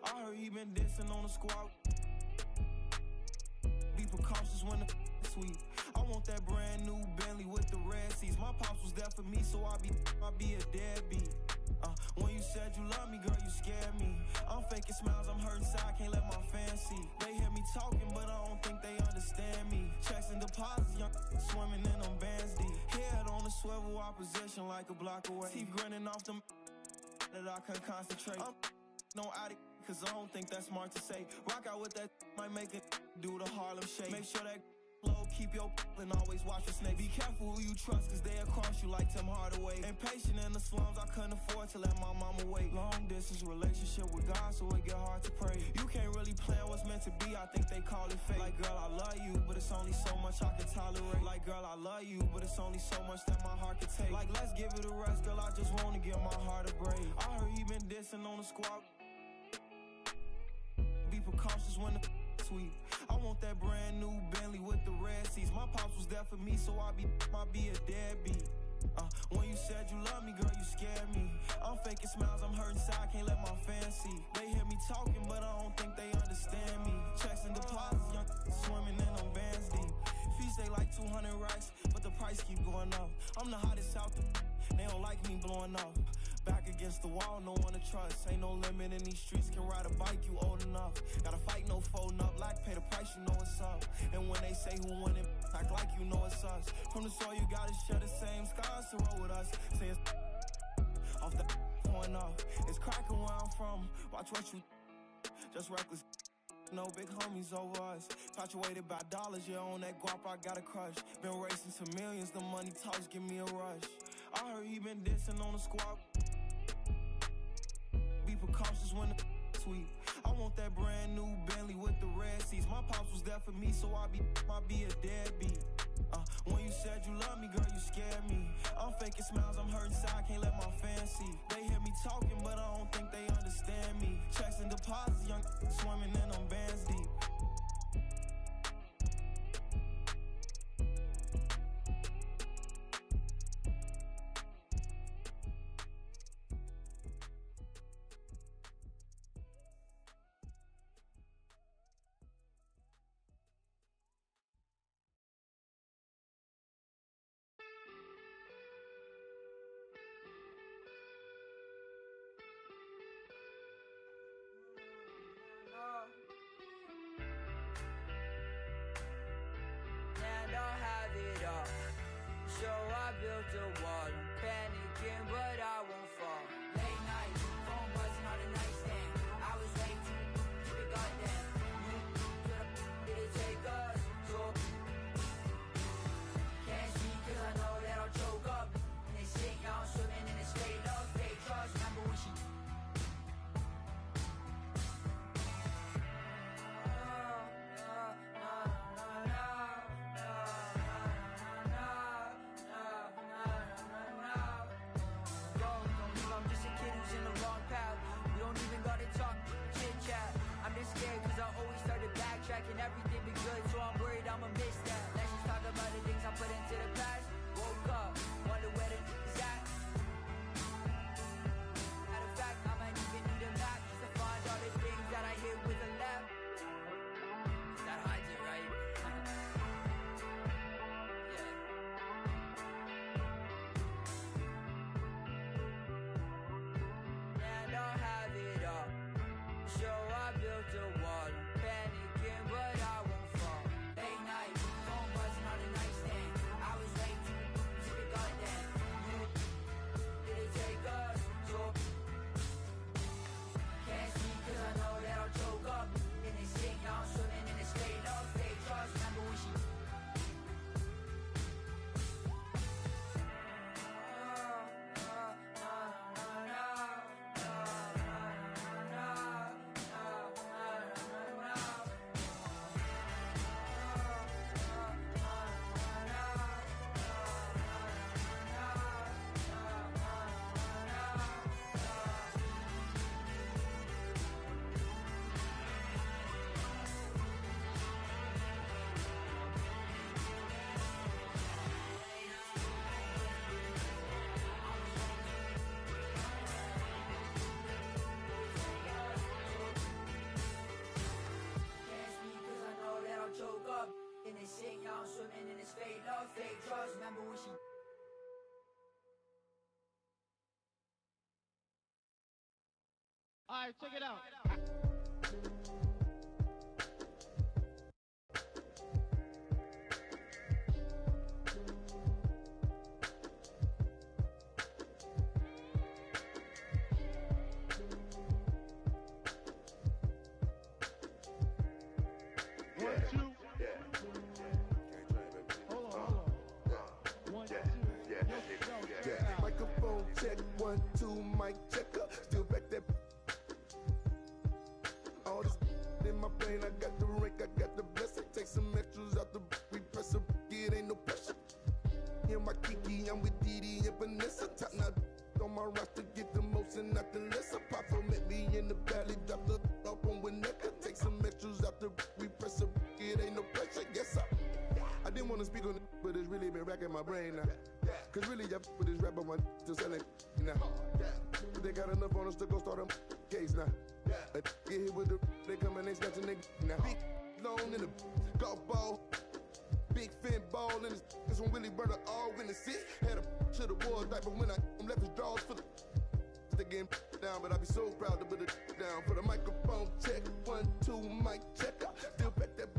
I heard he been dancing on the squad. Be precautious when the sweet. I want that brand new Bentley with the red seats. My pops was there for me, so I be a deadbeat. When you said you love me, girl, you scared me. I'm faking smiles, I'm hurting inside, can't let my fans see. They hear me talking, but I don't think they understand me. swivel opposition like a block away. Teeth grinning off them that I couldn't concentrate. I'm no addict, cause I don't think that's smart to say. Rock out with that might make it do the Harlem Shake. Make sure that low, keep your and always watch for snakes. Be careful who you trust, cause they'll cross you like Tim Hardaway. Impatient in the slums, I couldn't afford to let my mama wait. Long distance relationship with God, so it get hard to pray. You can't really plan what's meant to be, I think they call it fate. Like, girl, I love you, but it's only so much I can tolerate. Like, girl, I love you, but it's only so much that my heart can take. Like, let's give it a rest, girl, I just wanna give my heart a break. I heard he been dissing on the squad. Be precautious when the sweet. I want that brand new Bentley with the red seats. My pops was there for me, so I be a deadbeat. When you said you love me, girl, you scared me. I'm faking smiles, I'm hurting inside, can't let my fans see. They hear me talking, but I don't think they understand me. Checks and deposits, young swimming in them bands deep. Fees they like 200 racks, but the price keep going up. I'm the hottest out the they don't like me blowing up. Back against the wall, no one to trust. Ain't no limit in these streets, can ride a bike, you old enough. Gotta fight, no folding up, like pay the price, you know it's up. And when they say who won it, act like you know it's us. From the soil, you gotta share the same scars to roll with us. Say it's off the point off. It's cracking where I'm from, watch what you just reckless. No big homies over us. Fluctuated by dollars, yeah, on that guap I got a crush. Been racing to millions, the money talks give me a rush. I heard he been dissing on the squad. Be precautious when the sweet. I want that brand new Bentley with the red seats. My pops was there for me, so I be a deadbeat. When you said you love me, girl, you scared me. I'm faking smiles, I'm hurting inside, can't let my fans see. They hear me talking, but I don't think they understand me. Checks and deposits, young swimming in them bands deep. So I built a wall, I'm panicking, but I won't fall. Late night, phone buzzing on the nightstand. I was way too big, goddamn. Did it take us? So can't speak 'cause I know that I'll choke up. And they say y'all swimming in this fake love, fake trust. Remember when she scared cause I always started backtracking. Everything be good, so I'm worried I'ma miss that. Let's just talk about the things I put into the past. Woke up, wonder where the is at. Matter of fact, I might even need a map just to find all the things that I hit with a left. That hides it, right? Yeah. And I'll have it all. So I built a wall, I'm panicking, but I won't fall. Late night, phone buzzing on the nightstand. I was way too big, goddamn. Did it take us? So can't speak 'cause I know that I'll choke up. In this thing, y'all swimming in this fake love, fake trust. Remember when she choke up in this thing, y'all swimming in this fake love, fake trust. Remember when she Alright, check it out. brain, I got the rank, I got the blessing. Take some extras out the we press a it ain't no pressure. In my Kiki, I'm with Didi and Vanessa. Top now on my roster, get the most and not the lesser. Papa met me in the valley, dropped the up on Winnetka. Take some extras out the we press a it ain't no pressure. Yes, sir. I didn't want to speak on it, but it's really been racking my brain now. Cause really, I with this rapper one to selling now. But they got enough on us to go start a case now. Get hit with the, they come and they snatching nigga now. Big long in the golf ball. Big fin ball in this one really burn all in the seat. Had a to the wall diaper when I left his drawers for the they getting down, but I be so proud to put it down. For the microphone check, 1, 2, mic check. Still back that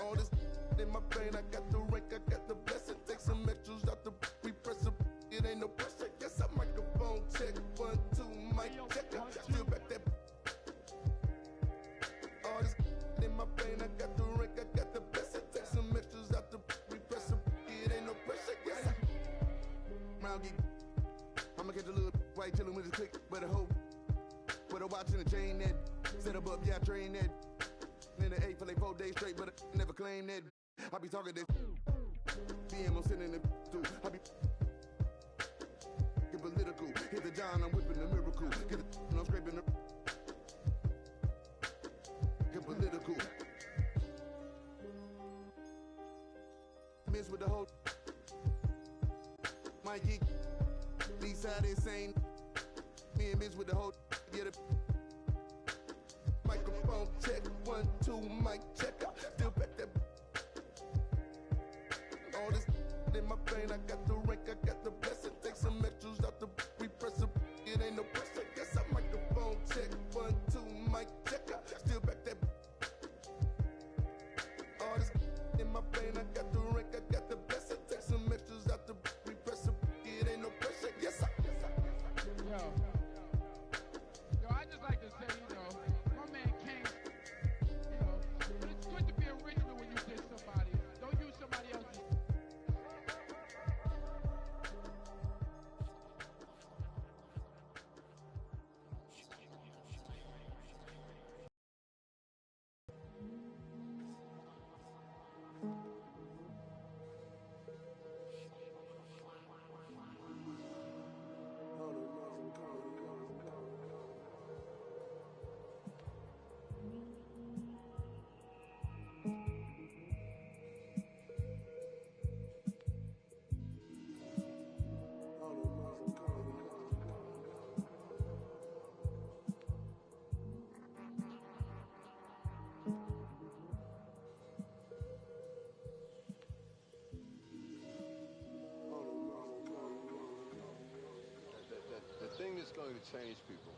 all this in my brain. I got the rank, I got the blessing. Take some extras out the we press a it ain't no pressure. Yes, I microphone check, 1, 2, mic check. Still back that all this in my brain. I got the rank, I got the blessing. Take some extras out the we press a it ain't no pressure. Yes, round geek. I'ma catch a little white chillin' with his click, but a hoe with a watch and a chain that set up, yeah, I train that. In the 8 for like 4 days straight, but I never claim that. I be talking this DM, I'm sitting in the too. I be get political. Hit the John, I'm whipping the miracle. Get the I'm scraping the get political. Miss with the whole Mikey. East side insane. Me and Miss with the whole get it. Microphone check, 1, 2, mic check. Still back that. All this in my brain, I got the rank, I got the blessing. Take some extras out the we press a it ain't no pressure. Guess I microphone check, 1, 2, mic check. Still back that. All this in my brain, I got the rank, I got the blessing. Take some extras out the we press a it ain't no pressure. Yes, sir. Yo, I just like to say, you know, my man came, you know, it's good to be original when you diss somebody. Don't use somebody else's. The thing that's going to change people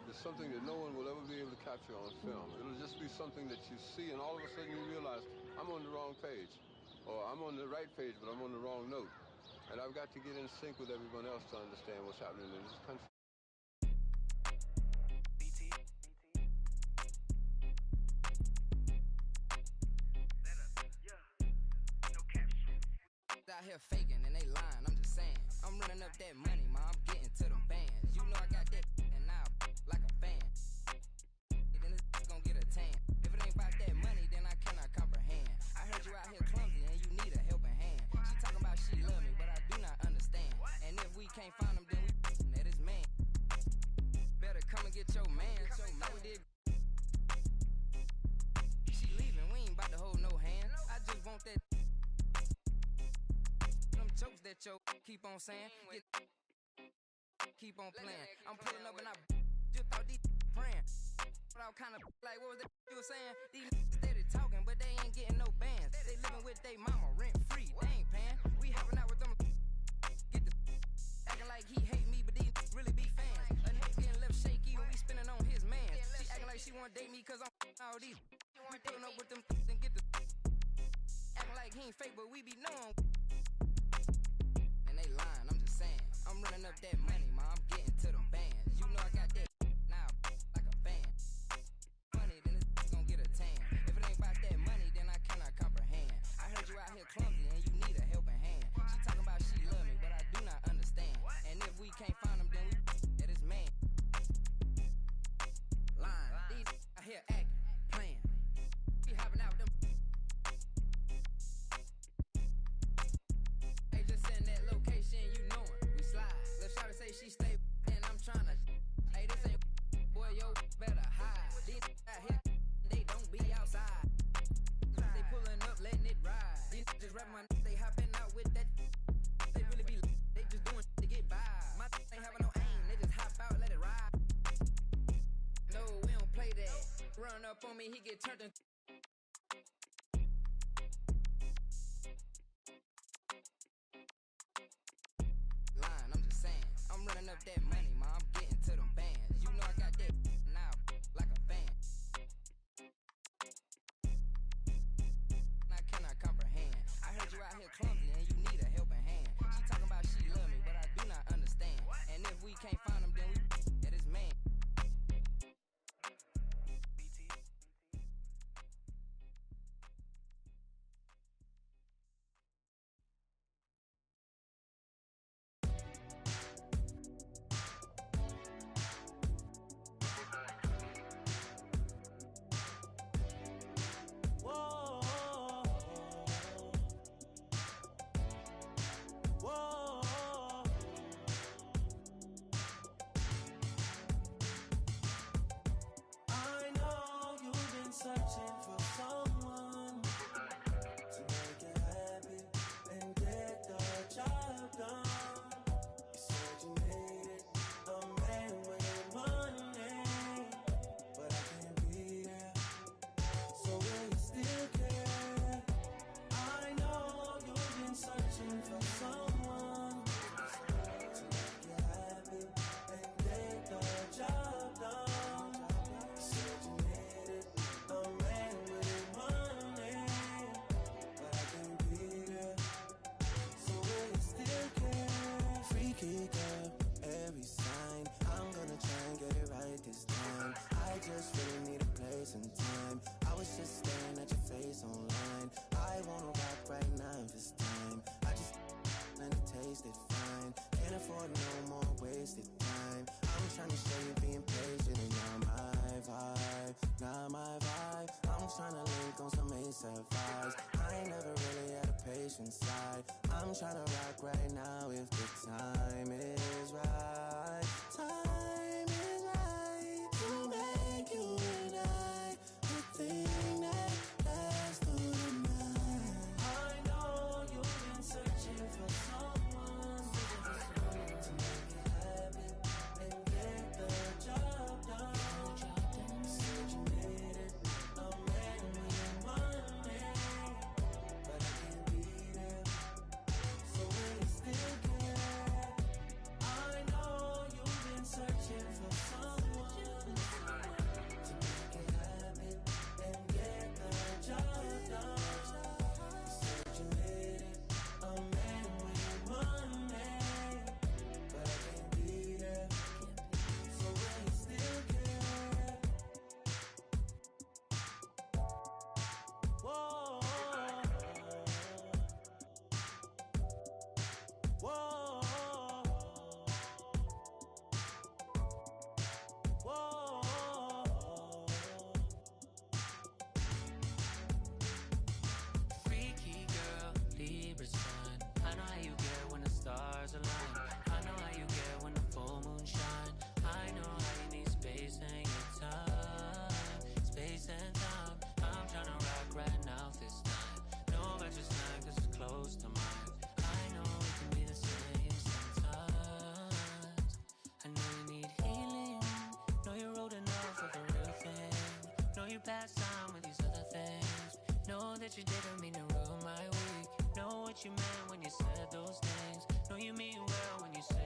is something that no one will ever be able to capture on film. It'll just be something that you see, and all of a sudden you realize, I'm on the wrong page. Or I'm on the right page, but I'm on the wrong note. And I've got to get in sync with everyone else to understand what's happening in this country. Out here faking and they lying, I'm just saying. I'm running up that money, ma, I'm getting to them bands. You know I got that and now like a fan. Then this gon' get a tan. If it ain't about that money, then I cannot comprehend. I heard you out here clumsy and you need a helping hand. She talking about she love me, but I do not understand. And if we can't find him, then we that is man. Better come and get your man. She leaving, we ain't about to hold no hand. I just want that jokes that yo keep on saying, keep on playing. I'm pulling up and I just thought these praying. But I was kind of like, what was that you were saying? These steady talking, but they ain't getting no bands. They living with they mama rent free, they ain't paying. We hopping out with them, get the acting like he hate me, but these really be fans. A nigga getting left shaky when we spinning on his man. She acting like she wanna date me cause I'm all these. We pulling up with them and get the acting like he ain't fake, but we be knowing. They lying, I'm just saying. I'm running up that money, ma, I'm getting to them bands. You know I got that now like a fan. Money, then this gon' get a tan. If it ain't about that money, then I cannot comprehend. I heard you out here clumsy and you need a helping hand. She talking about she love me, but I do not understand. And if we can't find him, then we that is man. Lying, these here acting, playing. Be hopping out them. Hey, just send that location, you know it. We slide. Lil' shawty say she stay and I'm tryna. Hey, this ain't boy, yo, better hide. These out here, they don't be outside. They pulling up, letting it ride. These just rap my they hopping out with that. They really be, they just doing to get by. My ain't having no aim, they just hop out, let it ride. No, we don't play that. Run up on me, he get turned into. Line, I'm just saying, I'm running up that money, ma, I'm getting to them bands. You know I got that now, like a fan. I cannot comprehend. I heard you out here clumsy and you need a helping hand. She talking about she love me, but I do not understand. And if we can't find him, then we at his man. Whoa, whoa. I know you've been searching for someone to make you happy and get the job done. You said you needed a man with money, but I can't be there. So will you still care? I know you've been searching for someone to make you happy and get the job done. You said you needed a man with money, but I can't be there. So will you still care? Freaky girl, every sign. I'm gonna try and get it right this time. I just really need a place and time. I was just staring at your face online. I wanna rock right now this time. I just and it tasted fine. Can't afford no more wasted time. I'm trying to show you being patient and you're my vibe, not my vibe. I'm trying to link on some ASAP vibes. I ain't never really had a patient side. I'm trying to rock right now if the time is right. Time is right to make you and I the thing that lasts through the night. I know you've been searching for someone to make you happy and get the job done. You said you needed a man with money, but I can't be there. So will you still care? I know you've been searching for someone to make you happy and get the job done. You said you needed a man with money, but I can't be there. So will you still care? Whoa, whoa, whoa. Freaky girl, Libra sign. I know how you get when the stars align. I know how you get when the full moon shine. I know how you need space and your time. Space and time. I'm tryna rock right now this time. Know about your sign 'cause it's close to mine. I know it can be the same sometimes. I know you need healing. Know you're old enough for the real thing. Know you passed time with these other things. Know that you didn't mean to ruin my week. Know what you meant when you said those things. Know you mean well when you say